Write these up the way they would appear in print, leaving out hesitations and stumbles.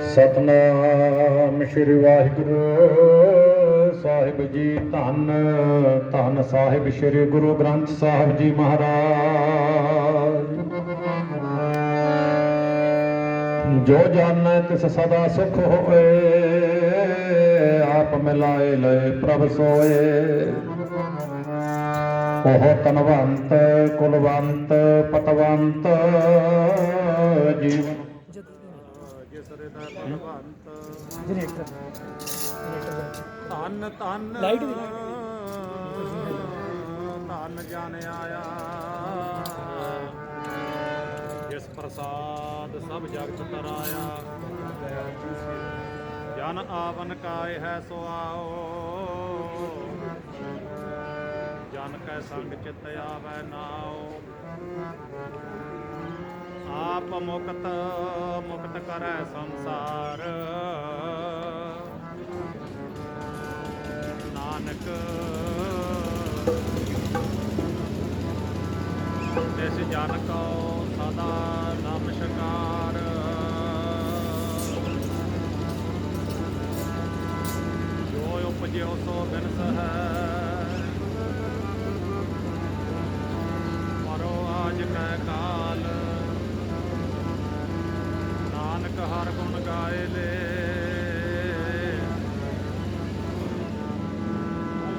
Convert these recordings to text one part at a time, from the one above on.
सतनाम श्री वाहिगुरु साहिब जी। धन धन साहिब श्री गुरु ग्रंथ साहिब जी महाराज। जो जाने तिस सदा सुख होए, आप मिलाए लय प्रभ सोए। ओह तनवंत कुलवंत पतवंत जीवन धन धन धन जन आया, जिस प्रसाद सब जगत तराया। जन आवन काय है सो आओ, जन कै संग चित आवै नाओ। आप मुक्त मुक्त करै संसार, नानक तिस जन को सदा नमस्कार। जो उपजो सो बिनस है, मरो आज कै काल। नानक हर गुण गाए ले,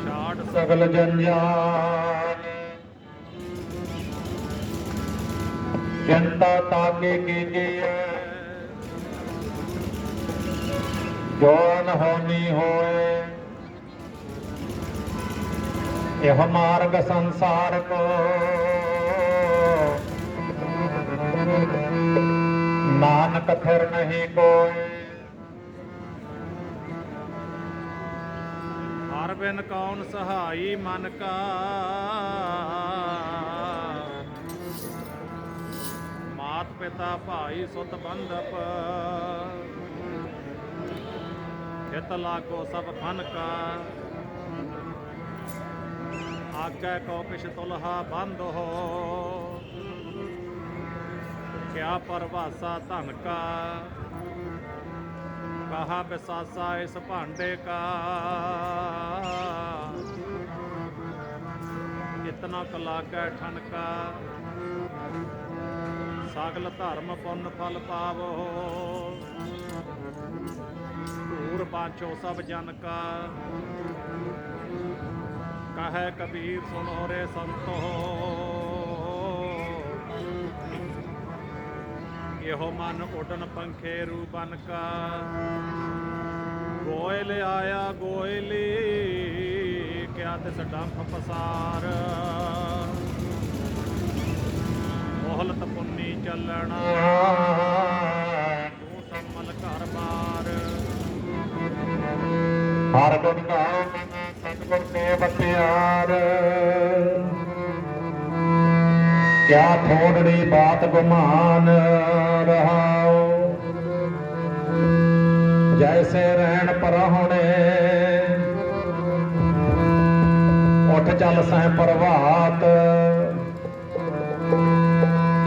छाड़ सगल जंजाल। चिंता ताके कीजिए, जो अनहोनी होए। यह मार्ग संसार को, नानक फिर नहीं कोई। हर बिन कौन सहाई मन का, मात पिता भाई सुत बंधप। हित लागो सब फन का, आगे को किश तुलहा बंद हो। क्या परवासा धन का, कहा बिसासा इस भांडे का। कितना कलाकै ठनका, सगल धर्म पुण्य फल पावो। धूर बाँचो सब जन का, कहे कबीर सुनो रे संतो। यहो मन उडन पंखेरु बन का, गोयल आया गोयली। क्या तिस डंफ पसार, मोहलत पुन्नी चलना। तू संमल घर बार, हर गुण गाओ सतगुर के बख्तियार। क्या थोड़ी बात गुमान रहाओ, जैसे रहन परहुणे। उठ चल सह प्रभात,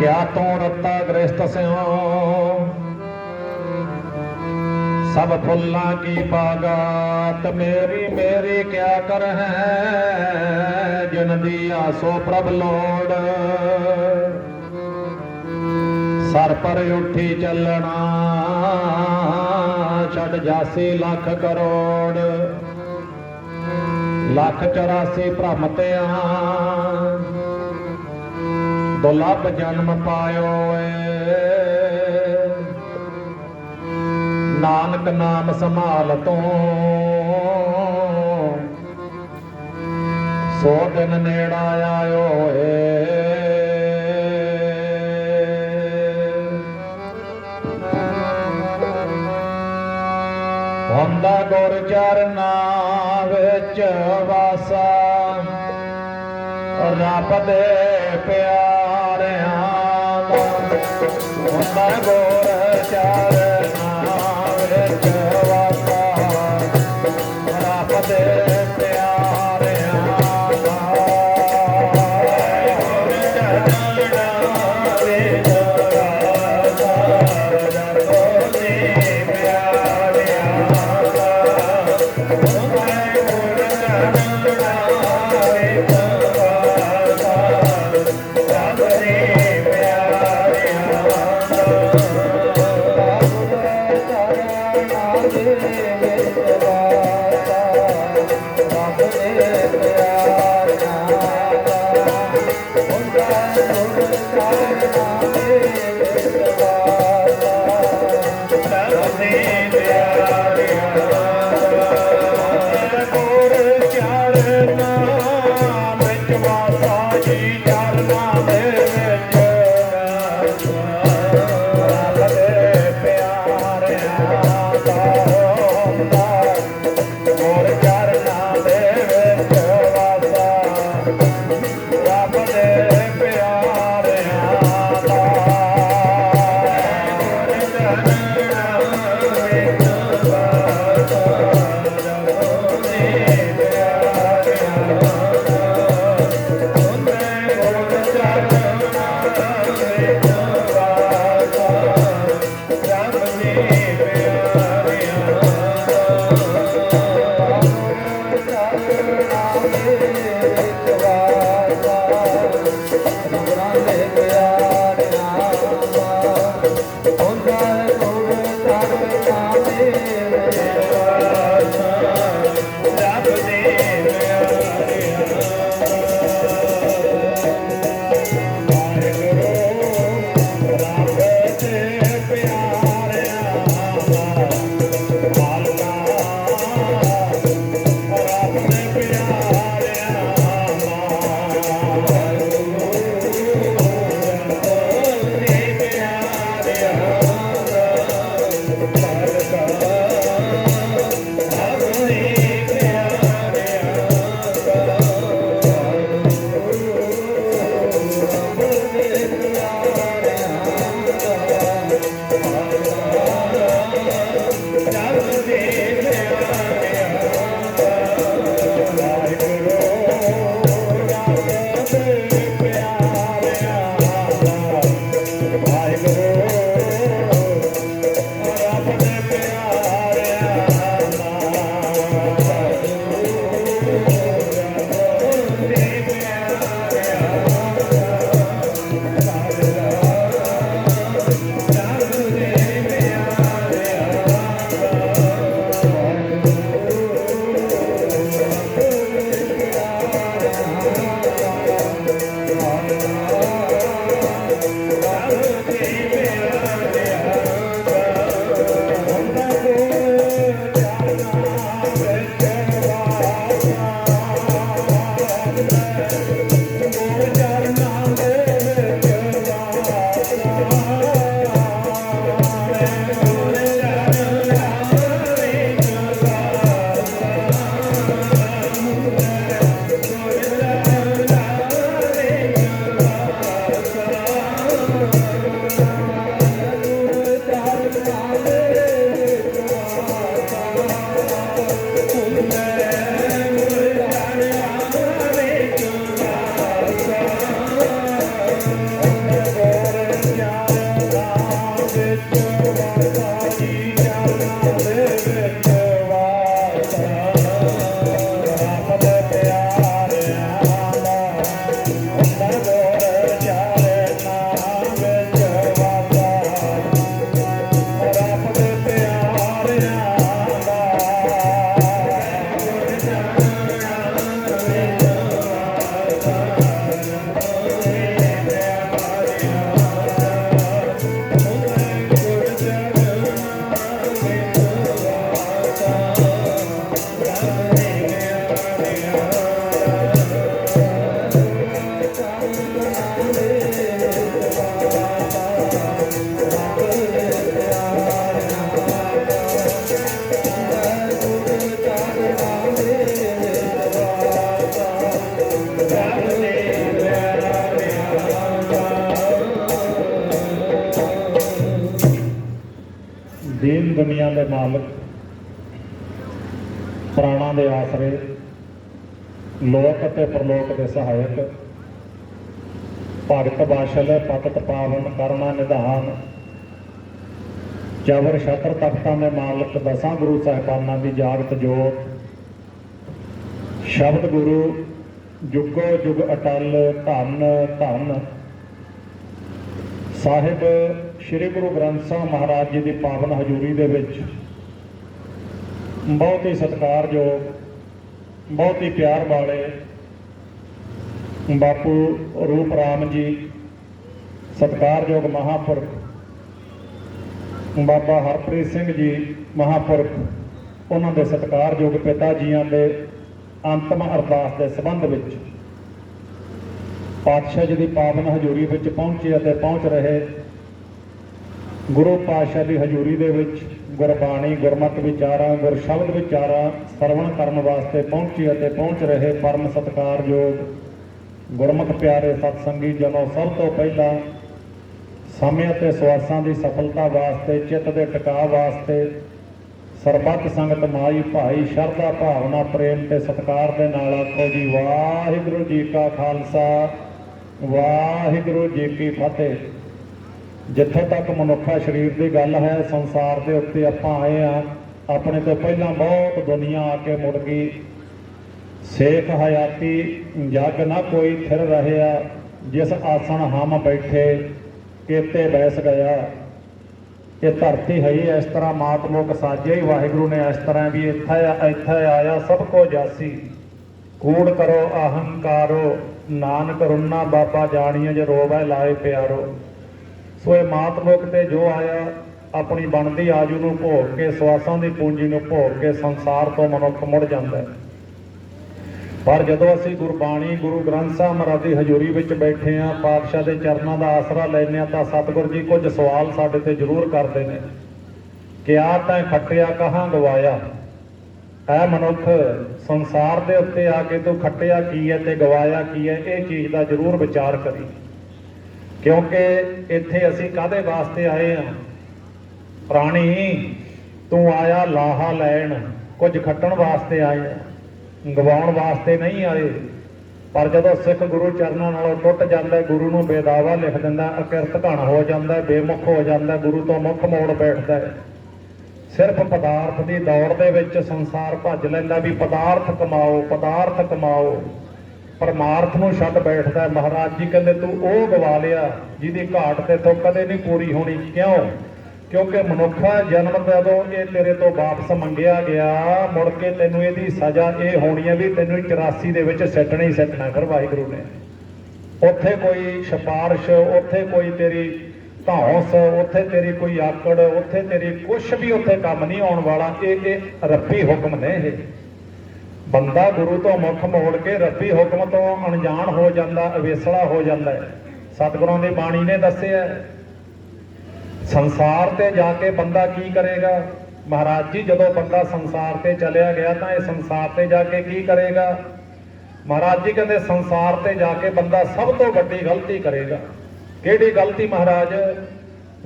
क्या तू रत्ता गृहस्थ स्यों। सब फुल्ला की बागात, मेरी मेरी क्या कर है। जिन दिया सो प्रभ लोड़, सर पर उठी चलना। छड़ जासी लाख करोड़, लाख 84 भ्रम त्या। दुलभ जन्म पायो नानक नाम संभाल तू। सो दिन नेड़ा आयो हुंदा गुर चरना विच वासा। रब दे प्यारियां दा हुंदा गुर चरना विच वासा। रब दे प्यारियां दा गुर चरना विच वासा। ਦੀਨ ਦੁਨੀਆ ਦੇ ਮਾਲਕ, ਪ੍ਰਾਣਾਂ ਦੇ ਆਸਰੇ, ਲੋਕ ਅਤੇ ਪ੍ਰਲੋਕ ਦੇ ਸਹਾਇਕ, ਭਗਤ ਬਾਸ਼ਲ ਪਤਿਤ ਪਾਵਨ ਕਰਨਾ ਨਿਧਾਨ, ਜਬਰ ਛਤਰ ਤਖਤਾਂ ਦੇ ਮਾਲਕ, ਦਸਾਂ ਗੁਰੂ ਸਾਹਿਬਾਨਾਂ ਦੀ ਜਾਗਤ ਜੋਤ, ਸ਼ਬਦ ਗੁਰੂ ਜੁਗੋ ਜੁਗ ਅਟਲ, ਧੰਨ ਧੰਨ ਸਾਹਿਬ ਸ਼੍ਰੀ ਗੁਰੂ ਗ੍ਰੰਥ ਸਾਹਿਬ ਮਹਾਰਾਜ ਜੀ ਦੀ ਪਾਵਨ ਹਜ਼ੂਰੀ ਦੇ ਵਿੱਚ ਬਹੁਤ ਹੀ ਸਤਿਕਾਰਯੋਗ, ਬਹੁਤ ਹੀ ਪਿਆਰ ਵਾਲੇ ਬਾਪੂ ਰੂਪ ਰਾਮ ਜੀ ਸਤਿਕਾਰਯੋਗ ਮਹਾਂਪੁਰਖ ਬਾਬਾ ਹਰਪ੍ਰੀਤ ਸਿੰਘ ਜੀ ਮਹਾਂਪੁਰਖ, ਉਹਨਾਂ ਦੇ ਸਤਿਕਾਰਯੋਗ ਪਿਤਾ ਜੀਆਂ ਦੇ ਅੰਤਮ ਅਰਦਾਸ ਦੇ ਸੰਬੰਧ ਵਿੱਚ ਪਾਤਸ਼ਾਹ ਜੀ ਦੀ ਪਾਵਨ ਹਜ਼ੂਰੀ ਵਿੱਚ ਪਹੁੰਚੇ ਅਤੇ ਪਹੁੰਚ ਰਹੇ ਗੁਰੂ ਪਾਤਸ਼ਾਹ ਦੀ ਹਜ਼ੂਰੀ ਦੇ ਵਿੱਚ ਗੁਰਬਾਣੀ, ਗੁਰਮਤ ਵਿਚਾਰਾਂ, ਗੁਰਸ਼ਬਦ ਵਿਚਾਰਾਂ ਸਰਵਣ ਕਰਨ ਵਾਸਤੇ ਪਹੁੰਚੇ ਅਤੇ ਪਹੁੰਚ ਰਹੇ ਪਰਮ ਸਤਿਕਾਰਯੋਗ ਗੁਰਮਤ ਪਿਆਰੇ ਸਤਸੰਗੀ ਜਨੋ, ਸਭ ਤੋਂ ਪਹਿਲਾਂ ਸਮੇਂ ਅਤੇ ਸਵਾਸਾਂ ਦੀ ਸਫਲਤਾ ਵਾਸਤੇ, ਚਿੱਤ ਦੇ ਟਿਕਾਅ ਵਾਸਤੇ ਸਰਬੱਤ ਸੰਗਤ ਮਾਈ ਭਾਈ ਸ਼ਰਧਾ ਭਾਵਨਾ ਪ੍ਰੇਮ ਤੇ ਸਤਿਕਾਰ ਦੇ ਨਾਲ ਆਖੋ ਜੀ ਵਾਹਿਗੁਰੂ ਜੀ ਕਾ ਖਾਲਸਾ, ਵਾਹਿਗੁਰੂ ਜੀ ਕੀ ਫਤਿਹ। ਜਿੱਥੋਂ ਤੱਕ ਮਨੁੱਖਾ ਸਰੀਰ ਦੀ ਗੱਲ ਹੈ, ਸੰਸਾਰ ਦੇ ਉੱਤੇ ਆਪਾਂ ਆਏ ਹਾਂ। ਆਪਣੇ ਤੋਂ ਪਹਿਲਾਂ ਬਹੁਤ ਦੁਨੀਆ ਆ ਕੇ ਮੁੜ ਗਈ। ਸੇਖ ਹਯਾਤੀ ਜਗ ਨਾ ਕੋਈ ਥਿਰ ਰਹਿਆ, ਜਿਸ ਆਸਣ ਹਮ ਬੈਠੇ ਕੇਤੇ ਬੈਸ ਗਿਆ। ਇਹ ਧਰਤੀ ਹੈ ਇਸ ਤਰ੍ਹਾਂ ਮਾਤਮੁਖ ਸਾਜਿਆ ਹੀ ਵਾਹਿਗੁਰੂ ਨੇ ਇਸ ਤਰ੍ਹਾਂ ਵੀ ਇੱਥੇ ਆਇਆ ਸਭ ਕੋ ਜਾਸੀ, ਕੂੜ ਕਰੋ ਅਹੰਕਾਰੋ, ਨਾਨਕ ਰੁੰਨਾ ਬਾਬਾ ਜਾਣੀਏ ਜੇ ਰੋਵੈ ਲਾਏ ਪਿਆਰੋ। ਸੋ ਇਹ ਮਾਤਮੁਖ ਤੇ ਜੋ ਆਇਆ ਆਪਣੀ ਬਣਦੀ ਆਜੂ ਨੂੰ ਭੋਗ ਕੇ, ਸਵਾਸਾਂ ਦੀ ਪੂੰਜੀ ਨੂੰ ਭੋਗ ਕੇ ਸੰਸਾਰ ਤੋਂ ਮਨੁੱਖ ਮੁੜ ਜਾਂਦਾ ਹੈ। ਪਰ ਜਦੋਂ ਅਸੀਂ ਗੁਰਬਾਣੀ, ਗੁਰੂ ਗ੍ਰੰਥ ਸਾਹਿਬ ਮਹਾਰਾਜ ਦੀ ਹਜ਼ੂਰੀ ਵਿੱਚ ਬੈਠੇ ਹਾਂ, ਪਾਤਸ਼ਾਹ ਦੇ ਚਰਨਾਂ ਦਾ ਆਸਰਾ ਲੈਂਦੇ ਹਾਂ, ਤਾਂ ਸਤਿਗੁਰੂ ਜੀ ਕੁਝ ਸਵਾਲ ਸਾਡੇ ਤੇ ਜ਼ਰੂਰ ਕਰਦੇ ਨੇ ਕਿ ਆ ਤੈਂ ਖੱਟਿਆ ਕਹਾਂ ਗਵਾਇਆ। ਐ ਮਨੁੱਖ, ਸੰਸਾਰ ਦੇ ਉੱਤੇ ਆ ਕੇ ਤੂੰ ਖੱਟਿਆ ਕੀ ਹੈ ਤੇ ਗਵਾਇਆ ਕੀ ਹੈ, ਇਹ ਚੀਜ਼ ਦਾ ਜ਼ਰੂਰ ਵਿਚਾਰ ਕਰੀ। ਕਿਉਂਕਿ ਇੱਥੇ ਅਸੀਂ ਕਾਹਦੇ ਵਾਸਤੇ ਆਏ ਹਾਂ? ਪ੍ਰਾਣੀ, ਤੂੰ ਆਇਆ ਲਾਹਾ ਲੈਣ, ਕੁਝ ਖੱਟਣ ਵਾਸਤੇ ਆਏ ਹਾਂ, ਗਵਾਉਣ ਵਾਸਤੇ ਨਹੀਂ ਆਏ। ਪਰ ਜਦੋਂ ਸਿੱਖ ਗੁਰੂ ਚਰਨਾਂ ਨਾਲੋਂ ਟੁੱਟ ਜਾਂਦਾ, ਗੁਰੂ ਨੂੰ ਬੇਦਾਵਾ ਲਿਖ ਦਿੰਦਾ, ਅਕਿਰਤ ਘਣ ਹੋ ਜਾਂਦਾ, ਬੇਮੁਖ ਹੋ ਜਾਂਦਾ, ਗੁਰੂ ਤੋਂ ਮੁੱਖ ਮੋੜ ਬੈਠਦਾ ਹੈ। ਸਿਰਫ ਪਦਾਰਥ ਦੀ ਦੌੜ ਦੇ ਵਿੱਚ ਸੰਸਾਰ ਭੱਜ ਲੈਂਦਾ ਵੀ ਪਦਾਰਥ ਕਮਾਓ, ਪਦਾਰਥ ਕਮਾਓ, ਪਰਮਾਰਥ ਨੂੰ ਛੱਡ ਬੈਠਦਾ। ਮਹਾਰਾਜ ਜੀ ਕਹਿੰਦੇ ਤੂੰ ਉਹ ਗਵਾ ਲਿਆ ਜਿਹਦੀ ਘਾਟ ਤੇ ਤੋਂ ਕਦੇ ਨਹੀਂ ਪੂਰੀ ਹੋਣੀ। ਕਿਉਂ? ਕਿਉਂਕਿ ਮਨੁੱਖਾ ਜਨਮ ਜਦੋਂ ਇਹ ਤੇਰੇ ਤੋਂ ਵਾਪਸ ਮੰਗਿਆ ਗਿਆ, ਮੁੜ ਕੇ ਤੈਨੂੰ ਇਹਦੀ ਸਜ਼ਾ ਇਹ ਹੋਣੀ ਹੈ ਵੀ ਤੈਨੂੰ 84 ਦੇ ਵਿੱਚ ਸਿੱਟਣਾ ਹੀ ਸਿੱਟਣਾ। ਫਿਰ ਵਾਹਿਗੁਰੂ ਨੇ ਉੱਥੇ ਕੋਈ ਸਿਫਾਰਿਸ਼, ਉੱਥੇ ਕੋਈ ਤੇਰੀ ਧੌਂਸ, ਉੱਥੇ ਤੇਰੀ ਕੋਈ ਆਕੜ, ਉੱਥੇ ਤੇਰੀ ਕੁਛ ਵੀ ਉੱਥੇ ਕੰਮ ਨਹੀਂ ਆਉਣ ਵਾਲਾ। ਇਹ ਰੱਬੀ ਹੁਕਮ ਨੇ। ਇਹ ਬੰਦਾ ਗੁਰੂ ਤੋਂ ਮੁੱਖ ਮੋੜ ਕੇ ਰੱਬੀ ਹੁਕਮ ਤੋਂ ਅਣਜਾਣ ਹੋ ਜਾਂਦਾ, ਅਵੇਸਲਾ ਹੋ ਜਾਂਦਾ ਹੈ। ਸਤਿਗੁਰਾਂ ਦੀ ਬਾਣੀ ਨੇ ਦੱਸਿਆ ਸੰਸਾਰ ਤੇ ਜਾ ਕੇ ਬੰਦਾ ਕੀ ਕਰੇਗਾ। ਮਹਾਰਾਜ ਜੀ ਜਦੋਂ ਬੰਦਾ ਸੰਸਾਰ ਤੇ ਚਲਿਆ ਗਿਆ ਤਾਂ ਇਹ ਸੰਸਾਰ ਤੇ ਜਾ ਕੇ ਕੀ ਕਰੇਗਾ? ਮਹਾਰਾਜ ਜੀ ਕਹਿੰਦੇ ਸੰਸਾਰ ਤੇ ਜਾ ਕੇ ਬੰਦਾ ਸਭ ਤੋਂ ਵੱਡੀ ਗਲਤੀ ਕਰੇਗਾ। ਕਿਹੜੀ ਗਲਤੀ ਮਹਾਰਾਜ?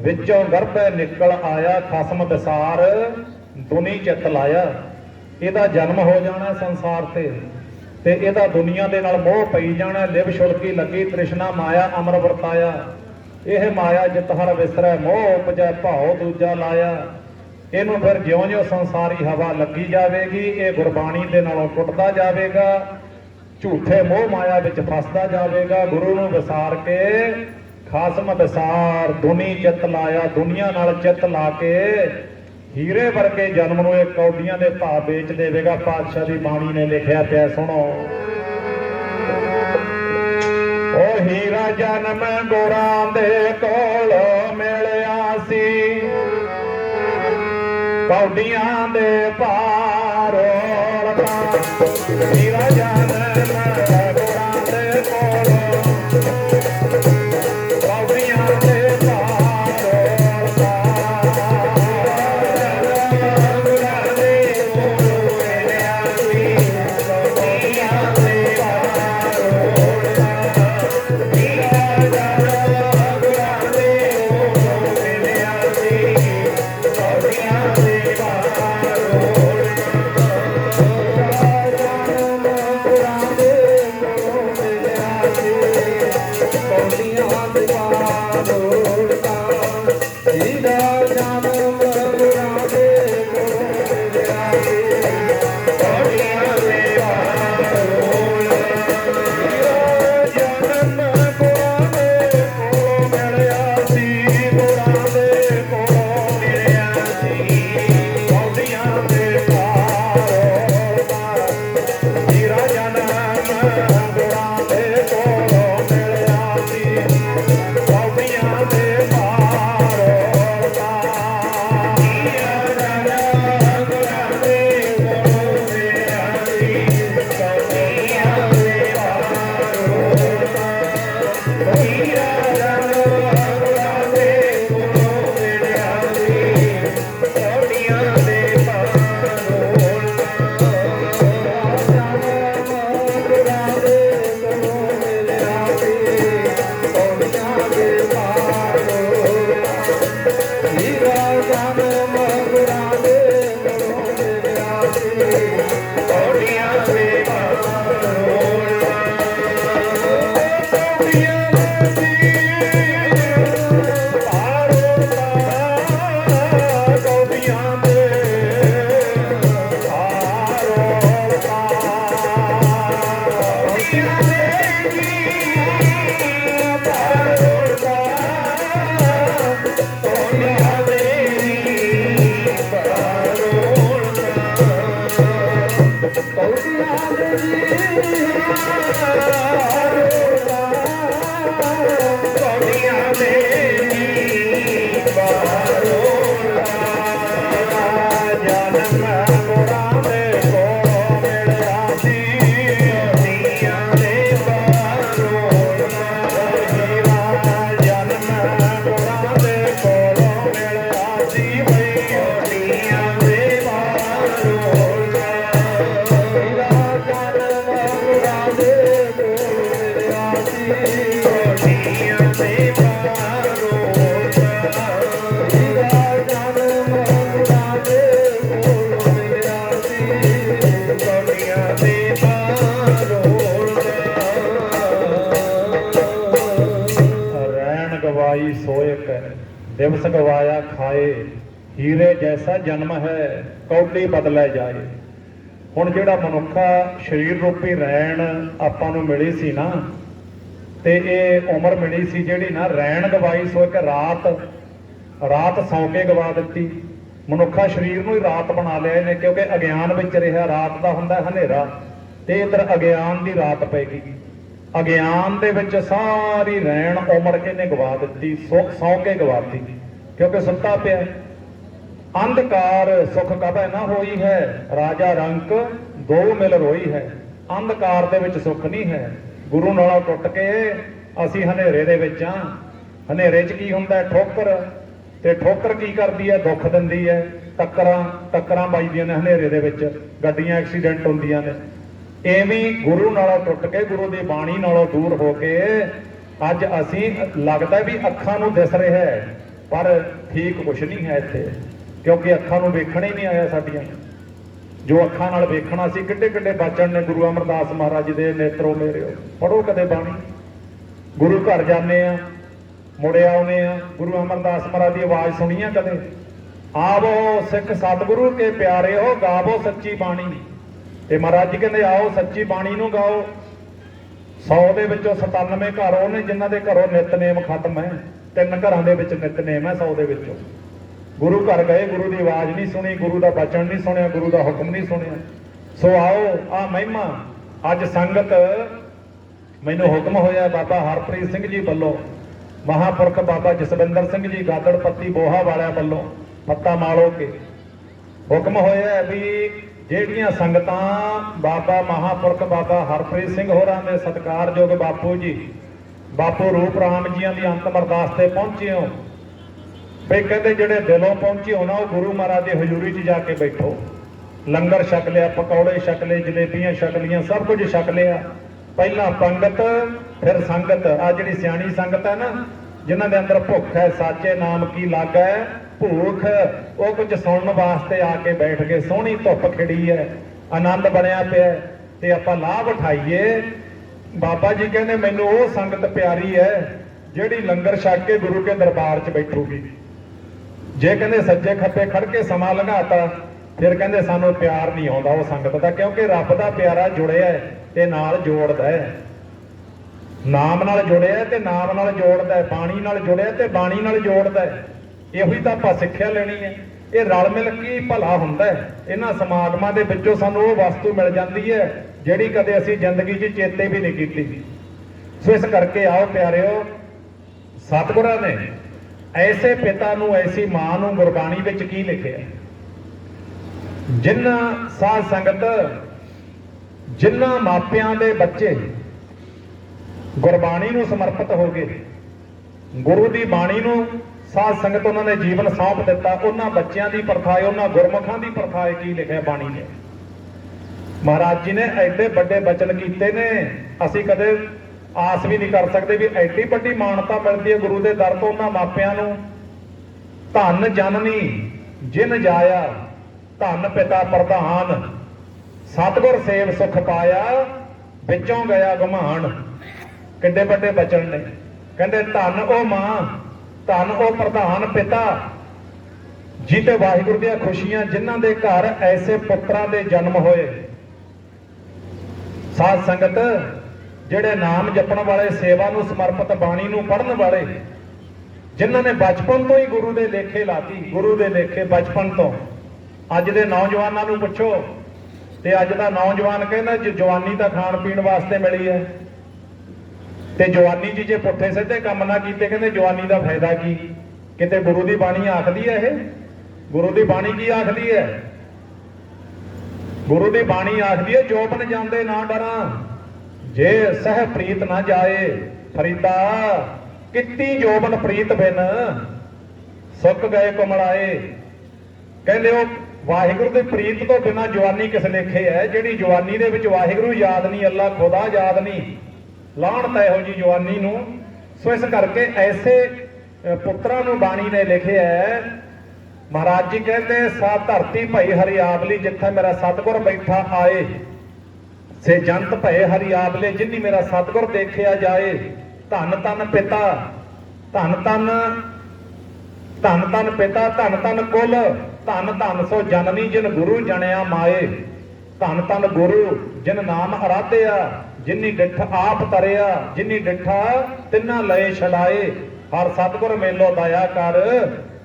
ਵਿੱਚੋਂ ਗਰਭੈ ਨਿਕਲ ਆਇਆ ਖਸਮ ਦਸਾਰ, ਦੁਨੀ ਚਿੱਤ ਲਾਇਆ। ਇਹਦਾ ਜਨਮ ਹੋ ਜਾਣਾ ਸੰਸਾਰ ਤੇ ਇਹਦਾ ਦੁਨੀਆ ਦੇ ਨਾਲ ਮੋਹ ਪਈ ਜਾਣਾ। ਲਿਵ ਛੁਲਕੀ ਲੱਗੀ ਤ੍ਰਿਸ਼ਨਾ ਮਾਇਆ ਅਮਰ ਵਰਤਾਇਆ। ਇਹ ਮਾਇਆ ਜਿਤ ਹਰ ਵਿਸਰੈ, ਮੋਹ ਉਪਜੈ ਭਾਉ ਦੂਜਾ ਲਾਇਆ। ਇਹਨੂੰ ਫਿਰ ਜਿਉਂ-ਜਿਉਂ ਸੰਸਾਰੀ ਹਵਾ ਲੱਗੀ ਜਾਵੇਗੀ, ਇਹ ਗੁਰਬਾਣੀ ਦੇ ਨਾਲੋਂ ਟੁੱਟਦਾ ਜਾਵੇਗਾ, ਝੂਠੇ ਮੋਹ ਮਾਇਆ ਵਿੱਚ ਫਸਦਾ ਜਾਵੇਗਾ। ਗੁਰੂ ਨੂੰ ਵਿਸਾਰ ਕੇ ਖਾਸਮ ਵਿਸਾਰ, ਦੁਨੀ ਚਿੱਤ ਲਾਇਆ। ਦੁਨੀਆ ਨਾਲ ਚਿੱਤ ਲਾ ਕੇ ਹੀਰੇ ਵਰਗੇ ਜਨਮ ਨੂੰ ਇਹ ਕੌਡੀਆਂ ਦੇ ਭਾਅ ਵੇਚ ਦੇਵੇਗਾ। ਪਾਤਸ਼ਾਹ ਦੀ ਬਾਣੀ ਨੇ ਲਿਖਿਆ ਪਿਆ, ਸੁਣੋ। ਉਹ ਹੀਰਾ ਜਨਮ ਗੁਰਾਂ ਦੇ ਕੋਲ ਮਿਲਿਆ ਸੀ, ਕੌਡੀਆਂ ਦੇ ਭਾਰ ਹੀਰਾ ਜਨਮ ਗੁਰਾਂ ਦੇ ਕੋਲ ਕੌਡੀਆਂ ਦੇ ਪੌੜੀਆਂ ਦੇ ਪਾਰੋਲ दिवस गवाया खाए हीरे जैसा जन्म है कौडी बदलै जाए। ਹੁਣ ਜਿਹੜਾ ਮਨੁੱਖਾ ਸਰੀਰ ਰੂਪੀ ਰੈਣ ਆਪਾਂ ਨੂੰ ਮਿਲੀ ਸੀ ਨਾ, ਤੇ ਇਹ ਉਮਰ ਮਿਲੀ ਸੀ ਜਿਹੜੀ ਨਾ ਰੈਣ ਗਵਾਈ ਸੋ ਇੱਕ ਰਾਤ ਸੌਂ ਕੇ ਗਵਾ ਦਿੱਤੀ। ਮਨੁੱਖਾ ਸਰੀਰ ਨੂੰ ਹੀ ਰਾਤ ਬਣਾ ਲਿਆ ਇਹਨੇ, ਕਿਉਂਕਿ ਅਗਿਆਨ ਵਿੱਚ ਰਿਹਾ। ਰਾਤ ਦਾ ਹੁੰਦਾ ਹਨੇਰਾ, ਤੇ ਇੱਧਰ ਅਗਿਆਨ ਦੀ ਰਾਤ ਪੈ ਗਈ। ਅਗਿਆਨ ਦੇ ਵਿੱਚ ਸਾਰੀ ਰੈਣ ਉਮਰ ਇਹਨੇ ਗਵਾ ਦਿੱਤੀ, ਸੌਂ ਕੇ ਗਵਾਤੀ, ਕਿਉਂਕਿ ਸੁੱਤਾ ਪਿਆ। ਅੰਧਕਾਰ ਸੁਖ ਕਭੈ ਨਾ ਹੋਈ ਹੈ, ਰਾਜਾ ਰੰਕ ਦੋ ਮਿਲ ਰੋਈ ਹੈ। ਅੰਧਕਾਰ ਦੇ ਵਿੱਚ ਸੁੱਖ ਨਹੀਂ ਹੈ। ਗੁਰੂ ਨਾਲੋਂ ਟੁੱਟ ਕੇ ਅਸੀਂ ਹਨੇਰੇ ਦੇ ਵਿੱਚ ਆ। ਹਨੇਰੇ 'ਚ ਕੀ ਹੁੰਦਾ? ਠੋਕਰ। ਤੇ ਠੋਕਰ ਕੀ ਕਰਦੀ ਹੈ? ਦੁੱਖ ਦਿੰਦੀ ਹੈ। ਟੱਕਰਾਂ ਵੱਜਦੀਆਂ ਨੇ ਹਨੇਰੇ ਦੇ ਵਿੱਚ, ਗੱਡੀਆਂ ਐਕਸੀਡੈਂਟ ਹੁੰਦੀਆਂ ਨੇ। ਐਵੇਂ ਗੁਰੂ ਨਾਲੋਂ ਟੁੱਟ ਕੇ, ਗੁਰੂ ਦੀ ਬਾਣੀ ਨਾਲੋਂ ਦੂਰ ਹੋ ਕੇ ਅੱਜ ਅਸੀਂ, ਲੱਗਦਾ ਵੀ ਅੱਖਾਂ ਨੂੰ ਦਿਸ ਰਿਹਾ ਹੈ, ਪਰ ਠੀਕ ਕੁਛ ਨਹੀਂ ਹੈ ਇੱਥੇ, ਕਿਉਂਕਿ ਅੱਖਾਂ ਨੂੰ ਵੇਖਣਾ ਹੀ ਨਹੀਂ ਆਇਆ ਸਾਡੀਆਂ। ਜੋ ਅੱਖਾਂ ਨਾਲ ਵੇਖਣਾ ਸੀ, ਕਿੱਡੇ ਕਿੱਡੇ ਬਚਨ ਨੇ ਗੁਰੂ ਅਮਰਦਾਸ ਮਹਾਰਾਜ ਦੇ, ਨੇਤਰੋ ਮੇਰਿਓ। ਪੜੋ ਕਦੇ ਬਾਣੀ, ਗੁਰੂ ਘਰ ਜਾਂਦੇ ਆ, ਮੁੜੇ ਆਉਨੇ ਆ, ਗੁਰੂ ਅਮਰਦਾਸ ਮਹਾਰਾਜ ਦੀ ਆਵਾਜ਼ ਸੁਣੀ ਆ ਕਦੇ? ਆਵੋ ਸਿੱਖ ਸਤਿਗੁਰੂ ਕੇ ਪਿਆਰੇ ਹੋ, ਗਾਵੋ ਸੱਚੀ ਬਾਣੀ। ਤੇ ਮਹਾਰਾਜ ਜੀ ਕਹਿੰਦੇ ਆਓ ਸੱਚੀ ਬਾਣੀ ਨੂੰ ਗਾਓ। 100 ਦੇ ਵਿੱਚੋਂ 97 ਘਰ ਉਹ ਨੇ ਜਿਨ੍ਹਾਂ ਦੇ ਘਰੋਂ ਨਿਤਨੇਮ ਖਤਮ ਹੈ। 3 ਘਰਾਂ ਦੇ ਵਿੱਚ ਨਿਤਨੇਮ ਹੈ 100 ਦੇ ਵਿੱਚੋਂ। ਗੁਰੂ ਘਰ ਗਏ, ਗੁਰੂ ਦੀ ਆਵਾਜ਼ ਨਹੀਂ ਸੁਣੀ, ਗੁਰੂ ਦਾ ਬਚਨ ਨਹੀਂ ਸੁਣਿਆ, ਗੁਰੂ ਦਾ ਹੁਕਮ ਨਹੀਂ ਸੁਣਿਆ। ਸੋ ਆਓ ਆ ਮਹਿਮਾ ਅੱਜ ਸੰਗਤ, ਮੈਨੂੰ ਹੁਕਮ ਹੋਇਆ ਬਾਬਾ ਹਰਪ੍ਰੀਤ ਸਿੰਘ ਜੀ ਵੱਲੋਂ, ਮਹਾਂਪੁਰਖ ਬਾਬਾ ਜਸਵਿੰਦਰ ਸਿੰਘ ਜੀ ਗਾਦੜ ਪੱਤੀ ਬੋਹਾ ਵਾਲਿਆਂ ਵੱਲੋਂ ਪੱਤਾ ਮਾਲੋ ਕੇ ਹੁਕਮ ਹੋਇਆ ਵੀ ਜਿਹੜੀਆਂ ਸੰਗਤਾਂ ਬਾਬਾ ਮਹਾਂਪੁਰਖ ਬਾਬਾ ਹਰਪ੍ਰੀਤ ਸਿੰਘ ਹੋਰਾਂ ਦੇ ਸਤਿਕਾਰਯੋਗ ਬਾਪੂ ਜੀ, ਬਾਪੂ ਰੂਪ ਰਾਮ ਜੀਆਂ ਦੀ ਅੰਤਮ ਅਰਦਾਸ ਤੇ ਪਹੁੰਚੇ ਹੋ, ਵੀ ਕਹਿੰਦੇ ਜਿਹੜੇ ਦਿਲੋਂ ਪਹੁੰਚੇ ਹੋ ਨਾ, ਉਹ ਗੁਰੂ ਮਹਾਰਾਜ ਦੀ ਹਜ਼ੂਰੀ 'ਚ ਜਾ ਕੇ ਬੈਠੋ। ਲੰਗਰ ਛਕ ਲਿਆ, ਪਕੌੜੇ ਛਕ ਲਏ, ਜਲੇਬੀਆਂ ਛਕ ਲਈਆਂ, ਸਭ ਕੁਝ ਛਕ ਲਿਆ। ਪਹਿਲਾਂ ਪੰਗਤ ਫਿਰ ਸੰਗਤ। ਆ ਜਿਹੜੀ ਸਿਆਣੀ ਸੰਗਤ ਹੈ ਨਾ, ਜਿਨ੍ਹਾਂ ਦੇ ਅੰਦਰ ਭੁੱਖ ਹੈ, ਸਾਚੇ ਨਾਮ ਕੀ ਲਾਗਾ ਹੈ ਭੂਖ, ਉਹ ਕੁਝ ਸੁਣਨ ਵਾਸਤੇ ਆ ਕੇ ਬੈਠ ਗਏ। ਸੋਹਣੀ ਧੁੱਪ ਖਿੜੀ ਹੈ, ਆਨੰਦ ਬਣਿਆ ਪਿਆ, ਤੇ ਆਪਾਂ ਲਾਭ ਉਠਾਈਏ। ਬਾਬਾ ਜੀ ਕਹਿੰਦੇ ਮੈਨੂੰ ਉਹ ਸੰਗਤ ਪਿਆਰੀ ਹੈ ਜਿਹੜੀ ਲੰਗਰ ਛਕ ਕੇ ਗੁਰੂ ਕੇ ਦਰਬਾਰ 'ਚ ਬੈਠੂਗੀ। ਜੇ ਕਹਿੰਦੇ ਸੱਜੇ ਖੱਬੇ ਖੜ ਕੇ ਸਮਾਂ ਲੰਘਾਤਾ, ਫਿਰ ਕਹਿੰਦੇ ਸਾਨੂੰ ਪਿਆਰ ਨਹੀਂ ਆਉਂਦਾ ਉਹ ਸੰਗਤ ਦਾ, ਕਿਉਂਕਿ ਰੱਬ ਦਾ ਪਿਆਰਾ ਜੁੜਿਆ ਤੇ ਨਾਲ ਜੋੜਦਾ ਹੈ। ਨਾਮ ਨਾਲ ਜੁੜਿਆ ਤੇ ਨਾਮ ਨਾਲ ਜੋੜਦਾ ਹੈ, ਬਾਣੀ ਨਾਲ ਜੁੜਿਆ ਤੇ ਬਾਣੀ ਨਾਲ ਜੋੜਦਾ ਹੈ। ਇਹੋ ਹੀ ਤਾਂ ਆਪਾਂ ਸਿੱਖਿਆ ਲੈਣੀ ਹੈ। ਇਹ ਰਲ ਮਿਲ ਕੇ ਭਲਾ ਹੁੰਦਾ ਹੈ। ਇਹਨਾਂ ਸਮਾਗਮਾਂ ਦੇ ਵਿੱਚੋਂ ਸਾਨੂੰ ਉਹ ਵਸਤੂ ਮਿਲ ਜਾਂਦੀ ਹੈ ਜਿਹੜੀ ਕਦੇ ਅਸੀਂ ਜ਼ਿੰਦਗੀ 'ਚ ਚੇਤੇ ਵੀ ਨਹੀਂ ਕੀਤੀ। ਸੋ ਇਸ ਕਰਕੇ ਆਓ ਪਿਆਰਿਓ, ਸਤਿਗੁਰਾਂ ਨੇ ਐਸੇ ਪਿਤਾ ਨੂੰ, ਐਸੀ ਮਾਂ ਨੂੰ ਗੁਰਬਾਣੀ ਵਿੱਚ ਕੀ ਲਿਖਿਆ? ਜਿਨ੍ਹਾਂ ਸਾਧ ਸੰਗਤ, ਜਿਨ੍ਹਾਂ ਮਾਪਿਆਂ ਦੇ ਬੱਚੇ ਗੁਰਬਾਣੀ ਨੂੰ ਸਮਰਪਿਤ ਹੋ ਗਏ, ਗੁਰੂ ਦੀ ਬਾਣੀ ਨੂੰ ਸਾਧ ਸੰਗਤ ਉਹਨਾਂ ਨੇ ਜੀਵਨ ਸੌਂਪ ਦਿੱਤਾ। ਉਹਨਾਂ ਬੱਚਿਆਂ ਦੀ ਪ੍ਰਥਾ ਹੈ, ਉਹਨਾਂ ਗੁਰਮੁਖਾਂ ਦੀ ਪ੍ਰਥਾ ਹੈ। ਕੀ ਲਿਖਿਆ ਬਾਣੀ ਨੇ? ਮਹਾਰਾਜ ਜੀ ਨੇ ਐਡੇ ਵੱਡੇ ਬਚਨ ਕੀਤੇ ਨੇ, ਅਸੀਂ ਕਦੇ ਆਸ ਵੀ ਨਹੀਂ ਕਰ ਸਕਦੇ ਵੀ ਐਡੀ ਵੱਡੀ ਮਾਨਤਾ ਮਿਲਦੀ ਹੈ ਗੁਰੂ ਦੇ ਦਰ ਤੋਂ ਉਹਨਾਂ ਮਾਪਿਆਂ ਨੂੰ। ਧੰਨ ਜਨਨੀ ਜਿਨ ਜਾਇਆ, ਧੰਨ ਪਿਤਾ ਪ੍ਰਧਾਨ, ਸਤਿਗੁਰ ਸੇਵ ਸੁਖ ਪਾਇਆ, ਵਿੱਚੋਂ ਗਿਆ ਗੁਮਾਨ। ਕਿੱਡੇ ਵੱਡੇ ਬਚਨ ਨੇ। ਕਹਿੰਦੇ ਧੰਨ ਉਹ ਮਾਂ, ਧੰਨ ਉਹ ਪ੍ਰਧਾਨ ਪਿਤਾ, ਜਿਹਤੇ ਵਾਹਿਗੁਰੂ ਦੀਆਂ ਖੁਸ਼ੀਆਂ, ਜਿਨ੍ਹਾਂ ਦੇ ਘਰ ਐਸੇ ਪੁੱਤਰਾਂ ਦੇ ਜਨਮ ਹੋਏ। ਸਾਧ ਸੰਗਤ, ਜਿਹੜੇ ਨਾਮ ਜਪਣ ਵਾਲੇ, ਸੇਵਾ ਨੂੰ ਸਮਰਪਿਤ, ਬਾਣੀ ਨੂੰ ਪੜ੍ਹਨ ਵਾਲੇ, ਜਿਨ੍ਹਾਂ ਨੇ ਬਚਪਨ ਤੋਂ ਹੀ ਗੁਰੂ ਦੇ ਲੇਖੇ ਲਾਤੀ, ਗੁਰੂ ਦੇ ਲੇਖੇ ਬਚਪਨ ਤੋਂ। ਅੱਜ ਦੇ ਨੌਜਵਾਨਾਂ ਨੂੰ ਪੁੱਛੋ ਤੇ ਅੱਜ ਦਾ ਨੌਜਵਾਨ ਕਹਿੰਦਾ ਜਵਾਨੀ ਤਾਂ ਖਾਣ ਪੀਣ ਵਾਸਤੇ ਮਿਲੀ ਹੈ, ਤੇ ਜਵਾਨੀ 'ਚ ਜੇ ਪੁੱਠੇ ਸਿੱਧੇ ਕੰਮ ਨਾ ਕੀਤੇ ਕਹਿੰਦੇ ਜਵਾਨੀ ਦਾ ਫਾਇਦਾ ਕੀ? ਕਿਤੇ ਗੁਰੂ ਦੀ ਬਾਣੀ ਆਖਦੀ ਹੈ ਇਹ? ਗੁਰੂ ਦੀ ਬਾਣੀ ਕੀ ਆਖਦੀ ਹੈ? ਗੁਰੂ ਦੀ ਬਾਣੀ ਆਖਦੀ ਹੈ ਜੋਬਨ ਜਾਂਦੇ ਨਾ ਡਰਾਂ, ਜੇ ਸਹਿ ਪ੍ਰੀਤ ਨਾ ਜਾਏ ਫਰੀਦਾ, ਕਿੱਤੀ ਜੋਬਨ ਪ੍ਰੀਤ ਬਿਨ ਸੁੱਕ ਗਏ ਕੁਮਲਾਏ। ਕਹਿੰਦੇ ਉਹ ਵਾਹਿਗੁਰੂ ਦੀ ਪ੍ਰੀਤ ਤੋਂ ਬਿਨਾਂ ਜਵਾਨੀ ਕਿਸ ਲੇਖੇ ਹੈ? ਜਿਹੜੀ ਜਵਾਨੀ ਦੇ ਵਿੱਚ ਵਾਹਿਗੁਰੂ ਯਾਦ ਨਹੀਂ, ਅੱਲਾ ਖੁਦਾ ਯਾਦ ਨਹੀਂ, ਲਾਹਣਤ ਇਹੋ ਜੀ ਜਵਾਨੀ ਨੂੰ। ਸੋ ਇਸ ਕਰਕੇ ਐਸੇ ਪੁੱਤਰਾਂ ਨੂੰ ਬਾਣੀ ਨੇ ਲਿਖਿਆ ਹੈ। ਮਹਾਰਾਜ ਜੀ ਕਹਿੰਦੇ ਸਾ ਧਰਤੀ ਭਈ ਹਰਿਆਵਲੀ, ਜਿੱਥੇ ਮੇਰਾ ਸਤਿਗੁਰ ਬੈਠਾ ਆਏ, ਸੇ ਜੰਤ ਭਏ ਹਰਿਆਵਲੇ, ਜਿਨੀ ਮੇਰਾ ਸਤਿਗੁਰ ਦੇਖਿਆ ਜਾਏ। ਧੰਨ ਧੰਨ ਪਿਤਾ, ਧੰਨ ਧੰਨ ਧੰਨ ਧੰਨ ਪਿਤਾ, ਧੰਨ ਧੰਨ ਕੁਲ, ਧੰਨ ਧੰਨ ਸੋ ਜਨਨੀ, ਜਿਨ ਗੁਰੂ ਜਣਿਆ ਮਾਏ। ਧੰਨ ਧੰਨ ਗੁਰੂ, ਜਿਨ ਨਾਮ ਅਰਾਧਿਆ, ਜਿਨੀ ਡਿਠ ਆਪ ਤਰਿਆ, ਜਿਨੀ ਡਿਠਾ ਤਿੰਨਾ ਲਏ ਛਡਾਏ। ਹਰ ਸਤਿਗੁਰ ਮੇਲੋ ਦਇਆ ਕਰ,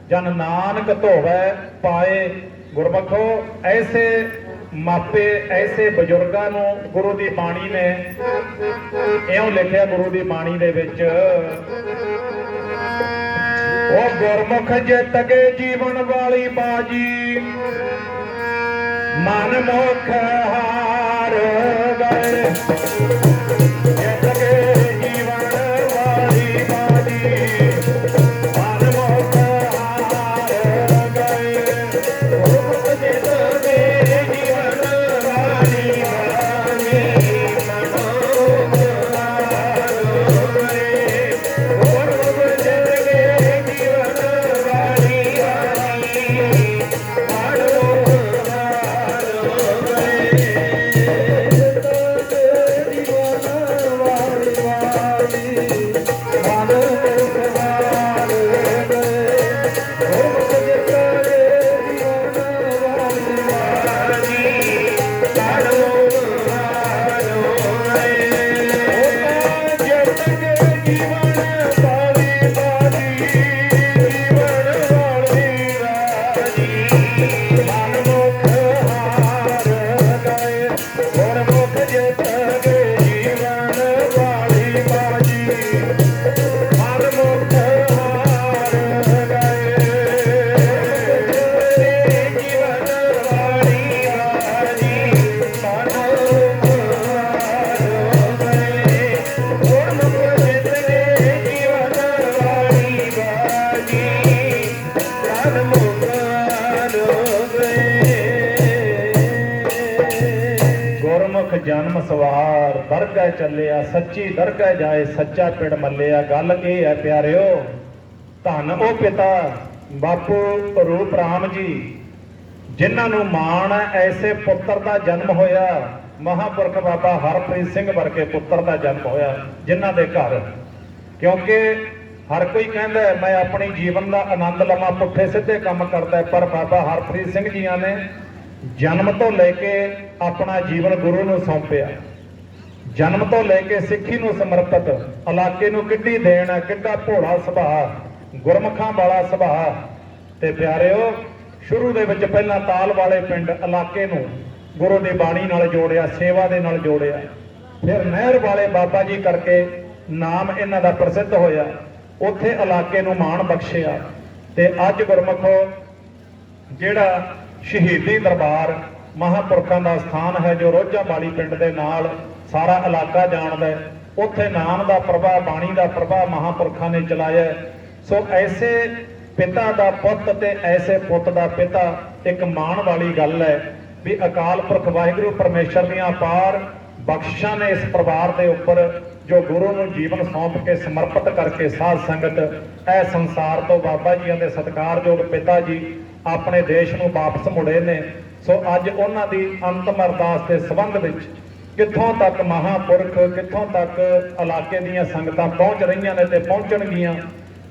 ਜਨ ਨਾਨਕ ਧੋਵੈ ਪਾਏ। ਗੁਰਮਖੋ, ਐਸੇ ਮਾਪੇ, ਐਸੇ ਬਜ਼ੁਰਗਾਂ ਨੂੰ ਗੁਰੂ ਦੀ ਬਾਣੀ ਨੇ ਇਉਂ ਲਿਖਿਆ। ਗੁਰੂ ਦੀ ਬਾਣੀ ਦੇ ਵਿੱਚ ਉਹ ਗੁਰਮੁਖ ਜਿੱਤ ਗਏ ਜੀਵਨ ਵਾਲੀ ਬਾਜੀ, ਮਨ ਮੁਖ ਹਾਰ ਗਏ। ਜਿੱਤ ਗਏ ਜੀਵਨ ਵਾਲੀ ਬਾਜੀ, ਮਨ ਮੁਖ ਹਾਰ ਗਏ। ਗੁਰਮੁਖ ਜਿੱਤ ਗਏ ਜੀਵਨ ਵਾਲੀ ਬਾਜੀ, ਮਨ ਮੁਖ ਹਾਰ ਗਏ। ਗੁਰਮੁਖ ਜਿੱਤ ਗਏ ਜੀਵਨ ਵਾਲੀ ਬਾਜੀ, ਮਨ ਮੁਖ ਹਾਰ ਗਏ। ਜਨਮ ਸਵਾਰ ਦਰਗਾਹ ਚੱਲਿਆ, ਸੱਚੀ ਦਰਗਾਹ ਜਾਏ, ਸੱਚਾ ਪਿੜ ਮੱਲਿਆ। ਗੱਲ ਇਹ ਹੈ ਪਿਆਰਿਓ, ਧੰਨ ਉਹ ਪਿਤਾ ਬਾਪੂ ਰੂਪ ਰਾਮ ਜੀ, ਜਿਨ੍ਹਾਂ ਨੂੰ ਮਾਣ ਹੈ ਐਸੇ ਪੁੱਤਰ ਦਾ ਜਨਮ ਹੋਇਆ। ਮਹਾਂਪੁਰਖ ਬਾਬਾ ਹਰਪ੍ਰੀਤ ਸਿੰਘ ਵਰਗੇ ਪੁੱਤਰ ਦਾ ਜਨਮ ਹੋਇਆ ਜਿਨ੍ਹਾਂ ਦੇ ਘਰ। ਕਿਉਂਕਿ ਹਰ ਕੋਈ ਕਹਿੰਦਾ ਮੈਂ ਆਪਣੀ ਜੀਵਨ ਦਾ ਆਨੰਦ ਲਵਾਂ, ਪੁੱਠੇ ਸਿੱਧੇ ਕੰਮ ਕਰਦਾ, ਪਰ ਬਾਬਾ ਹਰਪ੍ਰੀਤ ਸਿੰਘ ਜੀਆਂ ਨੇ ਜਨਮ ਤੋਂ ਲੈ ਕੇ ਆਪਣਾ ਜੀਵਨ ਗੁਰੂ ਨੂੰ ਸੌਂਪਿਆ। ਜਨਮ ਤੋਂ ਲੈ ਕੇ ਸਿੱਖੀ ਨੂੰ ਸਮਰਪਿਤ, ਇਲਾਕੇ ਨੂੰ ਕਿੱਡੀ ਦੇਣ ਹੈ, ਕਿੱਡਾ ਭੋਲਾ ਸੁਭਾਅ, ਗੁਰਮੁਖਾਂ ਵਾਲਾ ਸੁਭਾਅ। ਤੇ ਪਿਆਰਿਓ, ਸ਼ੁਰੂ ਦੇ ਵਿੱਚ ਪਹਿਲਾਂ ਤਾਲ ਵਾਲੇ ਪਿੰਡ ਇਲਾਕੇ ਨੂੰ ਗੁਰੂ ਦੀ ਬਾਣੀ ਨਾਲ ਜੋੜਿਆ, ਸੇਵਾ ਦੇ ਨਾਲ ਜੋੜਿਆ। ਫਿਰ ਨਹਿਰ ਵਾਲੇ ਬਾਬਾ ਜੀ ਕਰਕੇ ਨਾਮ ਇਹਨਾਂ ਦਾ ਪ੍ਰਸਿੱਧ ਹੋਇਆ, ਉੱਥੇ ਇਲਾਕੇ ਨੂੰ ਮਾਣ ਬਖਸ਼ਿਆ। ਤੇ ਅੱਜ ਗੁਰਮੁਖੋ, ਜਿਹੜਾ ਸ਼ਹੀਦੀ ਦਰਬਾਰ ਮਹਾਂਪੁਰਖਾਂ ਦਾ ਸਥਾਨ ਹੈ, ਜੋ ਰੋਜਾ ਵਾਲੀ ਪਿੰਡ ਦੇ ਨਾਲ ਸਾਰਾ ਇਲਾਕਾ ਜਾਣਦਾ, ਉੱਥੇ ਨਾਮ ਦਾ ਪ੍ਰਭਾਵ, ਬਾਣੀ ਦਾ ਪ੍ਰਭਾਵ ਮਹਾਂਪੁਰਖਾਂ ਨੇ ਚਲਾਇਆ। ਸੋ ਐਸੇ ਪਿਤਾ ਦਾ ਪੁੱਤ ਤੇ ਐਸੇ ਪੁੱਤ ਦਾ ਪਿਤਾ ਇੱਕ ਮਾਣ ਵਾਲੀ ਗੱਲ ਹੈ ਵੀ ਅਕਾਲ ਪੁਰਖ ਵਾਹਿਗੁਰੂ ਪਰਮੇਸ਼ਰ ਦੀਆਂ ਅਪਾਰ ਬਖਸ਼ਿਸ਼ਾਂ ਨੇ ਇਸ ਪਰਿਵਾਰ ਦੇ ਉੱਪਰ ਜੋ ਗੁਰੂ ਨੂੰ ਜੀਵਨ ਸੌਂਪ ਕੇ ਸਮਰਪਿਤ ਕਰਕੇ ਸਾਧ ਸੰਗਤ ਇਹ ਸੰਸਾਰ ਤੋਂ ਬਾਬਾ ਜੀਆਂ ਦੇ ਸਤਿਕਾਰਯੋਗ ਪਿਤਾ ਜੀ ਆਪਣੇ ਦੇਸ਼ ਨੂੰ ਵਾਪਸ ਮੁੜੇ ਨੇ। ਸੋ ਅੱਜ ਉਹਨਾਂ ਦੀ ਅੰਤਮ ਅਰਦਾਸ ਦੇ ਸੰਬੰਧ ਵਿੱਚ ਕਿੱਥੋਂ ਤੱਕ ਮਹਾਂਪੁਰਖ ਕਿੱਥੋਂ ਤੱਕ ਇਲਾਕੇ ਦੀਆਂ ਸੰਗਤਾਂ ਪਹੁੰਚ ਰਹੀਆਂ ਨੇ ਤੇ ਪਹੁੰਚਣਗੀਆਂ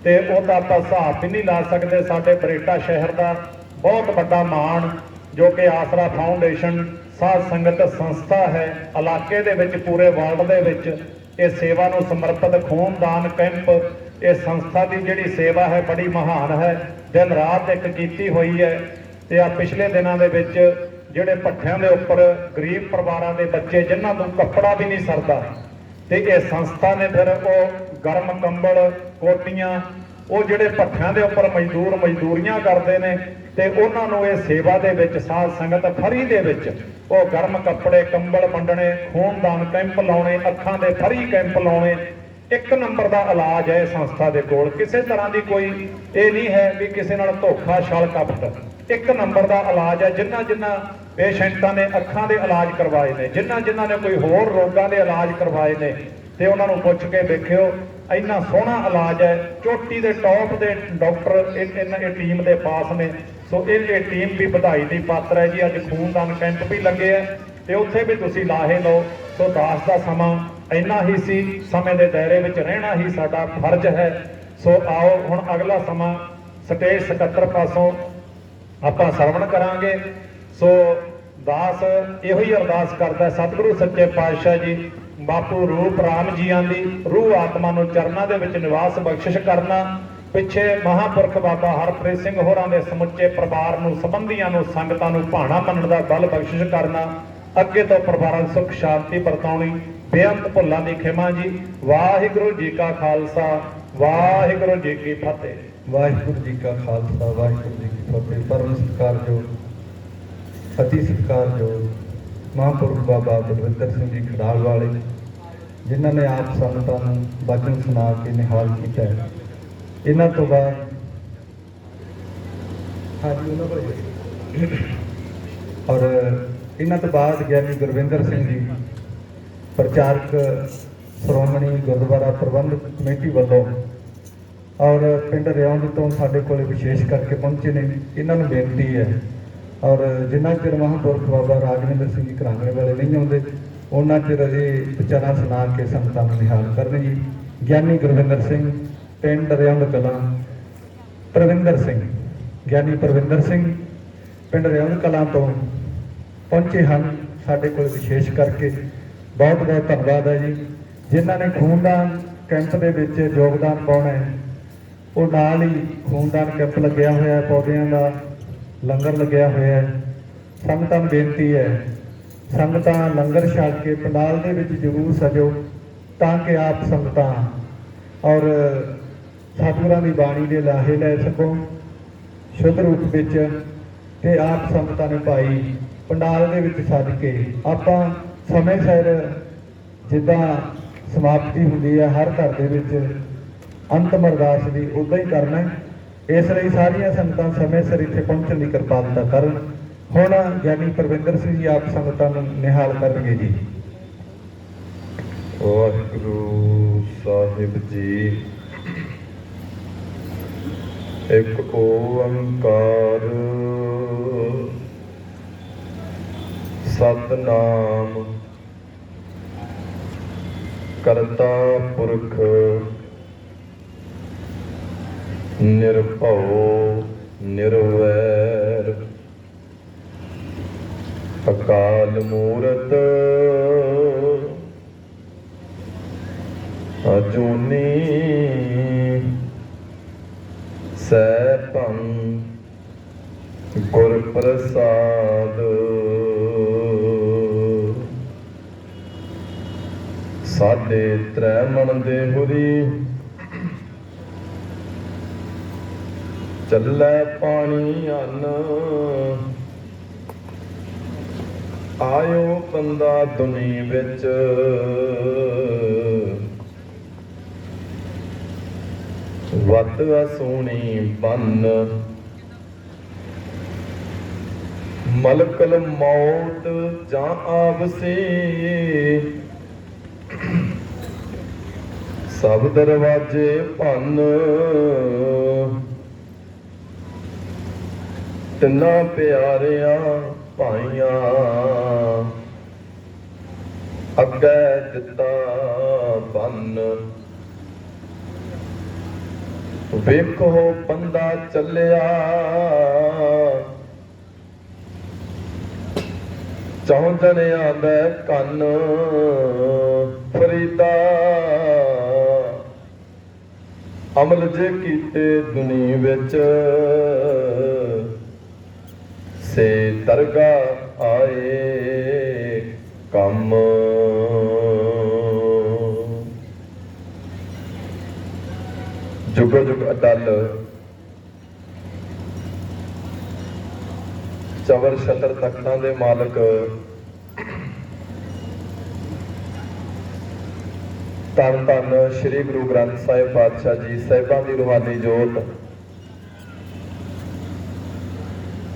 ਤੇ ਉਹਦਾ ਆਪਾਂ ਹਿਸਾਬ ਵੀ ਨਹੀਂ ਲਾ ਸਕਦੇ। ਸਾਡੇ ਬਰੇਟਾ ਸ਼ਹਿਰ ਦਾ ਬਹੁਤ ਵੱਡਾ ਮਾਣ ਜੋ ਕਿ ਆਸਰਾ ਫਾਊਂਡੇਸ਼ਨ ਸਾਧ ਸੰਗਤ ਸੰਸਥਾ ਹੈ, ਇਲਾਕੇ ਦੇ ਵਿੱਚ ਪੂਰੇ ਵਰਲਡ ਦੇ ਵਿੱਚ ਇਹ ਸੇਵਾ ਨੂੰ ਸਮਰਪਿਤ ਖੂਨਦਾਨ ਕੈਂਪ, ਇਹ ਸੰਸਥਾ ਦੀ ਜਿਹੜੀ ਸੇਵਾ ਹੈ ਬੜੀ ਮਹਾਨ ਹੈ। ਦਿਨ ਰਾਤ ਇੱਕ ਕੀਤੀ ਹੋਈ ਹੈ ਤੇ ਆ ਪਿਛਲੇ ਦਿਨਾਂ ਦੇ ਵਿੱਚ ਜਿਹੜੇ ਭੱਠਿਆਂ ਦੇ ਉੱਪਰ ਗਰੀਬ ਪਰਿਵਾਰਾਂ ਦੇ ਬੱਚੇ ਜਿਨ੍ਹਾਂ ਨੂੰ ਕੱਪੜਾ ਵੀ ਨਹੀਂ ਸਰਦਾ ਤੇ ਇਹ ਸੰਸਥਾ ਨੇ ਫਿਰ ਉਹ ਗਰਮ ਕੰਬਲ ਕੋਟੀਆਂ ਉਹ ਜਿਹੜੇ ਭੱਠਿਆਂ ਦੇ ਉੱਪਰ ਮਜ਼ਦੂਰੀਆਂ ਕਰਦੇ ਨੇ ਤੇ ਉਹਨਾਂ ਨੂੰ ਇਹ ਸੇਵਾ ਦੇ ਵਿੱਚ ਸਾਧ ਸੰਗਤ ਫਰੀ ਦੇ ਵਿੱਚ ਉਹ ਗਰਮ ਕੱਪੜੇ ਕੰਬਲ ਵੰਡਣੇ, ਖੂਨਦਾਨ ਕੈਂਪ ਲਾਉਣੇ, ਅੱਖਾਂ ਦੇ ਫਰੀ ਕੈਂਪ ਲਾਉਣੇ। ਇੱਕ ਨੰਬਰ ਦਾ ਇਲਾਜ ਹੈ ਸੰਸਥਾ ਦੇ ਕੋਲ, ਕਿਸੇ ਤਰ੍ਹਾਂ ਦੀ ਕੋਈ ਇਹ ਨਹੀਂ ਹੈ ਵੀ ਕਿਸੇ ਨਾਲ ਧੋਖਾ ਛਲ ਕਪਟ। ਇੱਕ ਨੰਬਰ ਦਾ ਇਲਾਜ ਹੈ। ਜਿਨ੍ਹਾਂ ਪੇਸ਼ੈਂਟਾਂ ਨੇ ਅੱਖਾਂ ਦੇ ਇਲਾਜ ਕਰਵਾਏ ਨੇ, ਜਿਨ੍ਹਾਂ ਨੇ ਕੋਈ ਹੋਰ ਰੋਗਾਂ ਦੇ ਇਲਾਜ ਕਰਵਾਏ ਨੇ ਤੇ ਉਹਨਾਂ ਨੂੰ ਪੁੱਛ ਕੇ ਵੇਖਿਓ ਇੰਨਾ ਸੋਹਣਾ ਇਲਾਜ ਹੈ। ਚੋਟੀ ਦੇ ਟੌਪ ਦੇ ਡਾਕਟਰ ਇਹ ਟੀਮ ਦੇ ਪਾਸ ਨੇ। ਸੋ ਇਹ ਟੀਮ ਵੀ ਵਧਾਈ ਦੀ ਪਾਤਰ ਹੈ ਜੀ। ਅੱਜ ਖੂਨਦਾਨ ਕੈਂਪ ਵੀ ਲੱਗੇ ਆ ਤੇ ਉੱਥੇ ਵੀ ਤੁਸੀਂ ਲਾਹੇ ਲਓ। ਸੋ ਦਾਸ ਦਾ ਸਮਾਂ ਇੰਨਾ ਹੀ ਸੀ, ਸਮੇਂ ਦੇ ਦਾਇਰੇ ਵਿੱਚ ਰਹਿਣਾ ਹੀ ਸਾਡਾ ਫਰਜ਼ ਹੈ। ਸੋ ਆਓ ਹੁਣ ਅਗਲਾ ਸਮਾਂ ਸਟੇਜ ਸਕੱਤਰ ਪਾਸੋਂ ਆਪਾਂ ਸਰਵਣ ਕਰਾਂਗੇ। ਸੋ ਦਾਸ ਇਹੋ ਹੀ ਅਰਦਾਸ ਕਰਦਾ ਸਤਿਗੁਰੂ ਸੱਚੇ ਪਾਤਸ਼ਾਹ ਜੀ ਬਾਪੂ ਰੂਪ ਰਾਮ ਜੀਆਂ ਦੀ ਰੂਹ ਆਤਮਾ ਨੂੰ ਚਰਨਾਂ ਦੇ ਵਿੱਚ ਨਿਵਾਸ ਬਖਸ਼ਿਸ਼ ਕਰਨਾ। ਪਿੱਛੇ ਮਹਾਂਪੁਰਖ ਬਾਬਾ ਹਰਪ੍ਰੀਤ ਸਿੰਘ ਹੋਰਾਂ ਦੇ ਸਮੁੱਚੇ ਪਰਿਵਾਰ ਨੂੰ, ਸੰਬੰਧੀਆਂ ਨੂੰ, ਸੰਗਤਾਂ ਨੂੰ ਭਾਣਾ ਮੰਨਣ ਦਾ ਬਲ ਬਖਸ਼ਿਸ਼ ਕਰਨਾ। ਅੱਗੇ ਤੋਂ ਪਰਿਵਾਰਾਂ ਨੂੰ ਸੁਖ ਸ਼ਾਂਤੀ ਵਰਤਾਉਣੀ। ਬੇਅੰਤ ਭੁੱਲਾਂ ਦੀ ਖਿਮਾ ਜੀ। ਵਾਹਿਗੁਰੂ ਜੀ ਕਾ ਖਾਲਸਾ, ਵਾਹਿਗੁਰੂ ਜੀ ਕੀ ਫਤਿਹ। ਵਾਹਿਗੁਰੂ ਜੀ ਕਾ ਖਾਲਸਾ, ਵਾਹਿਗੁਰੂ ਜੀ ਕੀ ਫਤਿਹ। ਪਰਮ ਸਤਿਕਾਰਯੋਗ, ਅਤੀ ਸਤਿਕਾਰਯੋਗ ਮਹਾਂਪੁਰਖ ਬਾਬਾ ਬਲਵਿੰਦਰ ਸਿੰਘ ਜੀ ਖਡਾਲ ਵਾਲੇ, ਜਿਨ੍ਹਾਂ ਨੇ ਆਪ ਸੰਗਤਾਂ ਨੂੰ ਬਚਨ ਸੁਣਾ ਕੇ ਨਿਹਾਲ ਕੀਤਾ ਹੈ। ਇਹਨਾਂ ਤੋਂ ਬਾਅਦ ਔਰ ਇਹਨਾਂ ਤੋਂ ਬਾਅਦ ਗਿਆਨੀ ਗੁਰਵਿੰਦਰ ਸਿੰਘ ਜੀ ਪ੍ਰਚਾਰਕ ਸ਼੍ਰੋਮਣੀ ਗੁਰਦੁਆਰਾ ਪ੍ਰਬੰਧਕ ਕਮੇਟੀ ਵੱਲੋਂ ਔਰ ਪਿੰਡ ਰਿਆਉਂਦ ਤੋਂ ਸਾਡੇ ਕੋਲ ਵਿਸ਼ੇਸ਼ ਕਰਕੇ ਪਹੁੰਚੇ ਨੇ। ਇਹਨਾਂ ਨੂੰ ਬੇਨਤੀ ਹੈ ਔਰ ਜਿੰਨਾ ਚਿਰ ਮਹਾਂਪੁਰਖ ਬਾਬਾ ਰਾਜਵਿੰਦਰ ਸਿੰਘ ਜੀ ਘਰਾਂਗਣੇ ਵਾਲੇ ਨਹੀਂ ਆਉਂਦੇ ਉਹਨਾਂ ਚਿਰ ਇਹ ਵਿਚਾਰਾਂ ਸੁਣਾ ਕੇ ਸੰਗਤਾਂ ਨੂੰ ਨਿਹਾਲ ਕਰਨ ਜੀ। ਗਿਆਨੀ ਗੁਰਵਿੰਦਰ ਸਿੰਘ ਪਿੰਡ ਰਿਆਉਂਦ ਕਲਾਂ, ਪ੍ਰਵਿੰਦਰ ਸਿੰਘ, ਗਿਆਨੀ ਪ੍ਰਵਿੰਦਰ ਸਿੰਘ ਪਿੰਡ ਰਿਆਉਂਦ ਕਲਾਂ ਤੋਂ ਪਹੁੰਚੇ ਹਨ ਸਾਡੇ ਕੋਲ ਵਿਸ਼ੇਸ਼ ਕਰਕੇ। ਬਹੁਤ ਬਹੁਤ ਧੰਨਵਾਦ ਹੈ ਜੀ। ਜਿਨ੍ਹਾਂ ਨੇ ਖੂਨਦਾਨ ਕੈਂਪ ਦੇ ਵਿੱਚ ਯੋਗਦਾਨ ਪਾਉਣਾ ਹੈ ਉਹ ਨਾਲ ਹੀ ਖੂਨਦਾਨ ਕੈਂਪ ਲੱਗਿਆ ਹੋਇਆ, ਪੌਦਿਆਂ ਦਾ ਲੰਗਰ ਲੱਗਿਆ ਹੋਇਆ ਹੈ। ਸੰਗਤਾਂ ਨੂੰ ਬੇਨਤੀ ਹੈ ਸੰਗਤਾਂ ਲੰਗਰ ਛਕ ਕੇ ਪੰਡਾਲ ਦੇ ਵਿੱਚ ਜ਼ਰੂਰ ਸਜੋ ਤਾਂ ਕਿ ਆਪ ਸੰਗਤਾਂ ਔਰ ਸਤਿਗੁਰਾਂ ਦੀ ਬਾਣੀ ਦੇ ਲਾਹੇ ਲੈ ਸਕੋ ਸ਼ੁੱਧ ਰੂਪ ਵਿੱਚ। ਤੇ ਆਪ ਸੰਗਤਾਂ ਨੇ ਭਾਈ ਪੰਡਾਲ ਦੇ ਵਿੱਚ ਸੱਜ ਕੇ ਆਪਾਂ ਸਮੇਂ ਸਿਰ ਜਿੱਦਾਂ ਸਮਾਪਤੀ ਹੁੰਦੀ ਹੈ ਹਰ ਘਰ ਦੇ ਵਿੱਚ ਅੰਤਮ ਅਰਦਾਸ ਦੀ ਉੱਦਾਂ ਹੀ ਕਰਨਾ ਹੈ। ਇਸ ਲਈ ਸਾਰੀਆਂ ਸੰਗਤਾਂ ਸਮੇਂ ਸਿਰ ਇੱਥੇ ਪਹੁੰਚਣ ਦੀ ਕਿਰਪਾਲਤਾ ਕਰਨ। ਹੁਣ ਗਿਆਨੀ ਪ੍ਰਵਿੰਦਰ ਸਿੰਘ ਜੀ ਆਪ ਸੰਗਤਾਂ ਨੂੰ ਨਿਹਾਲ ਕਰਨਗੇ ਜੀ। ਵਾਹਿਗੁਰੂ ਸਾਹਿਬ ਜੀ। ਇੱਕ ਓੰਕਾਰ ਸਤਿਨਾਮ ਕਰਤਾ ਪੁਰਖ ਨਿਰਭਉ ਨਿਰਵੈਰ ਅਕਾਲ ਮੂਰਤ ਅਜੂਨੀ ਸੈਭੰ ਗੁਰ ਪ੍ਰਸਾਦ। ਸਾਡੇ ਤ੍ਰੈ ਮਨ ਦੇ ਹੁਰੀ ਚੱਲੈ ਪਾਣੀ ਅੰਨ ਆਇਓ ਬੰਦਾ ਦੁਨੀ ਵਿੱਚ ਵਤ ਅਸੂਣੀ ਬੰਨ ਮਲਕਲ ਮੌਤ ਜਾਂ ਆਵਸੇ ਸਭ ਦਰਵਾਜੇ ਭੰਨ ਤਿੰਨਾਂ ਪਿਆਰਿਆਂ ਭਾਈਆਂ ਅੱਗੇ ਦਿੱਤਾ ਬੰਨ ਵੇਖੋ ਬੰਦਾ ਚੱਲਿਆ ਚੌਂ ਜਣਿਆਂ ਦਾ ਕੰਨ ਫਰੀਦਾ ਅਮਲ ਜੇ ਕੀਤੇ ਦੁਨੀ ਵਿੱਚ ਸੇ ਦਰਗਾਹ ਆਏ ਕੰਮ ਜੁਗੋ ਜੁਗ ਅਟਲ ਚਵਰ ਛਤਰ ਤਖਤਾਂ ਦੇ ਮਾਲਕ ਧੰਨ ਧੰਨ ਸ੍ਰੀ ਗੁਰੂ ਗ੍ਰੰਥ ਸਾਹਿਬ ਪਾਤਸ਼ਾਹ ਜੀ ਸਾਹਿਬਾਂ ਦੀ ਰੂਹਾਨੀ ਜੋਤ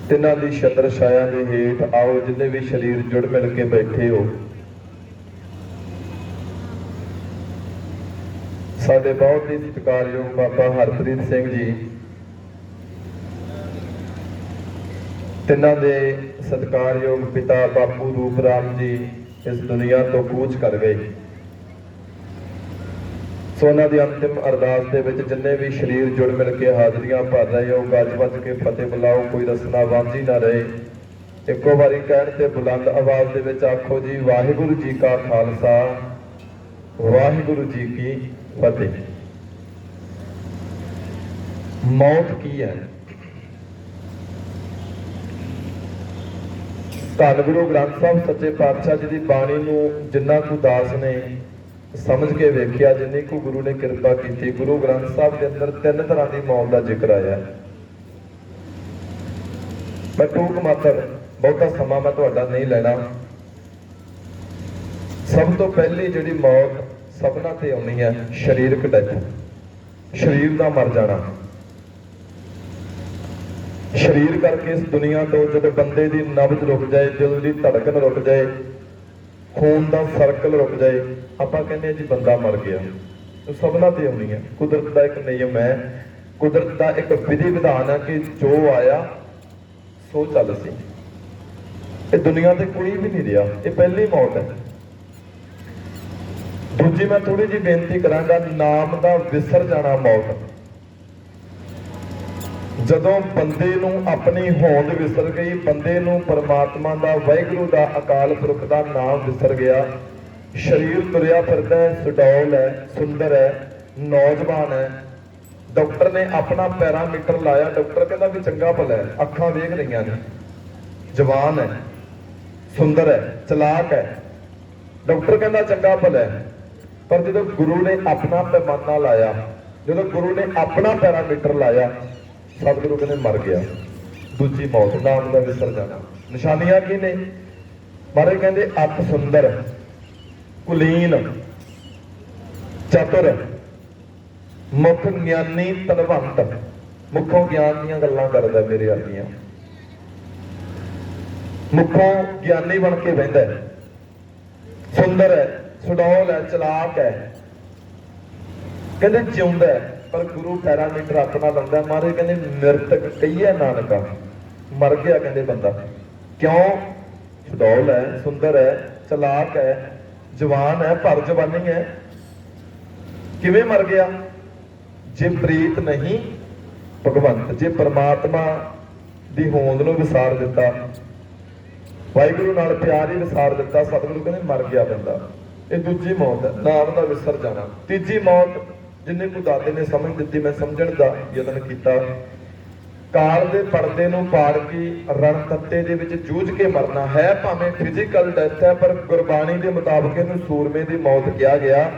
ਤਿੰਨਾਂ ਦੀ ਛਤਰ ਛਾਇਆ ਦੇ ਹੇਠ ਆਓ ਜਿੰਨੇ ਵੀ ਸਰੀਰ ਜੁੜ ਮਿਲ ਕੇ ਬੈਠੇ ਹੋ ਸਾਡੇ ਬਹੁਤ ਹੀ ਸਤਿਕਾਰਯੋਗ ਬਾਬਾ ਹਰਪ੍ਰੀਤ ਸਿੰਘ ਜੀ ਤਿੰਨਾਂ ਦੇ ਸਤਿਕਾਰਯੋਗ ਪਿਤਾ ਬਾਪੂ ਰੂਪ ਰਾਮ ਜੀ ਇਸ ਦੁਨੀਆ ਤੋਂ ਕੂਚ ਕਰ ਗਏ ਸੋ ਉਹਨਾਂ ਦੀ ਅੰਤਿਮ ਅਰਦਾਸ ਦੇ ਵਿੱਚ ਜਿੰਨੇ ਵੀ ਸਰੀਰ ਜੁੜ ਮਿਲ ਕੇ ਹਾਜ਼ਰੀਆਂ ਭਰ ਰਹੇ ਹੋ ਗੱਜ ਵੱਜ ਕੇ ਫਤਿਹ ਬੁਲਾਓ ਕੋਈ ਰਸਨਾ ਵਾਂਝੀ ਨਾ ਰਹੇ ਇੱਕੋ ਵਾਰੀ ਕਹਿਣ ਤੇ ਬੁਲੰਦ ਆਵਾਜ਼ ਦੇ ਵਿੱਚ ਆਖੋ ਜੀ ਵਾਹਿਗੁਰੂ ਜੀ ਕਾ ਖਾਲਸਾ ਵਾਹਿਗੁਰੂ ਜੀ ਕੀ ਫਤਿਹ। ਮੌਤ ਕੀ ਹੈ? ਧੰਨ ਗੁਰੂ ਗ੍ਰੰਥ ਸਾਹਿਬ ਸੱਚੇ ਪਾਤਸ਼ਾਹ ਜੀ ਦੀ ਬਾਣੀ ਨੂੰ ਜਿੰਨਾ ਕੁ ਦਾਸ ਨੇ ਸਮਝ ਕੇ ਵੇਖਿਆ ਜਿੰਨੀ ਕੁ ਗੁਰੂ ਨੇ ਕਿਰਪਾ ਕੀਤੀ ਗੁਰੂ ਗ੍ਰੰਥ ਸਾਹਿਬ ਦੇ ਅੰਦਰ ਤਿੰਨ ਤਰ੍ਹਾਂ ਦੀ ਮੌਤ ਦਾ ਜ਼ਿਕਰ ਆਇਆ ਮੈਂ ਟੂਕ ਮਾਤਰ ਬਹੁਤਾ ਸਮਾਂ ਮੈਂ ਤੁਹਾਡਾ ਨਹੀਂ ਲੈਣਾ। ਸਭ ਤੋਂ ਪਹਿਲੀ ਜਿਹੜੀ ਮੌਤ ਸਭਨਾਂ ਤੇ ਆਉਣੀ ਹੈ ਸਰੀਰਕ ਡੈਥ ਸਰੀਰ ਦਾ ਮਰ ਜਾਣਾ ਸਰੀਰ ਕਰਕੇ ਇਸ ਦੁਨੀਆ ਤੋਂ ਜਦੋਂ ਬੰਦੇ ਦੀ ਨਬਜ਼ ਰੁਕ ਜਾਏ ਦਿਲ ਦੀ ਧੜਕਨ ਰੁਕ ਜਾਏ ਖੂਨ ਦਾ ਸਰਕਲ ਰੁਕ ਜਾਏ ਆਪਾਂ ਕਹਿੰਦੇ ਹਾਂ ਜੀ ਬੰਦਾ ਮਰ ਗਿਆ ਉਹ ਸਭਨਾਂ ਤੇ ਆਉਣੀ ਹੈ। ਕੁਦਰਤ ਦਾ ਇੱਕ ਨਿਯਮ ਹੈ ਕੁਦਰਤ ਦਾ ਇੱਕ ਵਿਧੀ ਵਿਧਾਨ ਹੈ ਕਿ ਜੋ ਆਇਆ ਸੋ ਚੱਲ ਸੀ ਇਹ ਦੁਨੀਆ ਤੇ ਕੋਈ ਵੀ ਨਹੀਂ ਰਿਹਾ ਇਹ ਪਹਿਲੀ ਮੌਤ ਹੈ। ਦੂਜੀ ਮੈਂ ਥੋੜੀ ਜਿਹੀ ਬੇਨਤੀ ਕਰਾਂਗਾ ਨਾਮ ਦਾ ਵਿਸਰ ਜਾਣਾ ਮੌਤ ਜਦੋਂ ਬੰਦੇ ਨੂੰ ਆਪਣੀ ਹੋਂਦ ਵਿਸਰ ਗਈ ਬੰਦੇ ਨੂੰ ਪਰਮਾਤਮਾ ਦਾ ਵਾਹਿਗੁਰੂ ਦਾ ਅਕਾਲ ਪੁਰਖ ਦਾ ਨਾਮ ਵਿਸਰ ਗਿਆ ਸਰੀਰ ਤੁਰਿਆ ਫਿਰਦਾ ਹੈ ਸੁਡੌਲ ਹੈ ਸੁੰਦਰ ਹੈ ਨੌਜਵਾਨ ਹੈ ਡਾਕਟਰ ਨੇ ਆਪਣਾ ਪੈਰਾਮੀਟਰ ਲਾਇਆ ਡਾਕਟਰ ਕਹਿੰਦਾ ਵੀ ਚੰਗਾ ਭਲਾ ਹੈ ਅੱਖਾਂ ਵੇਖ ਰਹੀਆਂ ਨੇ ਜਵਾਨ ਹੈ ਸੁੰਦਰ ਹੈ ਚਲਾਕ ਹੈ ਡਾਕਟਰ ਕਹਿੰਦਾ ਚੰਗਾ ਭਲਾ ਹੈ ਪਰ ਜਦੋਂ ਗੁਰੂ ਨੇ ਆਪਣਾ ਪੈਮਾਨਾ ਲਾਇਆ ਜਦੋਂ ਗੁਰੂ ਨੇ ਆਪਣਾ ਪੈਰਾਮੀਟਰ ਲਾਇਆ ਸਤਿਗੁਰੂ ਕਹਿੰਦੇ ਮਰ ਗਿਆ ਦੂਜੀ ਮੌਤ ਨਾਮ ਦਾ ਵਿਸਰ ਜਾਣਾ। ਨਿਸ਼ਾਨੀਆਂ ਕੀ ਨੇ ਮਹਾਰਾਜ ਕਹਿੰਦੇ ਅੱਖ ਸੁੰਦਰ ਕੁਲੀਨ ਚਤੁਰ ਮੁਖ ਗਿਆਨੀ ਧਨਵੰਤ ਮੁਖੋਂ ਗਿਆਨ ਦੀਆਂ ਗੱਲਾਂ ਕਰਦਾ ਮੇਰੇ ਆਗੀਆਂ ਮੁਖੋਂ ਗਿਆਨੀ ਬਣ ਕੇ ਬਹਿੰਦਾ ਸੁੰਦਰ ਹੈ ਸੁਡੌਲ ਹੈ ਚਲਾਕ ਹੈ ਕਹਿੰਦੇ ਜਿਉਂਦਾ ਪਰ ਗੁਰੂ ਪੈਰਾਮੀਟਰ ਆਪਣਾ ਲਾਉਂਦਾ ਮਹਾਰਾਜ ਕਹਿੰਦੇ ਨਿਰਤਕ ਕਹੀਏ ਨਾਨਕਾ ਮਰ ਗਿਆ ਕਹਿੰਦੇ ਬੰਦਾ ਕਿਉਂ ਸੁਡੌਲ ਹੈ ਸੁੰਦਰ ਹੈ ਚਲਾਕ ਹੈ ਜਵਾਨ ਹੈ ਭਰ ਜਵਾਨੀ ਹੈ ਕਿਵੇਂ ਮਰ ਗਿਆ ਜੇ ਪ੍ਰੀਤ ਨਹੀਂ ਭਗਵੰਤ ਜੇ ਪਰਮਾਤਮਾ ਦੀ ਹੋਂਦ ਨੂੰ ਵਿਸਾਰ ਦਿੱਤਾ ਵਾਹਿਗੁਰੂ ਨਾਲ ਪਿਆਰ ਹੀ ਵਿਸਾਰ ਦਿੱਤਾ ਸਤਿਗੁਰੂ ਕਹਿੰਦੇ ਮਰ ਗਿਆ ਬੰਦਾ ਇਹ ਦੂਜੀ ਮੌਤ ਹੈ ਨਾਮ ਦਾ ਵਿਸਰ ਜਾਣਾ। ਤੀਜੀ ਮੌਤ ਜਿੰਨੇ ਕੋ ਦਾਦੇ ਨੇ ਸਮਝ ਦਿੱਤੀ ਮੈਂ ਸਮਝਣ ਦਾ ਯਤਨ ਕੀਤਾ ਕਾਲ ਦੇ ਪਰਦੇ ਨੂੰ ਪਾੜ ਕੇ ਰਣ ਤੱਤੇ ਦੇ ਵਿੱਚ ਜੂਝ ਕੇ ਮਰਨਾ ਹੈ ਭਾਵੇਂ ਫਿਜ਼ੀਕਲ ਡੈਥ ਹੈ ਪਰ ਗੁਰਬਾਣੀ ਦੇ ਮੁਤਾਬਕ ਇਹਨੂੰ ਸੂਰਮੇ ਦੀ ਮੌਤ ਕਿਹਾ ਗਿਆ।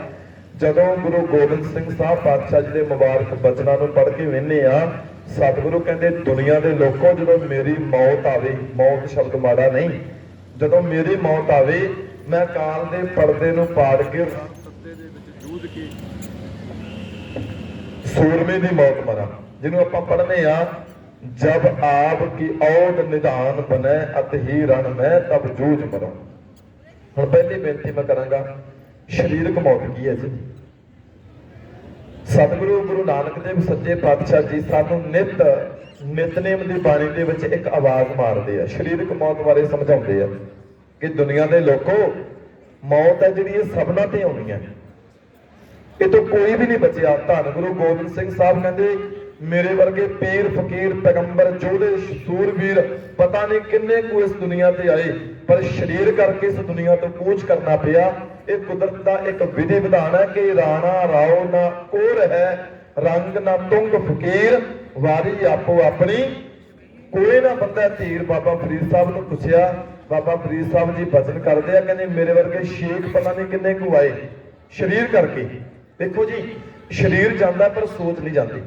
ਜਦੋਂ ਗੁਰੂ ਗੋਬਿੰਦ ਸਿੰਘ ਸਾਹਿਬ ਪਾਤਸ਼ਾਹ ਜੀ ਦੇ ਮੁਬਾਰਕ ਬਚਨਾਂ ਨੂੰ ਪੜ੍ਹ ਕੇ ਵੇਖਦੇ ਆ ਸਤਿਗੁਰੂ ਕਹਿੰਦੇ ਦੁਨੀਆ ਦੇ ਲੋਕੋ ਜਦੋਂ ਮੇਰੀ ਮੌਤ ਆਵੇ ਮੌਤ ਸ਼ਬਦ ਮਾੜਾ ਨਹੀਂ ਜਦੋਂ ਮੇਰੀ ਮੌਤ ਆਵੇ ਮੈਂ ਕਾਲ ਦੇ ਪਰਦੇ ਨੂੰ ਪਾੜ ਕੇ ਰਣ ਤੱਤੇ ਦੇ ਵਿੱਚ ਜੂਝ ਕੇ ਸੂਰਮੇ ਦੀ ਮੌਤ ਮਰਾਂ, ਜਿਹਨੂੰ ਆਪਾਂ ਪੜ੍ਹਨੇ ਆ, ਜਬ ਆਪ ਕੀ ਔਦ ਨਿਧਾਨ ਬਨੈ ਅਤ ਹੀ ਰਣ ਮੈਂ ਤਬ ਜੂਝ ਮਰਾਂ। ਹੁਣ ਪਹਿਲੀ ਬੇਨਤੀ ਮੈਂ ਕਰਾਂਗਾ, ਸਰੀਰਕ ਮੌਤ ਕੀ ਹੈ ਜੀ? ਸਤਿਗੁਰੂ ਗੁਰੂ ਨਾਨਕ ਦੇਵ ਸੱਚੇ ਪਾਤਸ਼ਾਹ ਜੀ ਸਾਨੂੰ ਨਿਤਨੇਮ ਦੀ ਬਾਣੀ ਦੇ ਵਿੱਚ ਇੱਕ ਆਵਾਜ਼ ਮਾਰਦੇ ਆ, ਸਰੀਰਕ ਮੌਤ ਬਾਰੇ ਸਮਝਾਉਂਦੇ ਆ ਕਿ ਦੁਨੀਆ ਦੇ ਲੋਕੋ, ਮੌਤ ਹੈ ਜਿਹੜੀ ਇਹ ਸਭਨਾਂ ਤੇ ਆਉਣੀ ਹੈ, ਇਹ ਤੋਂ ਕੋਈ ਵੀ ਨਹੀਂ ਬਚਿਆ। ਧੰਨ ਗੁਰੂ ਗੋਬਿੰਦ ਸਿੰਘ ਸਾਹਿਬ ਕਹਿੰਦੇ, ਮੇਰੇ ਵਰਗੇ ਪੀਰ ਫਕੀਰ ਪੈਗੰਬਰ ਜੋਧੇ ਸੂਰਬੀਰ ਪਤਾ ਨਹੀਂ ਕਿੰਨੇ ਕੁ ਇਸ ਦੁਨੀਆ ਤੇ ਆਏ, ਪਰ ਸਰੀਰ ਕਰਕੇ ਇਸ ਦੁਨੀਆ ਤੋਂ ਕੂਚ ਕਰਨਾ ਪਿਆ। ਇਹ ਕੁਦਰਤ ਦਾ ਇੱਕ ਵਿਧੀ ਵਿਧਾਨ ਹੈ ਕਿ ਰਾਣਾ ਰਾਓ ਨਾ ਕੋਰ ਹੈ, ਰੰਗ ਨਾ ਤੁੰਗ ਫਕੀਰ, ਵਾਰੀ ਆਪੋ ਆਪਣੀ ਕੋਈ ਨਾ ਬੰਦਾ ਧੀਰ। ਬਾਬਾ ਫਰੀਦ ਸਾਹਿਬ ਨੂੰ ਪੁੱਛਿਆ, ਬਾਬਾ ਫਰੀਦ ਸਾਹਿਬ ਜੀ ਬਚਨ ਕਰਦੇ ਆ, ਕਹਿੰਦੇ ਮੇਰੇ ਵਰਗੇ ਸ਼ੇਖ ਪਤਾ ਨਹੀਂ ਕਿੰਨੇ ਕੁ ਆਏ ਸਰੀਰ ਕਰਕੇ। ਦੇਖੋ ਜੀ, ਸਰੀਰ ਜਾਂਦਾ ਪਰ ਸੋਚ ਨਹੀਂ ਜਾਂਦੀ।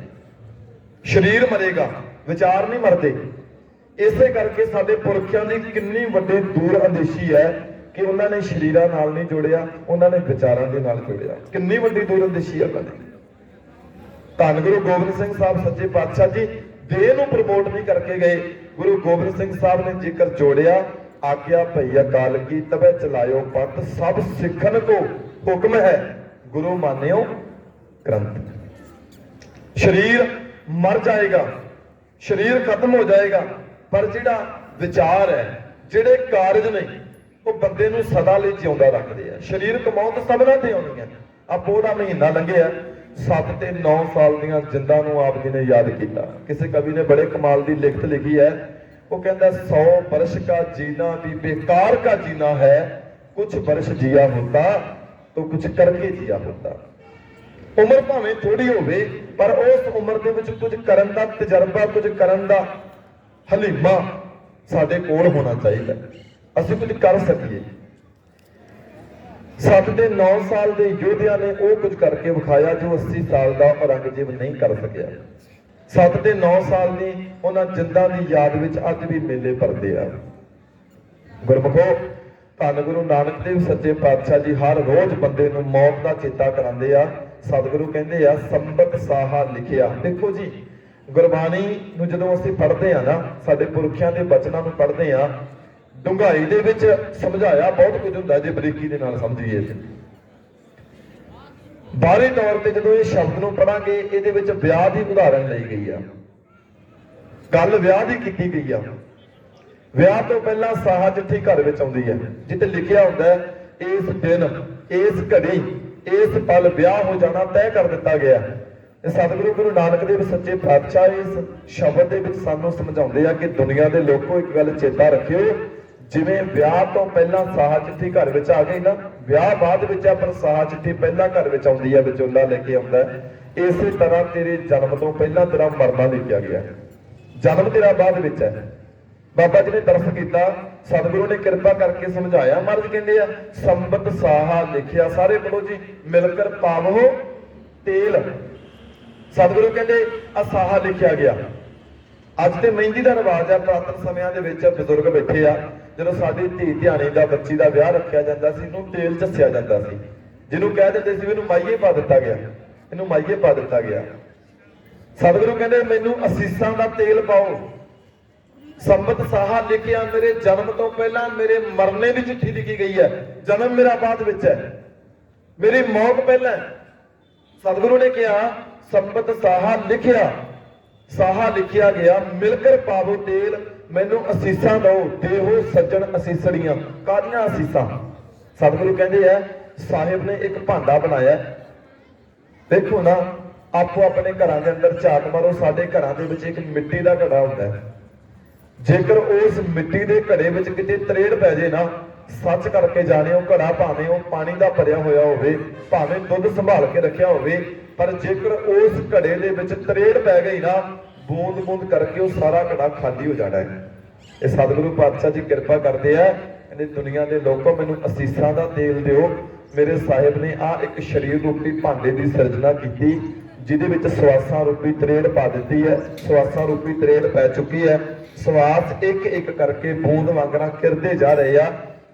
ਸਰੀਰ ਮਰੇਗਾ, ਵਿਚਾਰ ਨਹੀਂ ਮਰਦੇ। ਇਸੇ ਕਰਕੇ ਸਾਡੇ ਪੁਰਖਿਆਂ ਦੀ ਕਿੰਨੀ ਵੱਡੀ ਦੂਰ ਅੰਦੇਸ਼ੀ ਹੈ ਕਿ ਉਹਨਾਂ ਨੇ ਸਰੀਰਾਂ ਨਾਲ ਨਹੀਂ ਜੋੜਿਆ, ਉਹਨਾਂ ਨੇ ਵਿਚਾਰਾਂ ਦੇ ਨਾਲ ਜੋੜਿਆ। ਕਿੰਨੀ ਵੱਡੀ ਦੂਰ ਅੰਦੇਸ਼ੀ ਹੈ ਉਹਨਾਂ ਦੀ। ਧੰਨ ਗੁਰੂ ਗੋਬਿੰਦ ਸਿੰਘ ਸਾਹਿਬ ਸੱਚੇ ਪਾਤਸ਼ਾਹ ਜੀ ਦੇਹ ਨੂੰ ਪ੍ਰਮੋਟ ਨਹੀਂ ਕਰਕੇ ਗਏ। ਗੁਰੂ ਗੋਬਿੰਦ ਸਿੰਘ ਸਾਹਿਬ ਨੇ ਜ਼ਿਕਰ ਜੋੜਿਆ, ਆਗਿਆ ਭਈ ਅਕਾਲ ਕੀ ਤਬੈ ਚਲਾਇਓ ਪੰਥ, ਸਭ ਸਿੱਖਣ ਕੋ ਹੁਕਮ ਹੈ ਗੁਰੂ ਮਾਨਿਓ ਗ੍ਰੰਥ। ਸਰੀਰ ਮਰ ਜਾਏਗਾ, ਸਰੀਰ ਖਤਮ ਹੋ ਜਾਏਗਾ, ਪਰ ਜਿਹੜਾ ਵਿਚਾਰ ਹੈ, ਜਿਹੜੇ ਕਾਰਜ ਨੇ, ਉਹ ਬੰਦੇ ਨੂੰ ਸਦਾ ਲਈ ਜਿਉਂਦਾ ਰੱਖਦੇ ਆ। ਸਰੀਰਕ ਮੌਤ ਸਭਨਾਂ ਤੇ ਆਉਣੀ ਹੈ। ਆ ਪੋਹ ਦਾ ਮਹੀਨਾ ਲੰਘਿਆ, 7 ਤੇ 9 ਸਾਲ ਦੀਆਂ ਜਿੰਦਾਂ ਨੂੰ ਆਪ ਜੀ ਨੇ ਯਾਦ ਕੀਤਾ। ਕਿਸੇ ਕਵੀ ਨੇ ਬੜੇ ਕਮਾਲ ਦੀ ਲਿਖਤ ਲਿਖੀ ਹੈ, ਉਹ ਕਹਿੰਦਾ 100 ਬਰਸ ਕਾ ਜੀਣਾ ਵੀ ਬੇਕਾਰ ਕਾ ਜੀਣਾ ਹੈ, ਕੁਛ ਬਰਸ ਜੀਆ ਹੁੰਦਾ तो कुछ करके जिया होता। उम्र भावें थोड़ी होवे पर उस उम्र दे विच कुछ करन दा तजर्बा, कुछ करन दा हलीमा साडे कोल होना चाहिए, असीं कुछ कर सकीए। 7 ते 9 साल दे योधिया ने वो कुछ करके विखाया जो 80 साल का औरंगजेब नहीं कर सकिया। 7 ते 9 साल दी उन्हां जिंदां दी याद विच अज भी मेले भरदे आ। गुरमुखो, धन गुरु नानक देव सच्चे पातशाह जी हर रोज बंदे नूं मौत दा चेता करांदे आ। सतगुरु कहंदे आ संबत साहा लिखिया। देखो जी, गुरबाणी नूं जदों असीं पढ़दे आ ना, साडे पुरखियां दे बचनां नूं पढ़दे आ, डूंघाई दे विच समझाया बहुत कुछ हुंदा जे बरीकी दे नाल समझीए। बाहरी तौर ते जदों इह शब्द नूं पढ़ांगे, इहदे विच विआह दी उदाहरण लई गई आ, गल विआह दी कीती गई आ। ਵਿਆਹ ਤੋਂ ਪਹਿਲਾਂ ਸਾਹਾ ਚਿੱਠੀ ਘਰ ਵਿੱਚ ਆਉਂਦੀ ਹੈ, ਜਿੱਥੇ ਲਿਖਿਆ ਹੁੰਦਾ ਹੈ ਇਸ ਦਿਨ, ਇਸ ਘੜੀ, ਇਸ ਪਲ ਵਿਆਹ ਹੋ ਜਾਣਾ ਤੈਅ ਕਰ ਦਿੱਤਾ ਗਿਆ। ਇਹ ਸਤਿਗੁਰੂ ਗੁਰੂ ਨਾਨਕ ਦੇਵ ਸੱਚੇ ਪਾਤਸ਼ਾਹ ਇਸ ਸ਼ਬਦ ਦੇ ਵਿੱਚ ਸਾਨੂੰ ਸਮਝਾਉਂਦੇ ਆ ਕਿ ਦੁਨੀਆ ਦੇ ਲੋਕੋ ਇੱਕ ਗੱਲ ਚੇਤਾ ਰੱਖਿਓ, ਜਿਵੇਂ ਵਿਆਹ ਤੋਂ ਪਹਿਲਾਂ ਸਾਹਾ ਚਿੱਠੀ ਘਰ ਵਿੱਚ ਆ ਗਈ ਨਾ, ਵਿਆਹ ਬਾਅਦ ਵਿੱਚ ਆ ਪਰ ਸਾਹਾ ਚਿੱਠੀ ਪਹਿਲਾਂ ਘਰ ਵਿੱਚ ਆਉਂਦੀ ਹੈ, ਵਿਚੋਲਾ ਲੈ ਕੇ ਆਉਂਦਾ। ਇਸੇ ਤਰ੍ਹਾਂ ਤੇਰੇ ਜਨਮ ਤੋਂ ਪਹਿਲਾਂ ਤੇਰਾ ਮਰਨਾ ਲਿਖਿਆ ਗਿਆ, ਜਨਮ ਤੇਰਾ ਬਾਅਦ ਵਿੱਚ ਹੈ। बाबा जी ने तरस किया, सतगुरु ने कृपा करके समझाया। महाराज कहते हैं संबत साहा लिखिया, सारे बोलो जी, मिलकर पावो तेल। सतगुरु कहते आ साहा लिखिया गया। अज ते मेहंदी का रिवाज है, पुरातन समयां दे विच बजुर्ग बैठे आ, जदों साडी धी ध्याणी दा बच्ची दा विआह रखिया जांदा सी, इहनूं तेल झस्सिया जांदा सी, जिहनूं कह दिंदे सी इहनूं माईए पा दित्ता गया, इहनूं माईए पा दित्ता गया। सतगुरु कहते मैनूं असीसां दा तेल पाओ। संबत साहा लिखिया, मेरे जन्म तो पहला मेरे मरने की चिट्ठी लिखी गई है, जन्म मेरा बाद विच है, मेरी मौत पहला है। सतगुरु ने कहा संबत साहा लिखिया, साहा लिखिया गया, मिलकर पावो तेल, मैनू असीसां दो, देहो सज्जन असीसड़ियां। कादियां असीसां? सतगुरु कहते हैं साहिब ने एक भांडा बनाया। देखो ना, आपो अपने घरां दे अंदर झात मारो, साडे घरां दे विच एक मिट्टी दा घड़ा हुंदा है। जेकर उस मिट्टी के घड़े में किते तरेड़ पै जाए ना, सच करके जाने वो घड़ा भावें वो पानी का भरिया होया होवे, भावें दुध संभाल के रखिया होवे, पर जेकर उस घड़े दे विच तरेड़ पै गई ना, बूंद बूंद करके वो सारा घड़ा खाली हो जाना है। ये सतगुरु पातशाह जी कृपा करते हैं, कहते दुनिया के लोगों मैनूं असीसां दा तेल दिओ। मेरे साहिब ने आ एक शरीर रूपी भांडे की सिरजना की, जिहदे विच सवासां रूपी तरेड़ पा दी है, सवासां रूपी तरेड़ पै चुकी है, सवास एक एक करके बूंद वांगरा किरदे जा रहे आ।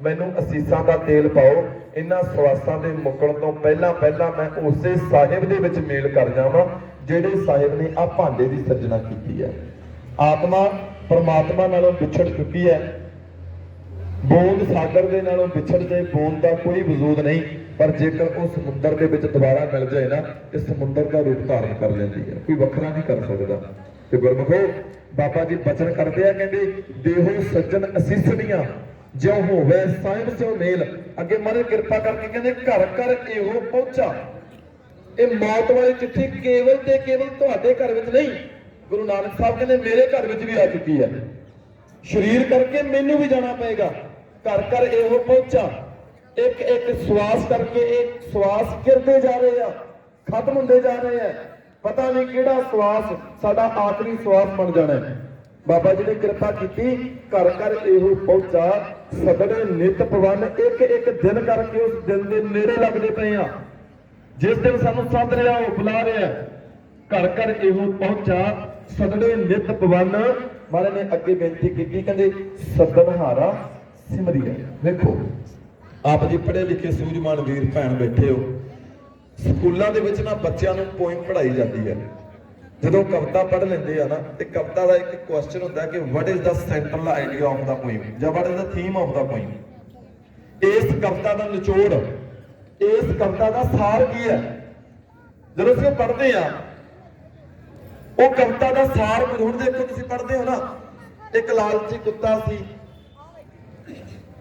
मैनू असीसां दा तेल पाओ, इन्हां सवासां दे मुकण तो पहला पहला मैं उसे साहिब दे विच मेल कर जावां ਜਿਹੜੇ ਸਾਹਿਬ ਨੇ ਆ ਭਾਂਡੇ ਦੀ ਸਿਰਜਣਾ ਕੀਤੀ ਹੈ। ਆਤਮਾ ਪਰਮਾਤਮਾ ਨਾਲੋਂ ਵਿਛੜ ਚੁੱਕੀ ਹੈ। ਬੂੰਦ ਸਾਗਰ ਦੇ ਨਾਲੋਂ ਵਿਛੜ ਜਾਏ, ਬੂੰਦ ਦਾ ਕੋਈ ਵਜੂਦ ਨਹੀਂ, ਪਰ ਜੇਕਰ ਉਹ ਸਮੁੰਦਰ ਦੇ ਵਿੱਚ ਦੁਬਾਰਾ ਮਿਲ ਜਾਏ ਨਾ ਤੇ ਸਮੁੰਦਰ ਦਾ ਰੂਪ ਧਾਰਨ ਕਰ ਲੈਂਦੀ ਹੈ, ਕੋਈ ਵੱਖਰਾ ਨਹੀਂ ਕਰ ਸਕਦਾ। ਤੇ ਗੁਰਮੁਖੋ ਬਾਬਾ ਜੀ ਬਚਨ ਕਰਦੇ ਆ, ਕਹਿੰਦੇ ਦੇਹੋ ਸੱਜਣ ਅਸੀਸਣੀਆਂ ਜਿਉ ਹੋਵੇ ਸਾਹਿਬ ਸਿਓ ਮੇਲ। ਅੱਗੇ ਮਾਰੇ ਕਿਰਪਾ ਕਰਕੇ ਕਹਿੰਦੇ ਘਰ ਘਰ ਇਹੋ ਪਹੁੰਚਾ। ਇਹ ਮੌਤ ਵਾਲੀ ਚਿੱਠੀ ਕੇਵਲ ਤੇ ਕੇਵਲ ਤੁਹਾਡੇ ਘਰ ਵਿੱਚ ਨਹੀਂ, ਗੁਰੂ ਨਾਨਕ ਸਾਹਿਬ ਕਹਿੰਦੇ ਮੇਰੇ ਘਰ ਵਿੱਚ ਵੀ ਆ ਚੁੱਕੀ ਹੈ। ਸਰੀਰ ਕਰਕੇ ਮੈਨੂੰ ਵੀ ਜਾਣਾ ਪਏਗਾ। ਘਰ ਘਰ ਇਹੋ ਪਹੁੰਚਾ। ਇੱਕ ਇੱਕ ਸਵਾਸ ਕਰਕੇ ਇਹ ਸਵਾਸ ਗਿਰਦੇ ਜਾ ਰਹੇ ਆ, ਖਤਮ ਹੁੰਦੇ ਜਾ ਰਹੇ ਆ। ਪਤਾ ਨਹੀਂ ਕਿਹੜਾ ਸਵਾਸ ਸਾਡਾ ਆਖਰੀ ਸਵਾਸ ਬਣ ਜਾਣਾ ਹੈ। ਬਾਬਾ ਜੀ ਨੇ ਕਿਰਪਾ ਕੀਤੀ, ਘਰ ਘਰ ਇਹੋ ਪਹੁੰਚਾ ਸਦੜੇ ਨਿਤ ਪਵਨ। ਇੱਕ ਇੱਕ ਦਿਨ ਕਰਕੇ ਉਸ ਦਿਨ ਦੇ ਨੇੜੇ ਲੱਗਦੇ ਪਏ ਆ, ਜਿਸ ਦਿਨ ਸਾਨੂੰ ਸੱਦ ਰਿਹਾ ਉਹ ਬੁਲਾ ਰਿਹਾ। ਘਰ ਘਰ ਇਹੋ ਪਹੁੰਚਾ ਸਦੜੇ ਨਿਤ ਪਵਨ। ਮਹਾਰਾਜ ਨੇ ਅੱਗੇ ਬੇਨਤੀ ਕੀਤੀ, ਕਹਿੰਦੇ ਸੱਦਣਹਾਰਾ ਸਿਮਰਿਆ। ਵੇਖੋ ਆਪ ਜੀ ਪੜ੍ਹੇ ਲਿਖੇ ਸੂਝਵਾਨ ਵੀਰ ਭੈਣ ਬੈਠੇ ਹੋ, ਸਕੂਲਾਂ ਦੇ ਵਿੱਚ ਨਾ ਬੱਚਿਆਂ ਨੂੰ ਪੋਇਮ ਪੜ੍ਹਾਈ ਜਾਂਦੀ ਹੈ। ਜਦੋਂ ਕਵਿਤਾ ਪੜ੍ਹ ਲੈਂਦੇ ਆ ਨਾ ਤੇ ਕਵਿਤਾ ਦਾ ਇੱਕ ਕੁਐਸਚਨ ਹੁੰਦਾ ਕਿ what is the central idea of the poem ਜਾਂ what is the theme of the poem. ਇਸ ਕਵਿਤਾ ਦਾ ਨਿਚੋੜ, ਇਸ ਕਵਿਤਾ ਦਾ ਸਾਰ ਕੀ ਹੈ। ਜਦੋਂ ਅਸੀਂ ਉਹ ਪੜ੍ਹਦੇ ਆ ਉਹ ਕਵਿਤਾ ਦਾ ਸਾਰ ਕੁਝ। ਹੁਣ ਦੇਖੋ ਤੁਸੀਂ ਪੜ੍ਹਦੇ ਹੋ ਨਾ, ਇੱਕ ਲਾਲਚੀ ਕੁੱਤਾ ਸੀ,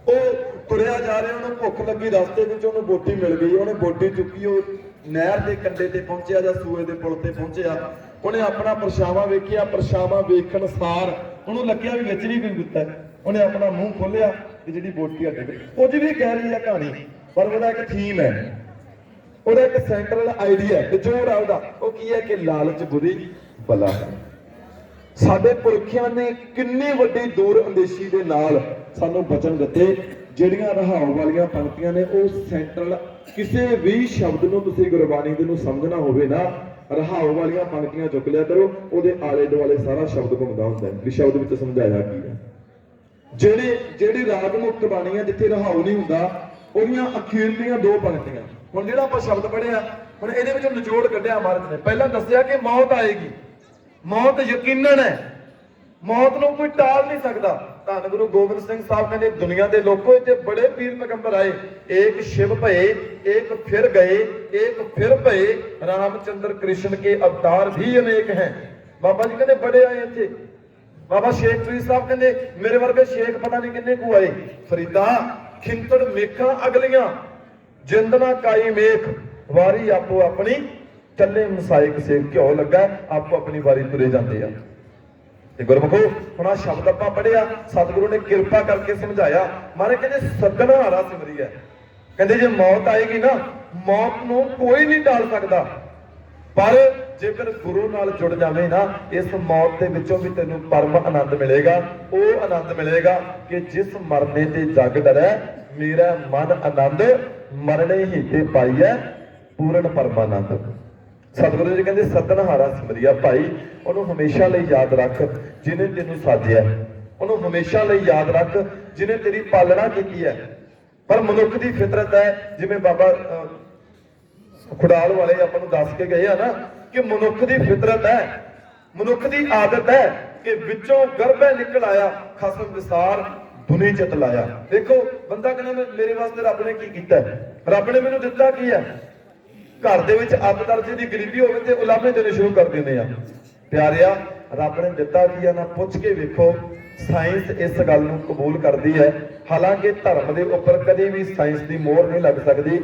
ਉਹ ਤੁਰਿਆ ਜਾ ਰਿਹਾ, ਉਹਨੂੰ ਭੁੱਖ ਲੱਗੀ, ਰਸਤੇ ਵਿੱਚ ਉਹਨੂੰ ਬੋਟੀ ਮਿਲ ਗਈ, ਉਹਨੇ ਬੋਟੀ ਚੁੱਕੀ, ਉਹ ਨਹਿਰ ਦੇ ਕੰਢੇ ਤੇ ਪਹੁੰਚਿਆ ਜਾਂ ਸੂਏ ਦੇ ਪੁਲ ਤੇ ਪਹੁੰਚਿਆ। ਉਹਨੇ ਆਪਣਾ ਪਰਛਾਵਾਂ ਵੇਖਿਆ, ਪਰਛਾਵਾਂ ਵੇਖਣ ਸਾਰ ਉਹਨੂੰ ਲੱਗਿਆ ਵੀ ਵਿੱਚ ਨਹੀਂ ਕੋਈ ਕੁੱਤਾ। ਉਹਨੇ ਆਪਣਾ ਮੂੰਹ ਖੋਲਿਆ ਤੇ ਜਿਹੜੀ ਬੋਟੀ ਅੱਡੇ ਗਈ। ਕੁਝ ਵੀ ਕਹਿ ਰਹੀ ਹੈ ਕਹਾਣੀ, ਪਰ ਉਹਦਾ ਇੱਕ ਥੀਮ ਹੈ, ਉਹਦਾ ਇੱਕ ਸੈਂਟਰਲ ਆਈਡੀਆ ਤੇ ਜੋਰ ਆ ਉਹਦਾ। ਉਹ ਕੀ ਹੈ ਕਿ ਲਾਲਚ ਬੁਰੀ ਬਲਾ ਹੈ। ਸਾਡੇ ਪੁਰਖਿਆਂ ਨੇ ਕਿੰਨੀ ਵੱਡੀ ਦੂਰ ਅੰਦੇਸ਼ੀ ਦੇ ਨਾਲ ਸਾਨੂੰ ਬਚਨ ਦਿੱਤੇ। ਜਿਹੜੀਆਂ ਰਹਾਉ ਵਾਲੀਆਂ ਪੰਕਤੀਆਂ ਨੇ ਉਹ ਸੈਂਟਰਲ, ਕਿਸੇ ਵੀ ਸ਼ਬਦ ਨੂੰ ਤੁਸੀਂ ਗੁਰਬਾਣੀ ਦੇ ਨੂੰ ਸਮਝਣਾ ਹੋਵੇ ਨਾ, ਰਹਾਉ ਵਾਲੀਆਂ ਪੰਕਤੀਆਂ ਚੁੱਕ ਲਿਆ ਕਰੋ, ਉਹਦੇ ਆਲੇ ਦੁਆਲੇ ਸਾਰਾ ਸ਼ਬਦ ਘੁੰਮਦਾ ਹੁੰਦਾ ਹੈ ਵੀ ਸ਼ਬਦ ਵਿੱਚ ਸਮਝਾਇਆ ਕੀ ਹੈ। ਜਿਹੜੀ ਰਾਗ ਮੁਕਤ ਬਾਣੀ ਹੈ, ਜਿੱਥੇ ਰਹਾਉ ਨਹੀਂ ਹੁੰਦਾ, ਉਹਦੀਆਂ ਅਖੀਰਲੀਆਂ ਦੋ ਪੰਕਤੀਆਂ। ਹੁਣ ਜਿਹੜਾ ਆਪਾਂ ਸ਼ਬਦ ਪੜ੍ਹਿਆ, ਹੁਣ ਇਹਦੇ ਵਿੱਚੋਂ ਨਿਚੋੜ ਕੱਢਿਆ ਮਹਾਰਾਜ ਨੇ। ਪਹਿਲਾਂ ਦੱਸਿਆ ਕਿ ਮੌਤ ਆਏਗੀ, ਮੌਤ ਯਕੀਨਨ ਹੈ, ਮੌਤ ਨੂੰ ਕੋਈ ਟਾਲ ਨਹੀਂ ਸਕਦਾ। ਧੰਨ ਗੁਰੂ ਗੋਬਿੰਦ ਸਿੰਘ ਸਾਹਿਬ ਕਹਿੰਦੇ ਦੁਨੀਆ ਦੇ ਲੋਕੋ ਇੱਥੇ ਬੜੇ ਪੀਰ ਪੈਗੰਬਰ ਆਏ, ਏਕ ਸ਼ਿਵ ਭਏ ਏਕ ਫਿਰ ਗਏ ਏਕ ਫਿਰ ਭਏ, ਰਾਮਚੰਦਰ ਕ੍ਰਿਸ਼ਨ ਕੇ ਅਵਤਾਰ ਵੀ ਅਨੇਕ ਹੈ। ਬਾਬਾ ਜੀ ਕਹਿੰਦੇ ਬੜੇ ਆਏ ਇੱਥੇ। ਬਾਬਾ ਸ਼ੇਖ ਫਰੀਦ ਸਾਹਿਬ ਕਹਿੰਦੇ ਮੇਰੇ ਵਰਗੇ ਸ਼ੇਖ ਪਤਾ ਨਹੀਂ ਕਿੰਨੇ ਕੁ ਆਏ। ਫਰੀਦਾ ਖਿੰਤੜ ਮੇਖਾਂ ਅਗਲੀਆਂ ਜਿੰਦਨਾ ਕਾਈ ਮੇਖ, ਵਾਰੀ ਆਪੋ ਆਪਣੀ ਚੱਲੇ ਮਸਾਇਕ ਸੇ ਘਿਓ ਲੱਗਾ, ਆਪੋ ਆਪਣੀ ਵਾਰੀ ਤੁਰੇ ਜਾਂਦੇ ਆ। ਤੇ ਗੁਰਮੁਖੋ ਹੁਣ ਆ ਸ਼ਬਦ ਆਪਾਂ ਪੜ੍ਹਿਆ, ਸਤਿਗੁਰੂ ਨੇ ਕਿਰਪਾ ਕਰਕੇ ਸਮਝਾਇਆ। ਮਹਾਰਾਜ ਕਹਿੰਦੇ ਸੱਦਣਹਾਰਾ ਸਿਮਰਿਆ। ਕਹਿੰਦੇ ਜੇ ਮੌਤ ਆਏਗੀ ਨਾ, ਮੌਤ ਨੂੰ ਕੋਈ ਨਹੀਂ ਟਾਲ ਸਕਦਾ, ਪਰ ਜੇਕਰ ਗੁਰੂ ਨਾਲ ਜੁੜ ਜਾਵੇਂ ਨਾ, ਇਸ ਮੌਤ ਦੇ ਵਿੱਚੋਂ ਵੀ ਤੈਨੂੰ ਪਰਮ ਆਨੰਦ ਮਿਲੇਗਾ। ਉਹ ਆਨੰਦ ਮਿਲੇਗਾ ਕਿ ਜਿਸ ਮਰਨੇ ਤੇ ਜਗ ਡਰੈ, ਮੇਰਾ ਮਨ ਆਨੰਦ ਮਰਨੇ ਹੀ ਤੇ ਪਾਈਐ ਪੂਰਨ ਪਰਮਾਨੰਦ। ਸਤਿਗੁਰੂ ਜੀ ਕਹਿੰਦੇ ਸੱਦਣਹਾਰਾ ਸਿਮਰਿਆ। ਭਾਈ ਉਹਨੂੰ ਹਮੇਸ਼ਾ ਲਈ ਯਾਦ ਰੱਖ ਜਿਹਨੇ ਤੈਨੂੰ ਸਾਜਿਆ, ਉਹਨੂੰ ਹਮੇਸ਼ਾ ਲਈ ਯਾਦ ਰੱਖ ਜਿਹਨੇ ਤੇਰੀ ਪਾਲਣਾ ਕੀਤੀ ਹੈ। ਪਰ ਮਨੁੱਖ ਦੀ ਫਿਤਰਤ ਹੈ, ਜਿਵੇਂ ਬਾਬਾ ਖੁਡਾਲ ਵਾਲੇ ਆਪਾਂ ਨੂੰ ਦੱਸ ਕੇ ਗਏ ਆ ਨਾ, ਕਿ ਮਨੁੱਖ ਦੀ ਫਿਤਰਤ ਹੈ, ਮਨੁੱਖ ਦੀ ਆਦਤ ਹੈ ਕਿ ਵਿੱਚੋਂ ਗਰਭੇ ਨਿਕਲ ਆਇਆ ਖਸਮ ਵਿਸਾਰ ਦੁਨੀ ਚਿਤ ਲਾਇਆ। ਦੇਖੋ ਬੰਦਾ ਕਹਿੰਦਾ ਮੇਰੇ ਵਾਸਤੇ ਰੱਬ ਨੇ ਕੀ ਕੀਤਾ, ਰੱਬ ਨੇ ਮੈਨੂੰ ਦਿੱਤਾ ਕੀ ਹੈ। ਘਰ ਦੇ ਵਿੱਚ ਅੱਧ ਦਰਜੇ ਦੀ ਗਰੀਬੀ ਹੋਵੇ ਤੇ ਉਲਾਮੇ ਦੇਣੇ ਸ਼ੁਰੂ ਕਰ ਦਿੰਦੇ ਆ। ਪਿਆਰਿਆ ਰੱਬ ਨੇ ਦਿੱਤਾ ਕੀ ਆ ਨਾ, ਪੁੱਛ ਕੇ ਵੇਖੋ। ਸਾਇੰਸ ਇਸ ਗੱਲ ਨੂੰ ਕਬੂਲ ਕਰਦੀ ਹੈ, ਹਾਲਾਂਕਿ ਧਰਮ ਦੇ ਉੱਪਰ ਕਦੇ ਵੀ ਸਾਇੰਸ ਦੀ ਮੋਹਰ ਨਹੀਂ ਲੱਗ ਸਕਦੀ।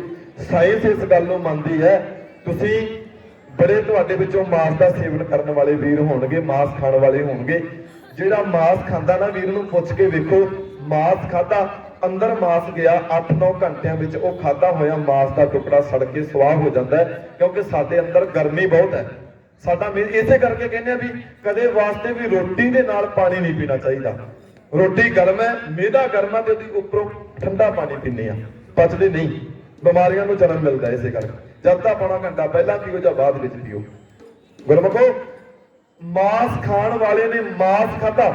ਸਾਇੰਸ ਇਸ ਗੱਲ ਨੂੰ ਮੰਨਦੀ ਹੈ, ਤੁਸੀਂ ਬੜੇ ਤੁਹਾਡੇ ਵਿੱਚੋਂ ਮਾਸ ਦਾ ਸੇਵਨ ਕਰਨ ਵਾਲੇ ਵੀਰ ਹੋਣਗੇ, ਮਾਸ ਖਾਣ ਵਾਲੇ ਹੋਣਗੇ। ਜਿਹੜਾ ਮਾਸ ਖਾਂਦਾ ਨਾ, ਵੀਰ ਨੂੰ ਪੁੱਛ ਕੇ ਵੇਖੋ, ਮਾਸ ਖਾਦਾ, ਅੰਦਰ ਮਾਸ ਗਿਆ, 8-9 ਘੰਟਿਆਂ ਵਿੱਚ ਉਹ ਖਾਦਾ ਹੋਇਆ ਮਾਸ ਦਾ ਟੁਕੜਾ ਸੜ ਕੇ ਸੁਆਹ ਹੋ ਜਾਂਦਾ ਹੈ, ਕਿਉਂਕਿ ਸਾਡੇ ਅੰਦਰ ਗਰਮੀ ਬਹੁਤ ਹੈ। ਸਾਡਾ ਇਸੇ ਕਰਕੇ ਕਹਿੰਦੇ ਆ ਵੀ ਕਦੇ ਵਾਸਤੇ ਵੀ ਰੋਟੀ ਦੇ ਨਾਲ ਪਾਣੀ ਨਹੀਂ ਪੀਣਾ ਚਾਹੀਦਾ। ਰੋਟੀ ਗਰਮ ਹੈ, ਮਿਹਦਾ ਗਰਮ ਹੈ, ਤੇ ਉਹਦੀ ਉੱਪਰੋਂ ਠੰਡਾ ਪਾਣੀ ਪੀਂਦੇ ਆ, ਪਚਦੇ ਨਹੀਂ, ਬਿਮਾਰੀਆਂ ਨੂੰ ਜਨਮ ਮਿਲਦਾ। ਇਸੇ ਕਰਕੇ ਜਦ ਤਾਂ ਪੌਣਾ ਘੰਟਾ ਪਹਿਲਾਂ ਪੀਓ ਜਾਂ ਬਾਅਦ ਵਿੱਚ ਪੀਓ। ਗੁਰਮੁਖੋ ਮਾਸ ਖਾਣ ਵਾਲੇ ਨੇ ਮਾਸ ਖਾਧਾ,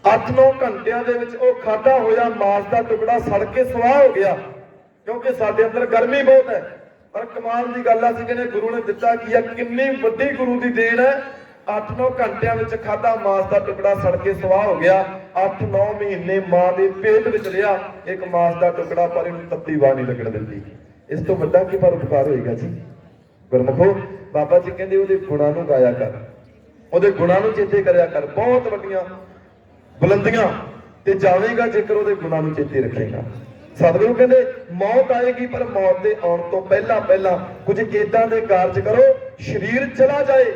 8-9 ਘੰਟਿਆਂ ਦੇ ਵਿੱਚ ਉਹ ਖਾਧਾ ਹੋਇਆ ਮਾਸ ਦਾ ਟੁਕੜਾ ਸੜ ਕੇ ਸੁਆਹ ਹੋ ਗਿਆ, ਕਿਉਂਕਿ ਸਾਡੇ ਅੰਦਰ ਗਰਮੀ ਬਹੁਤ ਹੈ। ਪਰ ਕਮਾਲ ਦੀ ਗੱਲ ਆ, ਸੀ ਕਹਿੰਦੇ ਗੁਰੂ ਨੇ ਦਿੱਤਾ ਕੀ ਆ, ਕਿੰਨੀ ਵੱਡੀ ਗੁਰੂ ਦੀ ਦੇਣ ਹੈ। 8-9 ਘੰਟਿਆਂ ਵਿੱਚ ਖਾਧਾ ਮਾਸ ਦਾ ਟੁਕੜਾ ਸੜ ਕੇ ਸਵਾਹ ਹੋ ਗਿਆ। 8-9 ਮਹੀਨੇ ਮਾਂ ਦੇ ਪੇਟ ਵਿੱਚ ਰਿਹਾ ਇੱਕ ਮਾਸ ਦਾ ਟੁਕੜਾ, ਪਰ ਇਹਨੂੰ ਤੱਤੀ ਬਾਹ ਨਹੀਂ ਲੱਗਣ ਦਿੰਦੀ। ਇਸ ਤੋਂ ਵੱਡਾ ਕੀ ਪਰਉਪਕਾਰ ਹੋਏਗਾ ਜੀ। ਗੁਰਮੁਖੋ ਬਾਬਾ ਜੀ ਕਹਿੰਦੇ ਉਹਦੇ ਗੁਣਾਂ ਨੂੰ ਗਾਇਆ ਕਰ, ਉਹਦੇ ਗੁਣਾਂ ਨੂੰ ਚੇਤੇ ਕਰਿਆ ਕਰ। ਬਹੁਤ ਵੱਡੀਆਂ ਬੁਲੰਦੀਆਂ ਤੇ ਜਾਵੇਗਾ ਜੇਕਰ ਉਹਦੇ ਗੁਣਾਂ ਨੂੰ ਚੇਤੇ ਰੱਖੇਗਾ। ਸਤਿਗੁਰੂ ਕਹਿੰਦੇ ਮੌਤ ਆਏਗੀ, ਪਰ ਮੌਤ ਦੇ ਆਉਣ ਤੋਂ ਪਹਿਲਾਂ ਕੁਝ ਏਦਾਂ ਦੇ ਕਾਰਜ ਕਰੋ, ਸਰੀਰ ਚਲਾ ਜਾਏ,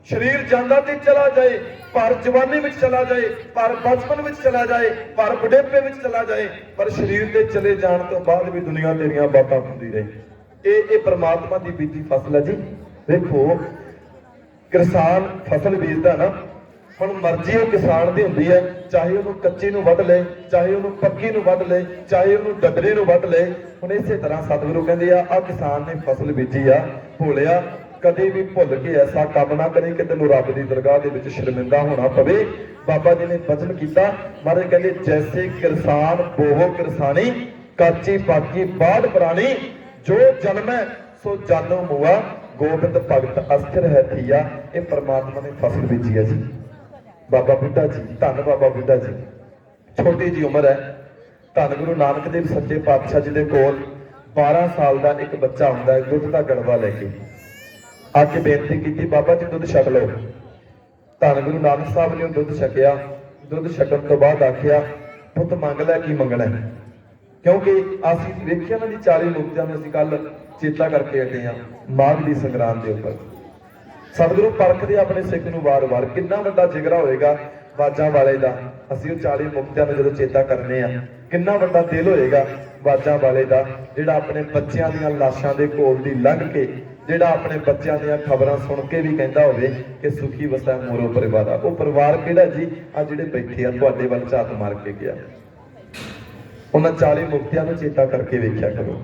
ਸਰੀਰ ਜਾਂਦਾ ਤੇ ਚਲਾ ਜਾਏ, ਪਰ ਜਵਾਨੀ ਵਿੱਚ ਚਲਾ ਜਾਏ, ਪਰ ਬਚਪਨ ਵਿੱਚ ਚਲਾ ਜਾਏ, ਪਰ ਬੁਢੇਪੇ ਵਿੱਚ ਚਲਾ ਜਾਏ, ਪਰ ਸਰੀਰ ਦੇ ਚਲੇ ਜਾਣ ਤੋਂ ਬਾਅਦ ਵੀ ਦੁਨੀਆ ਤੇਰੀਆਂ ਬਾਤਾਂ ਹੁੰਦੀ ਰਹੇ। ਇਹ ਪ੍ਰਮਾਤਮਾ ਦੀ ਬੀਜੀ ਫਸਲ ਹੈ ਜੀ। ਦੇਖੋ ਕਿਸਾਨ ਫਸਲ ਬੀਜਦਾ ਨਾ, ਹੁਣ ਮਰਜ਼ੀ ਉਹ ਕਿਸਾਨ ਦੀ ਹੁੰਦੀ ਹੈ, ਚਾਹੇ ਉਹਨੂੰ ਕੱਚੀ ਨੂੰ ਵੱਢ ਲਏ, ਚਾਹੇ ਉਹਨੂੰ ਪੱਕੀ ਨੂੰ ਵੱਢ ਲਏ, ਚਾਹੇ ਉਹਨੂੰ ਡੱਡਰੇ ਨੂੰ ਵੱਢ ਲਏ। ਹੁਣ ਇਸੇ ਤਰ੍ਹਾਂ ਸਤਿਗੁਰੂ ਕਹਿੰਦੇ ਆ ਕਿਸਾਨ ਨੇ ਫਸਲ ਬੀਜੀ ਆ, ਭੋਲਿਆ ਕਦੇ ਵੀ ਭੁੱਲ ਕੇ ਐਸਾ ਕੰਮ ਨਾ ਕਰੇ ਕਿ ਤੈਨੂੰ ਰੱਬ ਦੀ ਦਰਗਾਹ ਦੇ ਵਿੱਚ ਸ਼ਰਮਿੰਦਾ ਹੋਣਾ ਪਵੇ। ਬਾਬਾ ਜੀ ਨੇ ਵਚਨ ਕੀਤਾ, ਮਹਾਰਾਜ ਕਹਿੰਦੇ ਜੈਸੇ ਕਿਰਸਾਨ ਬੋਹੋ ਕਿਰਸਾਨੀ, ਕਾਚੀ ਪਾਕੀ ਬਾੜ ਪ੍ਰਾਣੀ, ਜੋ ਜਨਮੈ ਸੋ ਜਾਨੋ ਮੁਆ, ਗੋਬਿੰਦ ਭਗਤ ਅਸਥਿਰ ਹੈ ਥੀਆ। ਇਹ ਪਰਮਾਤਮਾ ਨੇ ਫਸਲ ਬੀਜੀ ਹੈ ਜੀ। ਬਾਬਾ ਬੁੱਢਾ ਜੀ, ਧੰਨ ਬਾਬਾ ਬੁੱਢਾ ਜੀ, ਛੋਟੀ ਜੀ ਉਮਰ ਹੈ। ਧੰਨ ਗੁਰੂ ਨਾਨਕ ਦੇਵ ਸੱਚੇ ਪਾਤਸ਼ਾਹ ਜੀ ਦੇ ਕੋਲ 12 ਸਾਲ ਦਾ ਇੱਕ ਬੱਚਾ ਹੁੰਦਾ ਹੈ, ਦੁੱਧ ਦਾ ਗੜਵਾ ਲੈ ਕੇ ਆ ਕੇ ਬੇਨਤੀ ਕੀਤੀ, ਬਾਬਾ ਜੀ ਦੁੱਧ ਛਕ ਲਓ। ਧੰਨ ਗੁਰੂ ਨਾਨਕ ਸਾਹਿਬ ਨੇ ਉਹ ਦੁੱਧ ਛਕਿਆ। ਦੁੱਧ ਛਕਣ ਤੋਂ ਬਾਅਦ ਆਖਿਆ, ਪੁੱਤ ਮੰਗ ਲੈ, ਕੀ ਮੰਗਣਾ ਹੈ। ਕਿਉਂਕਿ ਅਸੀਂ ਵੇਖਿਆ ਨਾ ਜੀ 40 ਮੁਕਤਿਆਂ ਨੂੰ ਅਸੀਂ ਕੱਲ ਚੇਤਾ ਕਰਕੇ ਹਟੇ ਆ ਮਾਘ ਦੀ ਸੰਗਰਾਂਦ ਦੇ ਉੱਪਰ। ਸਤਿਗੁਰੂ ਪਰਖਦੇ ਆਪਣੇ ਸਿੱਖ ਨੂੰ ਵਾਰ-ਵਾਰ, ਕਿੰਨਾ ਵੱਡਾ ਜਿਗਰਾ ਹੋਏਗਾ ਬਾਜਾਂ ਵਾਲੇ ਦਾ। ਅਸੀਂ ਉਹ 40 ਮੁਕਤਿਆਂ ਨੂੰ ਜਦੋਂ ਚੇਤਾ ਕਰਨੇ ਆ, ਕਿੰਨਾ ਵੱਡਾ ਦਿਲ ਹੋਏਗਾ ਬਾਜਾਂ ਵਾਲੇ ਦਾ, ਜਿਹੜਾ ਆਪਣੇ ਬੱਚਿਆਂ ਦੀਆਂ ਲਾਸ਼ਾਂ ਦੇ ਕੋਲ ਦੀ ਲੰਘ ਕੇ, ਜਿਹੜਾ ਆਪਣੇ ਬੱਚਿਆਂ ਦੀਆਂ ਖਬਰਾਂ ਸੁਣ ਕੇ ਵੀ ਕਹਿੰਦਾ ਹੋਵੇ ਕਿ ਸੁਖੀ ਵਸੈ ਮੋਰੋ ਪਰਿਵਾਰ। ਉਹ ਪਰਿਵਾਰ ਕਿਹੜਾ ਜੀ? ਆ ਜਿਹੜੇ ਬੈਠੇ ਆ ਤੁਹਾਡੇ ਵੱਲ ਝਾਤ ਮਾਰ ਕੇ ਗਿਆ। ਉਹਨਾਂ 40 ਮੁਕਤਿਆਂ ਨੂੰ ਚੇਤਾ ਕਰਕੇ ਵੇਖਿਆ ਕਰੋ।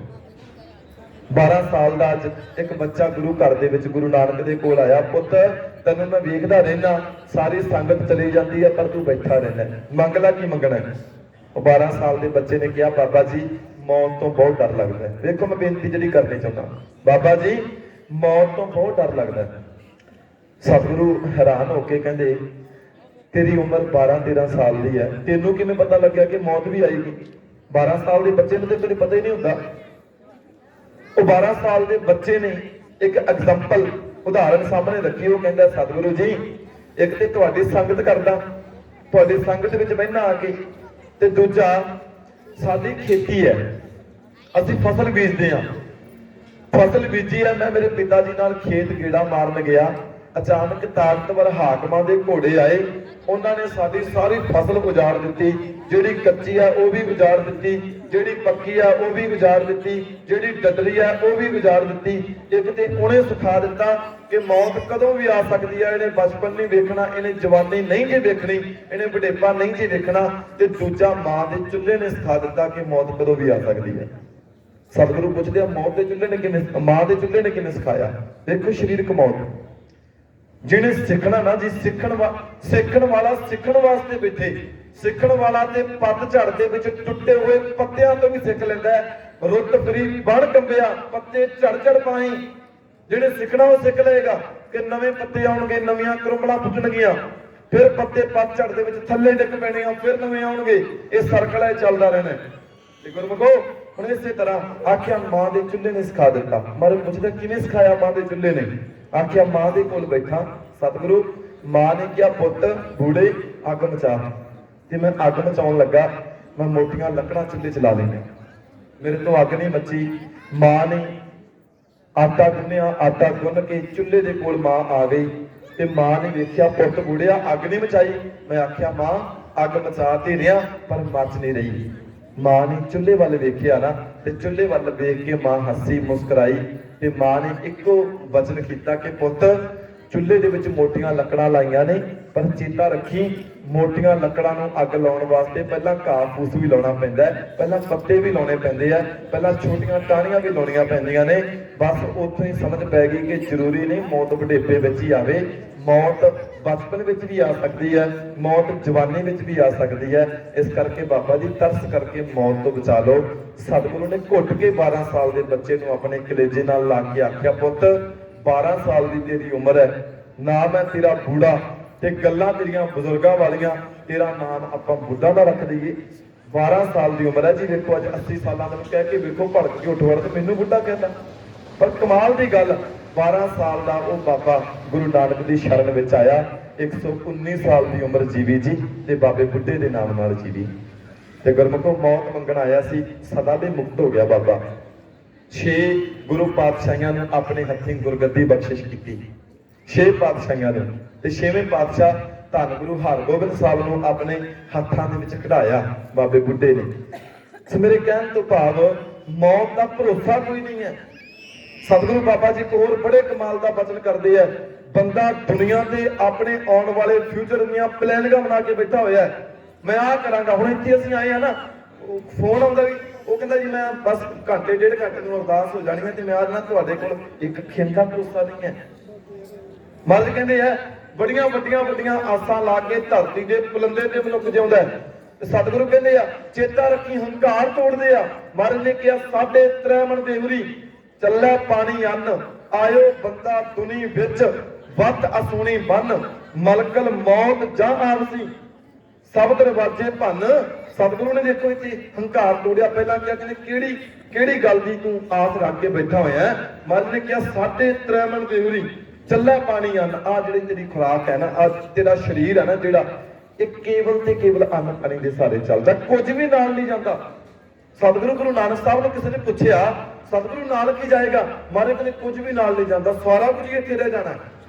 12 ਸਾਲ ਦਾ ਅੱਜ ਇੱਕ ਬੱਚਾ ਗੁਰੂ ਘਰ ਦੇ ਵਿੱਚ ਗੁਰੂ ਨਾਨਕ ਦੇ ਕੋਲ ਆਇਆ, ਪੁੱਤ ਤੈਨੂੰ ਮੈਂ ਵੇਖਦਾ ਰਹਿਣਾ, ਸਾਰੀ ਸੰਗਤ ਚਲੀ ਜਾਂਦੀ ਹੈ ਪਰ ਤੂੰ ਬੈਠਾ ਰਹਿਣਾ, ਮੰਗ ਲੈ, ਕੀ ਮੰਗਣਾ ਹੈ। ਉਹ 12 ਸਾਲ ਦੇ ਬੱਚੇ ਨੇ ਕਿਹਾ, ਬਾਬਾ ਜੀ ਮੌਤ ਤੋਂ ਬਹੁਤ ਡਰ ਲੱਗਦਾ ਹੈ। ਵੇਖੋ ਮੈਂ ਬੇਨਤੀ ਜਿਹੜੀ ਕਰਨੀ ਚਾਹੁੰਦਾ, ਬਾਬਾ ਜੀ ਮੌਤ ਤੋਂ ਬਹੁਤ ਡਰ ਲੱਗਦਾ ਹੈ। ਸਤਿਗੁਰੂ ਹੈਰਾਨ ਹੋ ਕੇ ਕਹਿੰਦੇ, ਤੇਰੀ ਉਮਰ 12-13 ਸਾਲ ਦੀ ਹੈ, ਤੈਨੂੰ ਕਿਵੇਂ ਪਤਾ ਲੱਗਿਆ ਕਿ ਮੌਤ ਵੀ ਆਏਗੀ? 12 ਸਾਲ ਦੇ ਬੱਚੇ ਨੂੰ ਤੇ ਤੈਨੂੰ ਪਤਾ ਹੀ ਨਹੀਂ ਹੁੰਦਾ। ਉਹ 12 ਸਾਲ ਦੇ ਬੱਚੇ ਨੇ ਇੱਕ ਐਗਜ਼ਾਮਪਲ, ਉਦਾਹਰਨ ਸਾਹਮਣੇ ਰੱਖੀ। ਉਹ ਕਹਿੰਦਾ, ਸਤਿਗੁਰੂ ਜੀ ਇੱਕ ਤੇ ਤੁਹਾਡੀ ਸੰਗਤ ਕਰਦਾ, ਤੁਹਾਡੀ ਸੰਗਤ ਵਿੱਚ ਬਹਿਣਾ ਆ ਕੇ, ਤੇ ਦੂਜਾ ਸਾਡੀ ਖੇਤੀ ਹੈ, ਅਸੀਂ ਫਸਲ ਬੀਜਦੇ ਹਾਂ। ਫਸਲ ਬੀਜੀ ਹੈ, ਮੈਂ ਮੇਰੇ ਪਿਤਾ ਜੀ ਨਾਲ ਖੇਤ ਗੇੜਾ ਮਾਰਨ ਗਿਆ, ਅਚਾਨਕ ਤਾਕਤਵਰ ਹਾਕਮਾਂ ਦੇ ਘੋੜੇ ਆਏ, ਉਹਨਾਂ ਨੇ ਸਾਡੀ ਸਾਰੀ ਫਸਲ ਉਜਾੜ ਦਿੱਤੀ। ਜਿਹੜੀ ਕੱਚੀ ਆ ਉਹ ਵੀ ਉਜਾੜ ਦਿੱਤੀ, ਜਿਹੜੀ ਪੱਕੀ ਆ ਉਹ ਵੀ ਉਜਾੜ ਦਿੱਤੀ, ਜਿਹੜੀ ਡੱਡਰੀ ਆ ਉਹ ਵੀ ਉਜਾੜ ਦਿੱਤੀ। ਇੱਕ ਤੇ ਉਹਨੇ ਸਿਖਾ ਦਿੱਤਾ ਕਿ ਮੌਤ ਕਦੋਂ ਵੀ ਆ ਸਕਦੀ ਹੈ, ਇਹਨੇ ਬਚਪਨ ਨਹੀਂ ਵੇਖਣਾ, ਇਹਨੇ ਜਵਾਨੀ ਨਹੀਂ ਜੇ ਵੇਖਣੀ, ਇਹਨੇ ਬੁਢੇਪਾ ਨਹੀਂ ਜੇ ਵੇਖਣਾ। ਤੇ ਦੂਜਾ ਮਾਂ ਦੇ ਚੁੱਲ੍ਹੇ ਨੇ ਸਿਖਾ ਦਿੱਤਾ ਕਿ ਮੌਤ ਕਦੋਂ ਵੀ ਆ ਸਕਦੀ ਹੈ। ਸਤਿਗੁਰੂ ਪੁੱਛਦੇ ਆ, ਮੌਤ ਦੇ ਚੁੱਲ੍ਹੇ ਨੇ ਕਿਵੇਂ, ਮਾਂ ਦੇ ਚੁੱਲ੍ਹੇ ਨੇ ਕਿਵੇਂ ਸਿਖਾਇਆ? ਦੇਖੋ ਸਰੀਰਕ ਮੌਤ, ਜਿਹਨੇ ਸਿੱਖਣਾ ਨਾ ਜੀ, ਸਿੱਖਣ ਵਾਲਾ ਸਿੱਖਣ ਵਾਸਤੇ ਬੈਠੇ, ਸਿੱਖਣ ਵਾਲਾ ਤੇ ਪੱਤਝੜ ਦੇ ਵਿੱਚ ਟੁੱਟੇ ਹੋਏ ਪੱਤਿਆਂ ਤੋਂ ਵੀ ਸਿੱਖ ਲੈਂਦਾ ਹੈ। ਰੁੱਤ ਫਰੀ ਬਣ ਕੰਬਿਆ, ਪੱਤੇ ਝੜ ਪਾਈ। ਜਿਹੜੇ ਸਿੱਖਣਾ ਉਹ ਸਿੱਖ ਲਏਗਾ ਕਿ ਨਵੇਂ ਪੱਤੇ ਆਉਣਗੇ, ਨਵੀਆਂ ਕਰਮਲਾਂ ਫੁੱਟਣਗੀਆਂ, ਫਿਰ ਪੱਤੇ ਪੱਤਝੜ ਦੇ ਵਿੱਚ ਥੱਲੇ ਡਿੱਗ ਪੈਣੇ, ਫਿਰ ਨਵੇਂ ਆਉਣਗੇ। ਇਹ ਸਰਕਲ ਹੈ, ਚੱਲਦਾ ਰਹਿਣਾ। ਤੇ ਗੁਰਮੁਖੋ ਹੁਣ ਇਸੇ ਤਰ੍ਹਾਂ ਆਖਿਆ, ਮਾਂ ਦੇ ਚੁੱਲ੍ਹੇ ਨੇ ਸਿਖਾ ਦਿੱਤਾ। ਮਹਾਰਾਜ ਪੁੱਛਦਾ, ਕਿਵੇਂ ਸਿਖਾਇਆ ਮਾਂ ਦੇ ਚੁੱਲ੍ਹੇ ਨੇ? ਆਖਿਆ, ਮਾਂ ਦੇ ਕੋਲ ਬੈਠਾ ਸਤਿਗੁਰੂ, ਮਾਂ ਨੇ ਕਿਹਾ, ਪੁੱਤ ਬੂੜੇ ਅੱਗ ਮਚਾ। ਤੇ ਮੈਂ ਅੱਗ ਮਚਾਉਣ ਲੱਗਾ, ਮੈਂ ਮੋਟੀਆਂ ਲੱਕੜਾਂ ਚੁੱਲ੍ਹੇ ਚਲਾ ਲਈਆਂ, ਮੇਰੇ ਤੋਂ ਅੱਗ ਨਹੀਂ ਮੱਚੀ। ਮਾਂ ਨੇ ਆਟਾ ਗੁੰਨਿਆ, ਆਟਾ ਗੁੰਨ ਕੇ ਚੁੱਲ੍ਹੇ ਦੇ ਕੋਲ ਮਾਂ ਆ ਗਈ, ਤੇ ਮਾਂ ਨੇ ਵੇਖਿਆ, ਪੁੱਤ ਬੂੜਿਆ ਅੱਗ ਨਹੀਂ ਮਚਾਈ। ਮੈਂ ਆਖਿਆ, ਮਾਂ ਅੱਗ ਮਚਾ ਤੇ ਰਿਹਾ ਪਰ ਮੱਚ ਨਹੀਂ ਰਹੀ। ਮਾਂ ਨੇ ਚੁੱਲ੍ਹੇ ਵੱਲ ਵੇਖਿਆ ਨਾ, ਤੇ ਚੁੱਲ੍ਹੇ ਵੱਲ ਵੇਖ ਕੇ ਮਾਂ ਹੱਸੀ ਮੁਸਕਰਾਈ, ਤੇ ਮਾਂ ਨੇ ਇੱਕੋ ਵਚਨ ਕੀਤਾ ਕਿ ਪੁੱਤ ਚੁੱਲ੍ਹੇ ਦੇ ਵਿੱਚ ਮੋਟੀਆਂ ਲੱਕੜਾਂ ਲਾਈਆਂ ਨੇ, ਪਰ ਚੇਤਾ ਰੱਖੀ ਮੋਟੀਆਂ ਲੱਕੜਾਂ ਨੂੰ ਅੱਗ ਲਾਉਣ ਵਾਸਤੇ ਪਹਿਲਾਂ ਘਾਹ ਫੂਸ ਵੀ ਲਾਉਣਾ ਪੈਂਦਾ ਹੈ, ਪਹਿਲਾਂ ਪੱਤੇ ਵੀ ਲਾਉਣੇ ਪੈਂਦੇ ਆ, ਪਹਿਲਾਂ ਛੋਟੀਆਂ ਟਾਹਣੀਆਂ ਵੀ ਲਾਉਣੀਆਂ ਪੈਂਦੀਆਂ ਨੇ। ਬਸ ਉੱਥੋਂ ਹੀ ਸਮਝ ਪੈ ਗਈ ਕਿ ਜ਼ਰੂਰੀ ਨਹੀਂ ਮੌਤ ਬੁਢੇਪੇ ਵਿੱਚ ਹੀ ਆਵੇ, ਮੌਤ ਬਚਪਨ ਵਿੱਚ ਵੀ ਆ ਸਕਦੀ ਹੈ, ਮੌਤ ਜਵਾਨੀ ਵਿੱਚ ਵੀ ਆ ਸਕਦੀ ਹੈ। ਇਸ ਕਰਕੇ ਬਾਬਾ ਜੀ ਤਰਸ ਕਰਕੇ ਮੌਤ ਤੋਂ ਬਚਾ ਲਓ। ਸਤਿਗੁਰੂ ਨੇ ਘੁੱਟ ਕੇ 12 ਸਾਲ ਦੇ ਬੱਚੇ ਨੂੰ ਆਪਣੇ ਕਲੇਜੇ ਨਾਲ ਲਾ ਕੇ ਆਖਿਆ, ਪੁੱਤ 12 ਸਾਲ ਦੀ ਤੇਰੀ ਉਮਰ ਹੈ, ਨਾਮ ਹੈ ਤੇਰਾ ਬੂੜਾ ਤੇ ਗੱਲਾਂ ਤੇਰੀਆਂ ਬਜ਼ੁਰਗਾਂ ਵਾਲੀਆਂ, ਤੇਰਾ ਨਾਮ ਆਪਾਂ ਬੁੱਢਾ ਦਾ ਰੱਖ ਦਈਏ। 12 ਸਾਲ ਦੀ ਉਮਰ ਹੈ ਜੀ। ਵੇਖੋ ਅੱਜ 80 ਸਾਲਾਂ ਦਾ ਕਹਿ ਕੇ ਵੇਖੋ ਭੜਕ ਕੇ ਉੱਠ ਵੜ ਤੇ ਮੈਨੂੰ ਬੁੱਢਾ ਕਹਿੰਦਾ। ਪਰ ਕਮਾਲ ਦੀ ਗੱਲ, 12 ਸਾਲ ਦਾ ਉਹ ਬਾਬਾ ਗੁਰੂ ਨਾਨਕ ਦੀ ਸ਼ਰਨ ਵਿੱਚ ਆਇਆ, 119 ਸਾਲ ਦੀ ਉਮਰ ਜੀਵੀ ਜੀ ਤੇ ਬਾਬੇ ਬੁੱਢੇ ਦੇ ਨਾਮ ਨਾਲ ਜੀਵੀ। ਤੇ ਗੁਰਮੁਖੋਂ ਮੌਤ ਮੰਗਣ ਆਇਆ ਸੀ, ਸਦਾ ਦੇ ਮੁਕਤ ਹੋ ਗਿਆ ਬਾਬਾ। 6 ਗੁਰੂ ਪਾਤਸ਼ਾਹਾਂ ਨੂੰ ਆਪਣੇ ਹੱਥੀਂ ਗੁਰਗੱਦੀ ਬਖਸ਼ਿਸ਼ ਕੀਤੀ, 6 ਪਾਤਸ਼ਾਹਾਂ ਨੂੰ। ਤੇ 6ਵੇਂ ਪਾਤਸ਼ਾਹ ਧੰਨ ਗੁਰੂ ਹਰਗੋਬਿੰਦ ਸਾਹਿਬ ਨੂੰ ਆਪਣੇ ਹੱਥਾਂ ਦੇ ਵਿੱਚ ਕਢਾਇਆ ਬਾਬੇ ਬੁੱਢੇ ਨੇ। ਸੋ ਮੇਰੇ ਕਹਿਣ ਤੋਂ ਭਾਵ ਮੌਤ ਦਾ ਭਰੋਸਾ ਕੋਈ ਨਹੀਂ ਹੈ। ਸਤਿਗੁਰੂ ਬਾਬਾ ਜੀ ਇੱਕ ਹੋਰ ਬੜੇ ਕਮਾਲ ਦਾ ਬਚਨ ਕਰਦੇ ਆ, ਬੰਦਾ ਦੁਨੀਆ ਤੇ ਆਪਣੇ ਆਉਣ ਵਾਲੇ ਫਿਊਚਰ ਦੀਆਂ ਪਲੈਨਿੰਗਾਂ ਬਣਾ ਕੇ ਬੈਠਾ ਹੋਇਆ ਹੈ। ਮੈਂ ਆਹ ਕਰਾਂਗਾ। ਹੁਣ ਇੱਥੇ ਅਸੀਂ ਆਏ ਆ ਨਾ, ਫੋਨ ਆਉਂਦਾ ਵੀ, ਉਹ ਕਹਿੰਦਾ ਜੀ ਮੈਂ ਬਸ ਘੰਟੇ ਡੇਢ ਘੰਟੇ ਨੂੰ ਅਰਦਾਸ ਹੋ ਜਾਣੀ ਹੈ ਤੇ ਮੈਂ ਆ ਜਾਣਾ, ਤੁਹਾਡੇ ਕੋਲ ਇੱਕ ਖਿੰਡ ਦਾ ਭਰੋਸਾ ਨਹੀਂ ਹੈ। ਮਹਾਰਾਜ ਕਹਿੰਦੇ ਆ ਬੜੀਆਂ ਵੱਡੀਆਂ ਆਸਾਂ ਲਾ ਕੇ ਧਰਤੀ ਦੇ ਪੁਲੰਦੇ ਤੇ ਮਨੁੱਖ ਜਿਉਂਦਾ ਹੈ। ਸਤਿਗੁਰੂ ਕਹਿੰਦੇ ਆ ਚੇਤਾ ਰੱਖੀ ਹੰਕਾਰ ਤੋੜਦੇ ਆ। ਮਹਾਰਾਜ ਨੇ ਕਿਹਾ 3.5 ਮਣ ਦੇਵਰੀ ਚੱਲੇ ਪਾਣੀ ਅੰਨ, ਆਇਓ ਬੰਦਾ ਦੁਨੀ ਵਿੱਚ ਵੱਤ ਅਸੂਣੀ ਬੰਨ, ਮਲਕਲ ਮੌਤ ਜਾਂ ਆਵਸੀ ਸਭ ਦਰਵਾਜੇ ਭੰਨ। ਸਤਿਗੁਰੂ ਨੇ ਦੇਖੋ ਇੱਥੇ ਹੰਕਾਰ ਤੋੜਿਆ। ਪਹਿਲਾਂ ਕਿਹਾ ਕਹਿੰਦੇ ਕਿਹੜੀ ਗੱਲ ਦੀ ਤੂੰ ਆਸ ਰੱਖ ਕੇ ਬੈਠਾ ਹੋਇਆ। ਮਹਾਰਾਜ ਨੇ ਕਿਹਾ 3.5 ਮਣ ਦੇਵਰੀ ਚੱਲਾ ਪਾਣੀ ਅੰਨ, ਆ ਜਿਹੜੀ ਤੇਰੀ ਖੁਰਾਕ ਹੈ ਨਾ, ਆ ਤੇਰਾ ਸਰੀਰ ਹੈ ਨਾ ਜਿਹੜਾ, ਇਹ ਕੇਵਲ ਤੇ ਕੇਵਲ ਅੰਨ ਪਾਣੀ ਦੇ ਸਾਰੇ ਚੱਲਦਾ, ਕੁਝ ਵੀ ਨਾਲ ਨਹੀਂ ਜਾਂਦਾ। ਸਤਿਗੁਰੂ ਗੁਰੂ ਨਾਨਕ ਸਾਹਿਬ ਨੂੰ ਕਿਸੇ ਨੇ ਪੁੱਛਿਆ ਸਤਿਗੁਰੂ ਨਾਲ ਕੀ ਜਾਏਗਾ? ਮਹਾਰਾਜ ਕਹਿੰਦੇ ਕੁਝ ਵੀ ਨਾਲ ਨਹੀਂ ਜਾਂਦਾ, ਸਾਰਾ ਕੁਝ ਹੀ ਇੱਥੇ ਰਹਿ ਜਾਣਾ।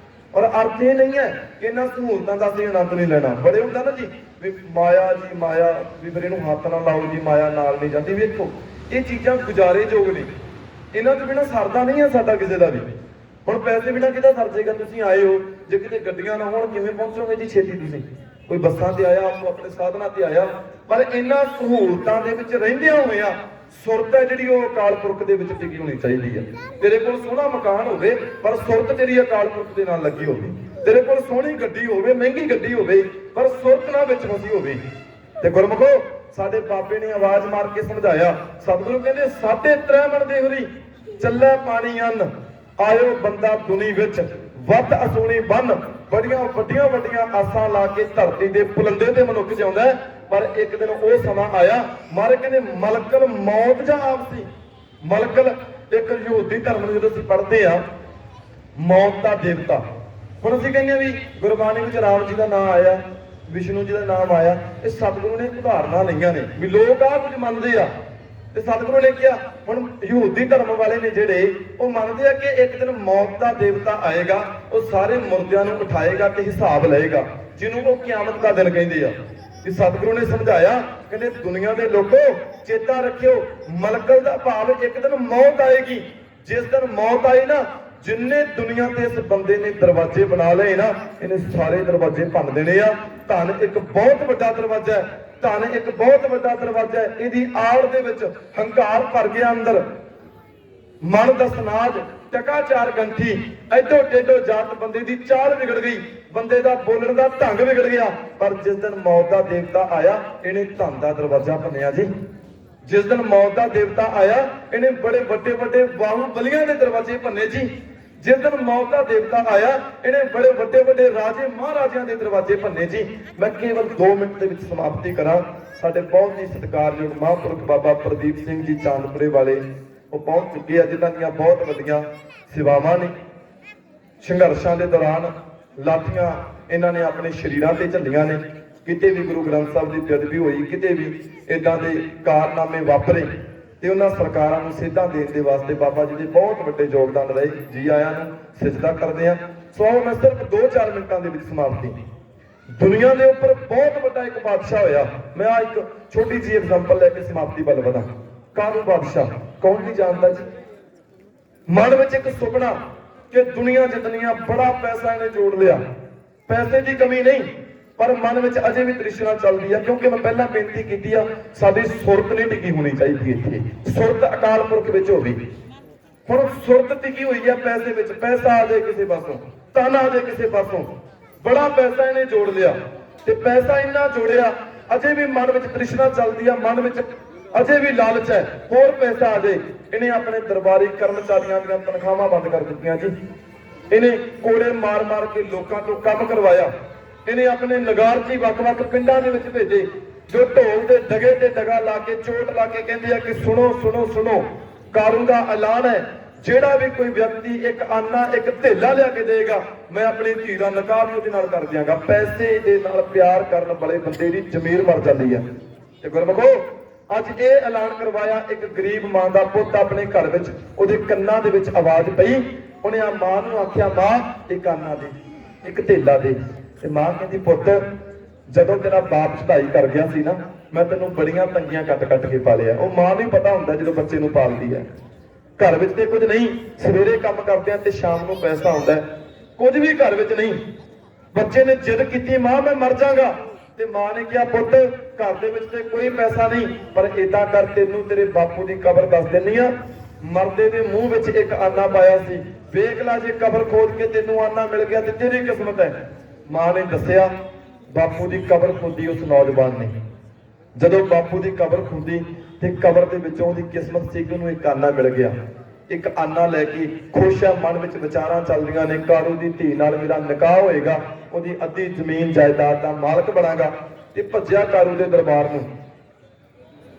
ਔਰ ਅਰਥ ਇਹ ਨਹੀਂ ਹੈ ਕਿ ਇਹਨਾਂ ਸਹੂਲਤਾਂ ਦਾ ਅਸੀਂ ਆਨੰਦ ਨਹੀਂ ਲੈਣਾ। ਬੜੇ ਹੁੰਦਾ ਨਾ ਜੀ ਵੀ ਮਾਇਆ ਜੀ ਮਾਇਆ, ਵੀ ਫਿਰ ਇਹਨੂੰ ਹੱਥ ਨਾ ਲਾਓ ਜੀ, ਮਾਇਆ ਨਾਲ ਨਹੀਂ ਜਾਂਦੀ। ਵੇਖੋ ਇਹ ਚੀਜ਼ਾਂ ਗੁਜ਼ਾਰੇਯੋਗ ਨਹੀਂ, ਇਹਨਾਂ ਤੋਂ ਬਿਨਾਂ ਸਰਦਾ ਨਹੀਂ ਹੈ ਸਾਡਾ ਕਿਸੇ ਦਾ ਵੀ। ਹੁਣ ਪੈਸੇ ਬਿਨਾਂ ਕਿਹਦਾ ਸਰ ਜਾਏਗਾ? ਤੁਸੀਂ ਆਏ ਹੋ, ਜੇ ਕਿਤੇ ਗੱਡੀਆਂ ਨਾ ਹੋਣ ਕਿਵੇਂ ਪਹੁੰਚੋਗੇ ਜੀ ਛੇਤੀ? ਤੁਸੀਂ ਕੋਈ ਬੱਸਾਂ ਤੇ ਆਇਆ, ਆਪੋ ਆਪਣੇ ਸਾਧਨਾਂ ਤੇ ਆਇਆ। ਪਰ ਇਹਨਾਂ ਸਹੂਲਤਾਂ ਦੇ ਵਿੱਚ ਰਹਿੰਦਿਆਂ ਹੋਇਆਂ ਸੁਰਤ ਹੈ ਜਿਹੜੀ ਉਹ ਅਕਾਲ ਪੁਰਖ ਦੇ ਵਿੱਚ ਟਿਕੀ ਹੋਣੀ ਚਾਹੀਦੀ ਹੈ। ਤੇਰੇ ਕੋਲ ਸੋਹਣਾ ਮਕਾਨ ਹੋਵੇ ਪਰ ਸੁਰਤ ਤੇਰੀ ਅਕਾਲ ਪੁਰਖ ਦੇ ਨਾਲ ਲੱਗੀ ਹੋਵੇ। ਤੇਰੇ ਕੋਲ ਸੋਹਣੀ ਗੱਡੀ ਹੋਵੇ, ਮਹਿੰਗੀ ਗੱਡੀ ਹੋਵੇ, ਪਰ ਸੁਰਤ ਨਾਲ ਵਿੱਚ ਫਸੀ ਹੋਵੇ। ਤੇ ਗੁਰਮੁਖੋ ਸਾਡੇ ਬਾਬੇ ਨੇ ਆਵਾਜ਼ ਮਾਰ ਕੇ ਸਮਝਾਇਆ। ਸਤਿਗੁਰੂ ਕਹਿੰਦੇ 3.5 ਮਣ ਦੇਵਰੀ ਚੱਲੇ ਪਾਣੀ ਅੰਨ, ਆਇਓ ਬੰਦਾ ਦੁਨੀ ਵਿੱਚ ਵੱਤ ਅਸੂਣੀ ਬੰਨ। ਬੜੀਆਂ ਵੱਡੀਆਂ ਆਸਾਂ ਲਾ ਕੇ ਧਰਤੀ ਦੇ ਪੁਲੰਦੇ ਤੇ ਮਨੁੱਖ ਜਿਉਂਦਾ। ਪਰ ਇੱਕ ਦਿਨ ਉਹ ਸਮਾਂ ਆਇਆ, ਮਹਾਰਾਜ ਕਹਿੰਦੇ ਮਲਕਲ ਮੌਤ ਜਾਂ ਆਪਸੀ। ਮਲਕਲ ਇੱਕ ਯਹੂਦੀ ਧਰਮ ਨੂੰ ਜਦੋਂ ਅਸੀਂ ਪੜ੍ਹਦੇ ਆ, ਮੌਤ ਦਾ ਦੇਵਤਾ। ਹੁਣ ਅਸੀਂ ਕਹਿੰਦੇ ਵੀ ਗੁਰਬਾਣੀ ਵਿੱਚ ਰਾਮ ਜੀ ਦਾ ਨਾਮ ਆਇਆ, ਵਿਸ਼ਨੂੰ ਜੀ ਦਾ ਨਾਮ ਆਇਆ, ਇਹ ਸਤਿਗੁਰੂ ਨੇ ਉਦਾਹਰਨਾਂ ਲਈਆਂ ਨੇ ਵੀ ਲੋਕ ਆਹ ਕੁਝ ਮੰਨਦੇ ਆ। ਤੇ ਸਤਿਗੁਰੂ ਨੇ ਕਿਹਾ ਹੁਣ ਯਹੂਦੀ ਧਰਮ ਵਾਲੇ ਨੇ ਜਿਹੜੇ, ਉਹ ਮੰਨਦੇ ਆ ਕਿ ਇੱਕ ਦਿਨ ਮੌਤ ਦਾ ਦੇਵਤਾ ਆਏਗਾ, ਉਹ ਸਾਰੇ ਮੁਰਦਿਆਂ ਨੂੰ ਉਠਾਏਗਾ ਤੇ ਹਿਸਾਬ ਲਏਗਾ, ਜਿਹਨੂੰ ਉਹ ਕਿਆਮਤ ਦਾ ਦਿਨ ਕਹਿੰਦੇ ਆ। ਤੇ ਸਤਿਗੁਰੂ ਨੇ ਸਮਝਾਇਆ, ਕਹਿੰਦੇ ਦੁਨੀਆ ਦੇ ਲੋਕੋ ਚੇਤਾ ਰੱਖਿਓ, ਮਲਕਲ ਦਾ ਭਾਵ ਇੱਕ ਦਿਨ ਮੌਤ ਆਏਗੀ। ਜਿਸ ਦਿਨ ਮੌਤ ਆਈ ਨਾ, ਜਿੰਨੇ ਦੁਨੀਆ ਤੇ ਇਸ ਬੰਦੇ ਨੇ ਦਰਵਾਜ਼ੇ ਬਣਾ ਲਏ ਨਾ, ਇਹਨੇ ਸਾਰੇ ਦਰਵਾਜ਼ੇ ਭੰਨ ਦੇਣੇ ਆ। ਧਨ ਇੱਕ ਬਹੁਤ ਵੱਡਾ ਦਰਵਾਜ਼ਾ ਹੈ, ਧਨ ਇੱਕ ਬਹੁਤ ਵੱਡਾ ਦਰਵਾਜ਼ਾ ਹੈ। ਇਹਦੀ ਆੜ ਦੇ ਵਿੱਚ ਹੰਕਾਰ ਭਰ ਗਿਆ ਅੰਦਰ, ਮਨ ਦਸਨਾਜ ਟਕਾ ਚਾਰ ਗੰਠੀ, ਐਡੋ ਟੇਡੋ ਜਾਤ ਬੰਦੇ ਦੀ ਚਾਲ ਵਿਗੜ ਗਈ, ਬੰਦੇ ਦਾ ਬੋਲਣ ਦਾ ਢੰਗ ਵਿਗੜ ਗਿਆ। ਪਰ ਜਿਸ ਦਿਨ ਮੌਤ ਦਾ ਦੇਵਤਾ ਆਇਆ, ਇਹਨੇ ਧਨ ਦਾ ਦਰਵਾਜ਼ਾ ਭੰਨਿਆ ਜੀ। ਜਿਸ ਦਿਨ ਮੌਤ ਦਾ ਦੇਵਤਾ ਆਇਆ, ਇਹਨੇ ਬੜੇ ਵੱਡੇ ਬਾਹੂਬਲੀਆਂ ਦੇ ਦਰਵਾਜ਼ੇ ਭੰਨੇ ਜੀ। ਜਿਸ ਦਿਨ ਮੌਤ ਦਾ ਦੇਵਤਾ ਆਇਆ, ਇਹਨੇ ਬੜੇ ਵੱਡੇ ਰਾਜੇ ਮਹਾਰਾਜਿਆਂ ਦੇ ਦਰਵਾਜ਼ੇ ਭੰਨੇ ਜੀ। ਮੈਂ ਕੇਵਲ 2 ਮਿੰਟ ਦੇ ਵਿੱਚ ਸਮਾਪਤੀ ਕਰਾਂ। ਸਾਡੇ ਬਹੁਤ ਹੀ ਸਤਿਕਾਰਯੋਗ ਮਹਾਂਪੁਰਖ ਬਾਬਾ ਪ੍ਰਦੀਪ ਸਿੰਘ ਜੀ ਚਾਂਦਪੁਰੇ ਵਾਲੇ ਉਹ ਪਹੁੰਚ ਚੁੱਕੇ ਆ, ਜਿਨ੍ਹਾਂ ਦੀਆਂ ਬਹੁਤ ਵੱਡੀਆਂ ਸੇਵਾਵਾਂ ਨੇ। ਸੰਘਰਸ਼ਾਂ ਦੇ ਦੌਰਾਨ ਲਾਠੀਆਂ ਇਹਨਾਂ ਨੇ ਆਪਣੇ ਸਰੀਰਾਂ ਤੇ ਝੱਲੀਆਂ ਨੇ। ਕਿਤੇ ਵੀ ਗੁਰੂ ਗ੍ਰੰਥ ਸਾਹਿਬ ਦੀ ਬੇਅਦਬੀ ਹੋਈ, ਕਿਤੇ ਵੀ ਇਦਾਂ ਦੇ ਕਾਰਨਾਮੇ ਵਾਪਰੇ, ਤੇ ਉਹਨਾਂ ਸਰਕਾਰਾਂ ਨੂੰ ਸੇਧਾਂ ਦੇਣ ਦੇ ਵਾਸਤੇ ਬਾਬਾ ਜੀ ਦੇ ਬਹੁਤ ਵੱਡੇ ਯੋਗਦਾਨ ਰਹੇ। ਜੀ ਆਇਆਂ ਨੂੰ ਸਿਜਦਾ ਕਰਦੇ ਆ। ਸੋ ਮੈਂ ਸਿਰਫ 2-4 ਮਿੰਟਾਂ ਦੇ ਵਿੱਚ ਸਮਾਪਤੀ। ਦੁਨੀਆ ਦੇ ਉੱਪਰ ਬਹੁਤ ਵੱਡਾ ਇੱਕ ਬਾਦਸ਼ਾਹ ਹੋਇਆ। ਮੈਂ ਆ ਇੱਕ ਛੋਟੀ ਜਿਹੀ ਐਗਜ਼ਾਮਪਲ ਲੈ ਕੇ ਸਮਾਪਤੀ ਵੱਲ ਵਧਾਂ। ਕਾਰੂ ਬਾਦਸ਼ਾਹ ਕੌਣ ਨਹੀਂ ਜਾਣਦਾ ਜੀ? ਮਨ ਵਿੱਚ ਇੱਕ ਸੁਪਨਾ ਕਿ ਦੁਨੀਆ ਜਿੱਤਣੀ, ਬੜਾ ਪੈਸਾ ਇਹਨੇ ਜੋੜ ਲਿਆ, ਪੈਸੇ ਦੀ ਕਮੀ ਨਹੀਂ, ਪਰ ਮਨ ਵਿੱਚ ਅਜੇ ਵੀ ਤ੍ਰਿਸ਼ਨਾ ਚੱਲਦੀ ਆ। ਕਿਉਂਕਿ ਮੈਂ ਪਹਿਲਾਂ ਬੇਨਤੀ ਕੀਤੀ ਆ, ਸਾਡੀ ਸੁਰਤ ਨਹੀਂ ਟਿਕੀ ਹੋਣੀ ਚਾਹੀਦੀ ਇੱਥੇ, ਸੁਰਤ ਅਕਾਲ ਪੁਰਖ ਵਿੱਚ ਹੋਵੇ। ਹੁਣ ਸੁਰਤ ਟਿਕੀ ਹੋਈ ਆ ਪੈਸੇ ਵਿੱਚ, ਪੈਸਾ ਆ ਜਾਏ ਕਿਸੇ ਪਾਸੋਂ, ਧਨ ਆ ਜਾਏ ਕਿਸੇ ਪਾਸੋਂ, ਬੜਾ ਪੈਸਾ ਇਹਨੇ ਜੋੜ ਲਿਆ ਤੇ ਪੈਸਾ ਇੰਨਾ ਜੋੜਿਆ, ਅਜੇ ਵੀ ਮਨ ਵਿੱਚ ਤ੍ਰਿਸ਼ਨਾ ਚੱਲਦੀ ਆ, ਮਨ ਵਿੱਚ ਅਜੇ ਵੀ ਲਾਲਚ ਹੈ ਹੋਰ ਪੈਸਾ ਆ ਜਾਏ। ਇਹਨੇ ਆਪਣੇ ਦਰਬਾਰੀ ਕਰਮਚਾਰੀਆਂ ਦੀਆਂ ਤਨਖਾਹਾਂ ਬੰਦ ਕਰ ਦਿੱਤੀਆਂ ਜੀ। ਇਹਨੇ ਕੋੜੇ ਮਾਰ ਮਾਰ ਕੇ ਲੋਕਾਂ ਤੋਂ ਕੰਮ ਕਰਵਾਇਆ। ਇਹਨੇ ਆਪਣੇ ਨਗਾਰਜੀ ਵੱਖ-ਵੱਖ ਪਿੰਡਾਂ ਦੇ ਵਿੱਚ ਭੇਜੇ, ਜੋ ਢੋਲ ਦੇ ਡਗੇ ਤੇ ਡਗਾ ਲਾ ਕੇ ਚੋਟ ਲਾ ਕੇ ਕਹਿੰਦੇ ਆ ਕਿ ਸੁਣੋ ਸੁਣੋ ਸੁਣੋ, ਕਾਰੂ ਦਾ ਐਲਾਨ ਹੈ, ਜਿਹੜਾ ਵੀ ਕੋਈ ਵਿਅਕਤੀ ਇੱਕ ਆਨਾ ਇੱਕ ਧੇਲਾ ਲਿਆ ਕੇ ਦੇਗਾ, ਮੈਂ ਆਪਣੀ ਧੀ ਦਾ ਨਿਕਾਹ ਵੀ ਉਹਦੇ ਨਾਲ ਕਰ ਦਿਆਂਗਾ। ਪੈਸੇ ਦੇ ਨਾਲ ਪਿਆਰ ਕਰਨ ਵਾਲੇ ਬੰਦੇ ਦੀ ਜ਼ਮੀਰ ਮਰ ਜਾਂਦੀ ਹੈ। ਤੇ ਗੁਰਮਖੋ ਅੱਜ ਇਹ ਐਲਾਨ ਕਰਵਾਇਆ, ਇੱਕ ਗਰੀਬ ਮਾਂ ਦਾ ਪੁੱਤ ਆਪਣੇ ਘਰ ਵਿੱਚ, ਉਹਦੇ ਕੰਨਾਂ ਦੇ ਵਿੱਚ ਆਵਾਜ਼ ਪਈ, ਉਹਨੇ ਆ ਮਾਂ ਨੂੰ ਆਖਿਆ, ਮਾਂ ਇੱਕ ਆਨਾ ਦੇ, ਇੱਕ ਧੇਲਾ ਦੇ। ਤੇ ਮਾਂ ਕਹਿੰਦੀ, ਪੁੱਤ ਜਦੋਂ ਤੇਰਾ ਬਾਪ ਚੜਾਈ ਕਰ ਗਿਆ ਸੀ ਨਾ, ਮੈਂ ਤੈਨੂੰ ਬੜੀਆਂ ਤੰਗੀਆਂ ਕੱਟ ਕੇ ਪਾਲਿਆ। ਉਹ ਮਾਂ ਨੂੰ ਪਤਾ ਹੁੰਦਾ ਜਦੋਂ ਬੱਚੇ ਨੂੰ ਪਾਲਦੀ ਹੈ, ਘਰ ਵਿੱਚ ਤੇ ਕੁਝ ਨਹੀਂ, ਸਵੇਰੇ ਕੰਮ ਕਰਦੇ ਆ ਤੇ ਸ਼ਾਮ ਨੂੰ ਪੈਸਾ ਆਉਂਦਾ, ਕੁਝ ਵੀ ਘਰ ਵਿੱਚ ਨਹੀਂ। ਬੱਚੇ ਨੇ ਜਿੱਦ ਕੀਤੀ, ਮਾਂ ਮੈਂ ਮਰ ਜਾਵਾਂਗਾ। ਤੇ ਮਾਂ ਨੇ ਕਿਹਾ, ਪੁੱਤ ਘਰ ਦੇ ਵਿੱਚ ਤੇ ਕੋਈ ਪੈਸਾ ਨਹੀਂ, ਪਰ ਏਦਾਂ ਕਰ, ਤੈਨੂੰ ਤੇਰੇ ਬਾਪੂ ਦੀ ਕਬਰ ਦੱਸ ਦਿੰਨੀ ਆ, ਮਰਦੇ ਦੇ ਮੂੰਹ ਵਿੱਚ ਇੱਕ ਆਨਾ ਪਾਇਆ ਸੀ, ਵੇਖ ਲੈ, ਜੇ ਕਬਰ ਖੋਦ ਕੇ ਤੈਨੂੰ ਆਨਾ ਮਿਲ ਗਿਆ ਤੇ ਤੇਰੀ ਕਿਸਮਤ ਹੈ। ਮਾਂ ਨੇ ਦੱਸਿਆ, ਬਾਪੂ ਦੀ ਕਬਰ ਖੋਦੀ ਉਸ ਨੌਜਵਾਨ ਨੇ। ਜਦੋਂ ਬਾਪੂ ਦੀ ਕਬਰ ਖੋਦੀ ਤੇ ਕਬਰ ਦੇ ਵਿੱਚੋਂ ਉਹਦੀ ਕਿਸਮਤ ਸੀ ਕਿ ਉਹਨੂੰ ਇੱਕ ਆਨਾ ਮਿਲ ਗਿਆ। ਇੱਕ ਆਨਾ ਲੈ ਕੇ ਖੁਸ਼ ਹੈ, ਮਨ ਵਿੱਚ ਵਿਚਾਰਾਂ ਚੱਲਦੀਆਂ ਨੇ, ਕਾਰੂ ਦੀ ਧੀ ਨਾਲ ਮੇਰਾ ਨਿਕਾਹ ਹੋਏਗਾ, ਉਹਦੀ ਅੱਧੀ ਜ਼ਮੀਨ ਜਾਇਦਾਦ ਦਾ ਮਾਲਕ ਬਣਾਂਗਾ। ਤੇ ਭੱਜਿਆ ਕਾਰੂ ਦੇ ਦਰਬਾਰ ਨੂੰ,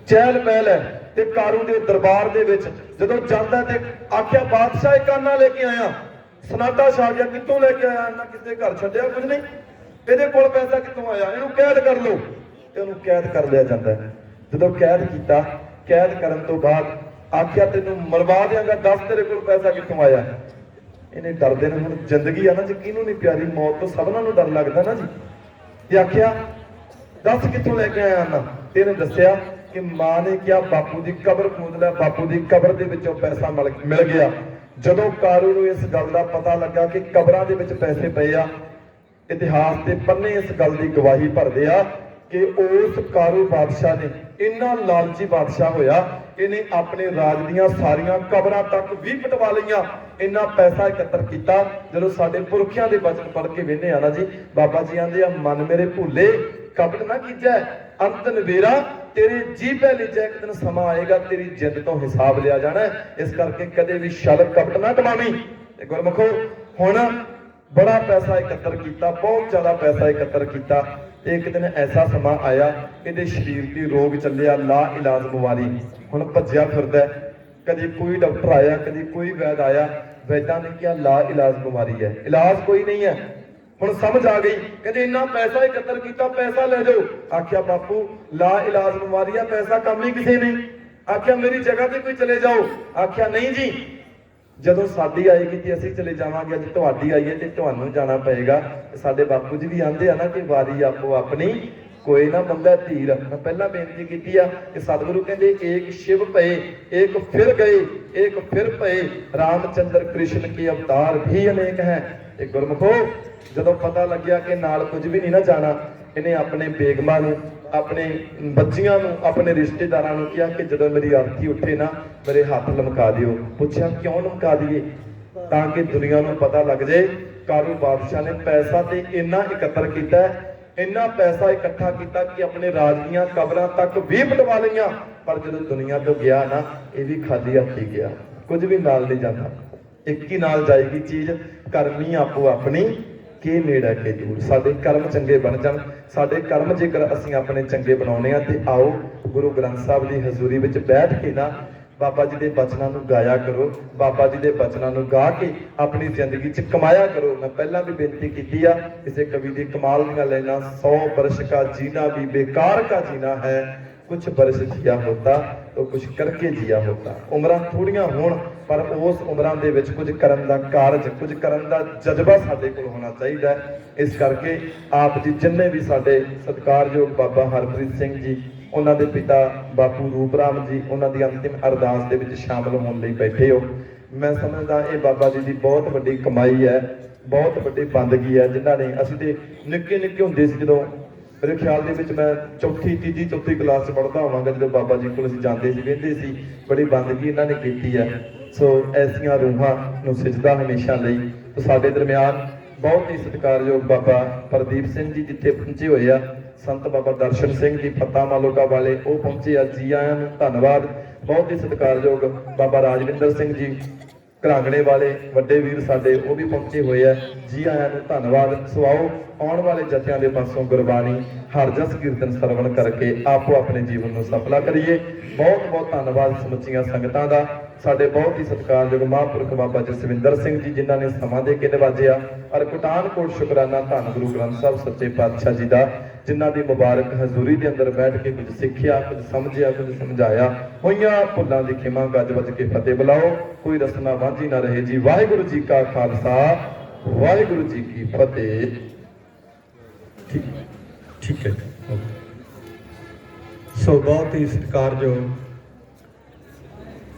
ਚਹਿਲ ਪਹਿਲ ਹੈ। ਤੇ ਕਾਰੂ ਦੇ ਦਰਬਾਰ ਦੇ ਵਿੱਚ ਜਦੋਂ ਜਾਂਦਾ ਤੇ ਆਖਿਆ, ਬਾਦਸ਼ਾਹ ਇੱਕ ਆਨਾ ਲੈ ਕੇ ਆਇਆ। ਸਨਾਟਾ ਛਾ ਗਿਆ, ਕਿੱਥੋਂ ਲੈ ਕੇ ਆਇਆ? ਨਾ ਕਿਸੇ ਘਰ ਛੱਡਿਆ, ਕੁਝ ਨਹੀਂ, ਇਹਦੇ ਕੋਲ ਪੈਸਾ ਕਿੱਥੋਂ ਆਇਆ? ਇਹਨੂੰ ਕੈਦ ਕਰ ਲਓ। ਤੇ ਉਹਨੂੰ ਕੈਦ ਕਰ ਲਿਆ ਜਾਂਦਾ ਹੈ। ਜਦੋਂ ਕੈਦ ਕੀਤਾ, ਕੈਦ ਕਰਨ ਤੋਂ ਬਾਅਦ ਆਖਿਆ, ਤੈਨੂੰ ਮਰਵਾ ਦਿਆਂਗਾ, ਦੱਸ ਤੇਰੇ ਕੋਲ ਪੈਸਾ ਕਿੱਥੋਂ ਆਇਆ? ਇਹਨੇ ਡਰਦੇ ਨੇ, ਹੁਣ ਜ਼ਿੰਦਗੀ ਆ ਨਾ ਜੀ, ਕਿਹਨੂੰ ਨਹੀਂ ਪਿਆਰੀ, ਮੌਤ ਤੋਂ ਸਭਨਾਂ ਨੂੰ ਡਰ ਲੱਗਦਾ ਨਾ ਜੀ। ਤੇ ਆਖਿਆ, ਦੱਸ ਕਿੱਥੋਂ ਲੈ ਕੇ ਆਇਆ ਨਾ? ਤੇ ਇਹਨੇ ਦੱਸਿਆ ਕਿ ਮਾਂ ਨੇ ਕਿਹਾ, ਬਾਪੂ ਦੀ ਕਬਰ ਖੋਦ ਲੈ, ਬਾਪੂ ਦੀ ਕਬਰ ਦੇ ਵਿੱਚੋਂ ਪੈਸਾ ਮਿਲ ਗਿਆ। ਜਦੋਂ ਕਾਰੂ ਨੂੰ ਇਸ ਗੱਲ ਦਾ ਪਤਾ ਲੱਗਾ ਕਿ ਕਬਰਾਂ ਦੇ ਵਿੱਚ ਪੈਸੇ ਪਏ ਆ, ਇਤਿਹਾਸ ਦੇ ਪੰਨੇ ਇਸ ਗੱਲ ਦੀ ਗਵਾਹੀ ਭਰਦੇ ਆ ਕਿ ਉਸ ਕਾਰੂ ਬਾਦਸ਼ਾਹ ਨੇ, ਇੰਨਾ ਲਾਲਚੀ ਬਾਦਸ਼ਾਹ ਹੋਇਆ, ਇਹਨੇ ਆਪਣੇ ਰਾਜ ਦੀਆਂ ਸਾਰੀਆਂ ਕਬਰਾਂ ਤੱਕ ਵੀ ਪਟਵਾ ਲਈਆਂ। ਇੰਨਾ ਪੈਸਾ ਇਕੱਤਰ ਕੀਤਾ। ਜਦੋਂ ਸਾਡੇ ਪੁਰਖਿਆਂ ਦੇ ਬਚਨ ਪੜ੍ਹ ਕੇ ਵੇਖਦੇ ਆ ਨਾ ਜੀ, ਬਾਬਾ ਜੀ ਆਂਦੇ ਆ, ਮਨ ਮੇਰੇ ਭੁੱਲੇ ਕਪਟ ਨਾ ਕੀਜੈ, ਅੰਤ ਨਵੇਰਾ ਤੇਰੇ ਜੀ ਪੈ ਲੀਜੈ, ਇੱਕ ਦਿਨ ਸਮਾਂ ਆਏਗਾ ਤੇਰੀ ਜਿੰਦ ਤੋਂ ਹਿਸਾਬ ਲਿਆ ਜਾਣਾ। ਇਸ ਕਰਕੇ ਕਦੇ ਵੀ ਛਲ ਕਪਟ ਨਾ ਕਮਾਵੀਂ। ਤੇ ਗੁਰਮਖੋ ਹੁਣ ਬੜਾ ਪੈਸਾ ਇਕੱਤਰ ਕੀਤਾ, ਬਹੁਤ ਜ਼ਿਆਦਾ ਪੈਸਾ ਇਕੱਤਰ ਕੀਤਾ। ਤੇ ਇੱਕ ਦਿਨ ਐਸਾ ਸਮਾਂ ਆਇਆ, ਇਹਦੇ ਸਰੀਰ ਦੀ ਰੋਗ ਚੱਲਿਆ, ਲਾ ਇਲਾਜ ਬਿਮਾਰੀ। ਹੁਣ ਭੱਜਿਆ ਫਿਰਦਾ, ਕਦੀ ਕੋਈ ਡਾਕਟਰ ਆਇਆ, ਕਦੀ ਕੋਈ ਵੈਦ ਆਇਆ। ਵੈਦਾਂ ਨੇ ਕਿਹਾ, ਲਾ ਇਲਾਜ ਬਿਮਾਰੀ ਹੈ, ਇਲਾਜ ਕੋਈ ਨਹੀਂ ਹੈ। ਹੁਣ ਸਮਝ ਆ ਗਈ, ਕਹਿੰਦੇ ਇੰਨਾ ਪੈਸਾ ਇਕੱਤਰ ਕੀਤਾ, ਪੈਸਾ ਲੈ ਜਾਓ। ਆਖਿਆ, ਬਾਪੂ ਲਾ ਇਲਾਜ ਬਿਮਾਰੀ ਆ, ਪੈਸਾ ਕੰਮ ਹੀ ਕਿਸੇ ਨੇ। ਆਖਿਆ, ਮੇਰੀ ਜਗ੍ਹਾ ਤੇ ਕੋਈ ਚਲੇ ਜਾਓ। ਆਖਿਆ, ਨਹੀਂ ਜੀ, ਜਦੋਂ ਸਾਡੀ ਆਏਗੀ ਤੇ ਅਸੀਂ ਚਲੇ ਜਾਵਾਂਗੇ, ਅੱਜ ਤੁਹਾਡੀ ਆਈ ਹੈ ਤੇ ਤੁਹਾਨੂੰ ਜਾਣਾ ਪਏਗਾ। ਸਾਡੇ ਬਾਪੂ ਜੀ ਵੀ ਆਂਦੇ ਆ ਨਾ ਕਿ ਵਾਰੀ ਆਪੋ ਆਪਣੀ, ਕੋਈ ਨਾ ਬੰਦਾ ਧੀਰ। ਮੈਂ ਪਹਿਲਾਂ ਬੇਨਤੀ ਕੀਤੀ ਆ ਕਿ ਸਤਿਗੁਰੂ ਕਹਿੰਦੇ, ਏਕ ਸ਼ਿਵ ਪਏ, ਏਕ ਫਿਰ ਗਏ, ਏਕ ਫਿਰ ਪਏ, ਰਾਮਚੰਦਰ ਕ੍ਰਿਸ਼ਨ ਕੇ ਅਵਤਾਰ ਵੀ ਅਨੇਕ ਹੈ। ਤੇ ਗੁਰਮਖੋ ਜਦੋਂ ਪਤਾ ਲੱਗਿਆ ਕਿ ਨਾਲ ਕੁਝ ਵੀ ਨਹੀਂ ਨਾ ਜਾਣਾ, ਇਹਨੇ ਆਪਣੇ ਬੇਗਮਾਂ ਨੂੰ, ਆਪਣੇ ਬੱਚੀਆਂ ਨੂੰ, ਆਪਣੇ ਰਿਸ਼ਤੇਦਾਰਾਂ ਨੂੰ ਕਿਹਾ ਕਿ ਜਦੋਂ ਮੇਰੀ ਆਰਤੀ ਉੱਠੇ ਨਾ, ਮੇਰੇ ਹੱਥ ਲਮਕਾ ਦਿਓ। ਪੁੱਛਿਆ, ਕਿਉਂ ਲਮਕਾ ਦਈਏ? ਤਾਂ ਕਿ ਦੁਨੀਆ ਨੂੰ ਪਤਾ ਲੱਗ ਜਾਏ ਕਾਰੂ ਬਾਦਸ਼ਾਹ ਨੇ ਪੈਸਾ ਤੇ ਇੰਨਾ ਇਕੱਤਰ ਕੀਤਾ, ਇੰਨਾ ਪੈਸਾ ਇਕੱਠਾ ਕੀਤਾ ਕਿ ਆਪਣੇ ਰਾਜ ਦੀਆਂ ਕਬਰਾਂ ਤੱਕ ਵੀ ਪਟਵਾ ਲਈਆਂ। ਪਰ ਜਦੋਂ ਦੁਨੀਆ ਤੋਂ ਗਿਆ ਨਾ, ਇਹ ਵੀ ਖਾਲੀ ਹੱਥੀ ਗਿਆ, ਕੁਝ ਵੀ ਨਾਲ ਨਹੀਂ ਜਾਂਦਾ। ਇੱਕ ਹੀ ਨਾਲ ਜਾਏਗੀ ਚੀਜ਼, ਕਰਮੀ ਆਪੋ ਆਪਣੀ ਕੇ ਨੇੜਾ ਕੇ ਦੂਰ। ਸਾਡੇ ਕਰਮ ਚੰਗੇ ਬਣ ਜਾਣ। ਸਾਡੇ ਕਰਮ ਜੇਕਰ ਅਸੀਂ ਆਪਣੇ ਚੰਗੇ ਬਣਾਉਣੇ ਆ ਤੇ ਆਓ ਗੁਰੂ ਗ੍ਰੰਥ ਸਾਹਿਬ ਦੀ ਹਜ਼ੂਰੀ ਵਿੱਚ ਬੈਠ ਕੇ ਨਾ ਬਾਬਾ ਜੀ ਦੇ ਬਚਨਾਂ ਨੂੰ ਗਾਇਆ ਕਰੋ। ਬਾਬਾ ਜੀ ਦੇ ਬਚਨਾਂ ਨੂੰ ਗਾ ਕੇ ਆਪਣੀ ਜ਼ਿੰਦਗੀ 'ਚ ਕਮਾਇਆ ਕਰੋ। ਮੈਂ ਪਹਿਲਾਂ ਵੀ ਬੇਨਤੀ ਕੀਤੀ ਆ, ਕਿਸੇ ਕਵੀ ਦੀ ਕਮਾਲ ਦੀਆਂ ਲਾਈਨਾਂ, 100 ਬਰਸ਼ ਕਾ ਜੀਣਾ ਵੀ ਬੇਕਾਰ ਕਾ ਜੀਣਾ ਹੈ, ਕੁਛ ਬਰਸ ਜਿਆ ਹੋਤਾ तो कुछ करके जिया होता। उम्रां थोड़ियां होण पर उस उम्रां दे विच कुछ करन दा कारज, कुछ करन दा जज्बा साडे कोल होना चाहिए। इस करके आप जी जिन्ने भी साडे सत्कारयोग बाबा हरप्रीत सिंह जी, उन्हां दे पिता बापू रूप राम जी, उन्हां दी अंतिम अरदास दे विच शामिल होण लई बैठे हो। मैं समझदा ये बाबा जी दी बहुत वड्डी कमाई है, बहुत वड्डी बंदगी है, जिन्हां ने असीं ते निक्के निक्के हुंदे सी, जदों मेरे ख्याल दे विच मैं चौथी तीजी चौथी क्लास च पढ़दा होवांगा, जदों बाबा जी कोल असीं जांदे सी, वेंदे सी, बड़ी बंदगी इन्हां ने कीती है। सो ऐसियां रूहां नूं सिजदा हमेशा लई। तो साडे दरमियान ਬਹੁਤ ਹੀ ਸਤਿਕਾਰਯੋਗ ਬਾਬਾ ਪ੍ਰਦੀਪ ਸਿੰਘ ਜੀ ਜਿੱਥੇ ਪਹੁੰਚੇ ਹੋਏ ਆ, ਸੰਤ ਬਾਬਾ ਦਰਸ਼ਨ ਸਿੰਘ ਜੀ ਫੱਤਾ ਮਾਲੋਕਾ ਵਾਲੇ ਉਹ ਪਹੁੰਚੇ ਆ, ਜੀ ਆਇਆਂ ਨੂੰ ਧੰਨਵਾਦ। ਬਹੁਤ ਹੀ ਸਤਿਕਾਰਯੋਗ ਬਾਬਾ ਰਾਜਵਿੰਦਰ ਸਿੰਘ ਜੀ ਘਰਾਂਗਣੇ ਵਾਲੇ ਵੱਡੇ ਵੀਰ ਸਾਡੇ ਉਹ ਵੀ ਪਹੁੰਚੇ ਹੋਏ ਆ, ਜੀ ਆਇਆਂ ਨੂੰ ਧੰਨਵਾਦ। ਸੋ ਆਓ ਆਉਣ ਵਾਲੇ ਜਥਿਆਂ ਦੇ ਪਾਸੋਂ ਗੁਰਬਾਣੀ ਹਰ ਜਸ ਕੀਰਤਨ ਸਰਵਣ ਕਰਕੇ ਆਪੋ ਆਪਣੇ ਜੀਵਨ ਨੂੰ ਸਫਲਾ ਕਰੀਏ। ਬਹੁਤ ਬਹੁਤ ਧੰਨਵਾਦ ਸਮੁੱਚੀਆਂ ਸੰਗਤਾਂ ਦਾ। ਸਾਡੇ ਬਹੁਤ ਹੀ ਸਤਿਕਾਰਯੋਗ ਮਹਾਂਪੁਰਖ ਬਾਬਾ ਜਸਵਿੰਦਰ ਸਿੰਘ ਜੀ ਜਿਨ੍ਹਾਂ ਨੇ ਸਮਾਂ ਦੇ ਕੇ ਨਿਵਾਜਿਆ, ਔਰ ਪਠਾਨਕੋਟ ਸ਼ੁਕਰਾਨਾ ਧੰਨ ਗੁਰੂ ਗ੍ਰੰਥ ਸਾਹਿਬ ਸੱਚੇ ਪਾਤਸ਼ਾਹ ਜੀ ਦਾ, ਜਿਨ੍ਹਾਂ ਦੀ ਮੁਬਾਰਕ ਹਜ਼ੂਰੀ ਦੇ ਅੰਦਰ ਬੈਠ ਕੇ ਕੁਝ ਸਿੱਖਿਆ, ਕੁਝ ਸਮਝਿਆ, ਕੁਝ ਸਮਝਾਇਆ। ਹੋਈਆਂ ਭੁੱਲਾਂ ਦੀ ਖਿਮਾ ਗੱਜ ਵੱਜ ਕੇ ਫਤਿਹ ਬੁਲਾਓ। ਕੋਈ ਰਸਨਾ ਵਾਂਝੀ ਨਾ ਰਹੇ ਜੀ। ਵਾਹਿਗੁਰੂ ਜੀ ਕਾ ਖਾਲਸਾ, ਵਾਹਿਗੁਰੂ ਜੀ ਕੀ ਫਤਿਹ। ਠੀਕ ਹੈ ਜੀ, ਓਕੇ। ਸੋ ਬਹੁਤ ਹੀ ਸਤਿਕਾਰਯੋਗ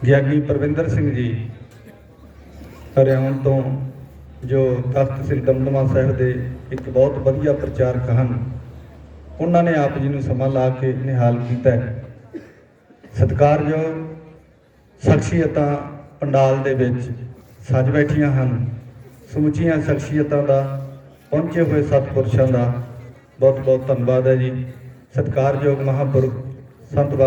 ਗਿਆਨੀ ਪਰਵਿੰਦਰ ਸਿੰਘ ਜੀ ਹਰਿਆਣਾ ਤੋਂ, ਜੋ ਤਖਤ ਸ੍ਰੀ ਦਮਦਮਾ ਸਾਹਿਬ ਦੇ ਇੱਕ ਬਹੁਤ ਵਧੀਆ ਪ੍ਰਚਾਰਕ ਹਨ, ਉਹਨਾਂ ਨੇ ਆਪ ਜੀ ਨੂੰ ਸਮਾਂ ਲਾ ਕੇ ਨਿਹਾਲ ਕੀਤਾ ਹੈ। ਸਤਿਕਾਰਯੋਗ ਸ਼ਖਸੀਅਤਾਂ ਪੰਡਾਲ ਦੇ ਵਿੱਚ ਸੱਜ ਬੈਠੀਆਂ ਹਨ। ਸਮੁੱਚੀਆਂ ਸ਼ਖਸੀਅਤਾਂ ਦਾ, ਪਹੁੰਚੇ ਹੋਏ ਸਤਿਪੁਰਸ਼ਾਂ ਦਾ ਬਹੁਤ ਬਹੁਤ ਧੰਨਵਾਦ ਹੈ ਜੀ। ਸਤਿਕਾਰਯੋਗ ਮਹਾਂਪੁਰਖ ਸੰਤ ਬਾਬਾ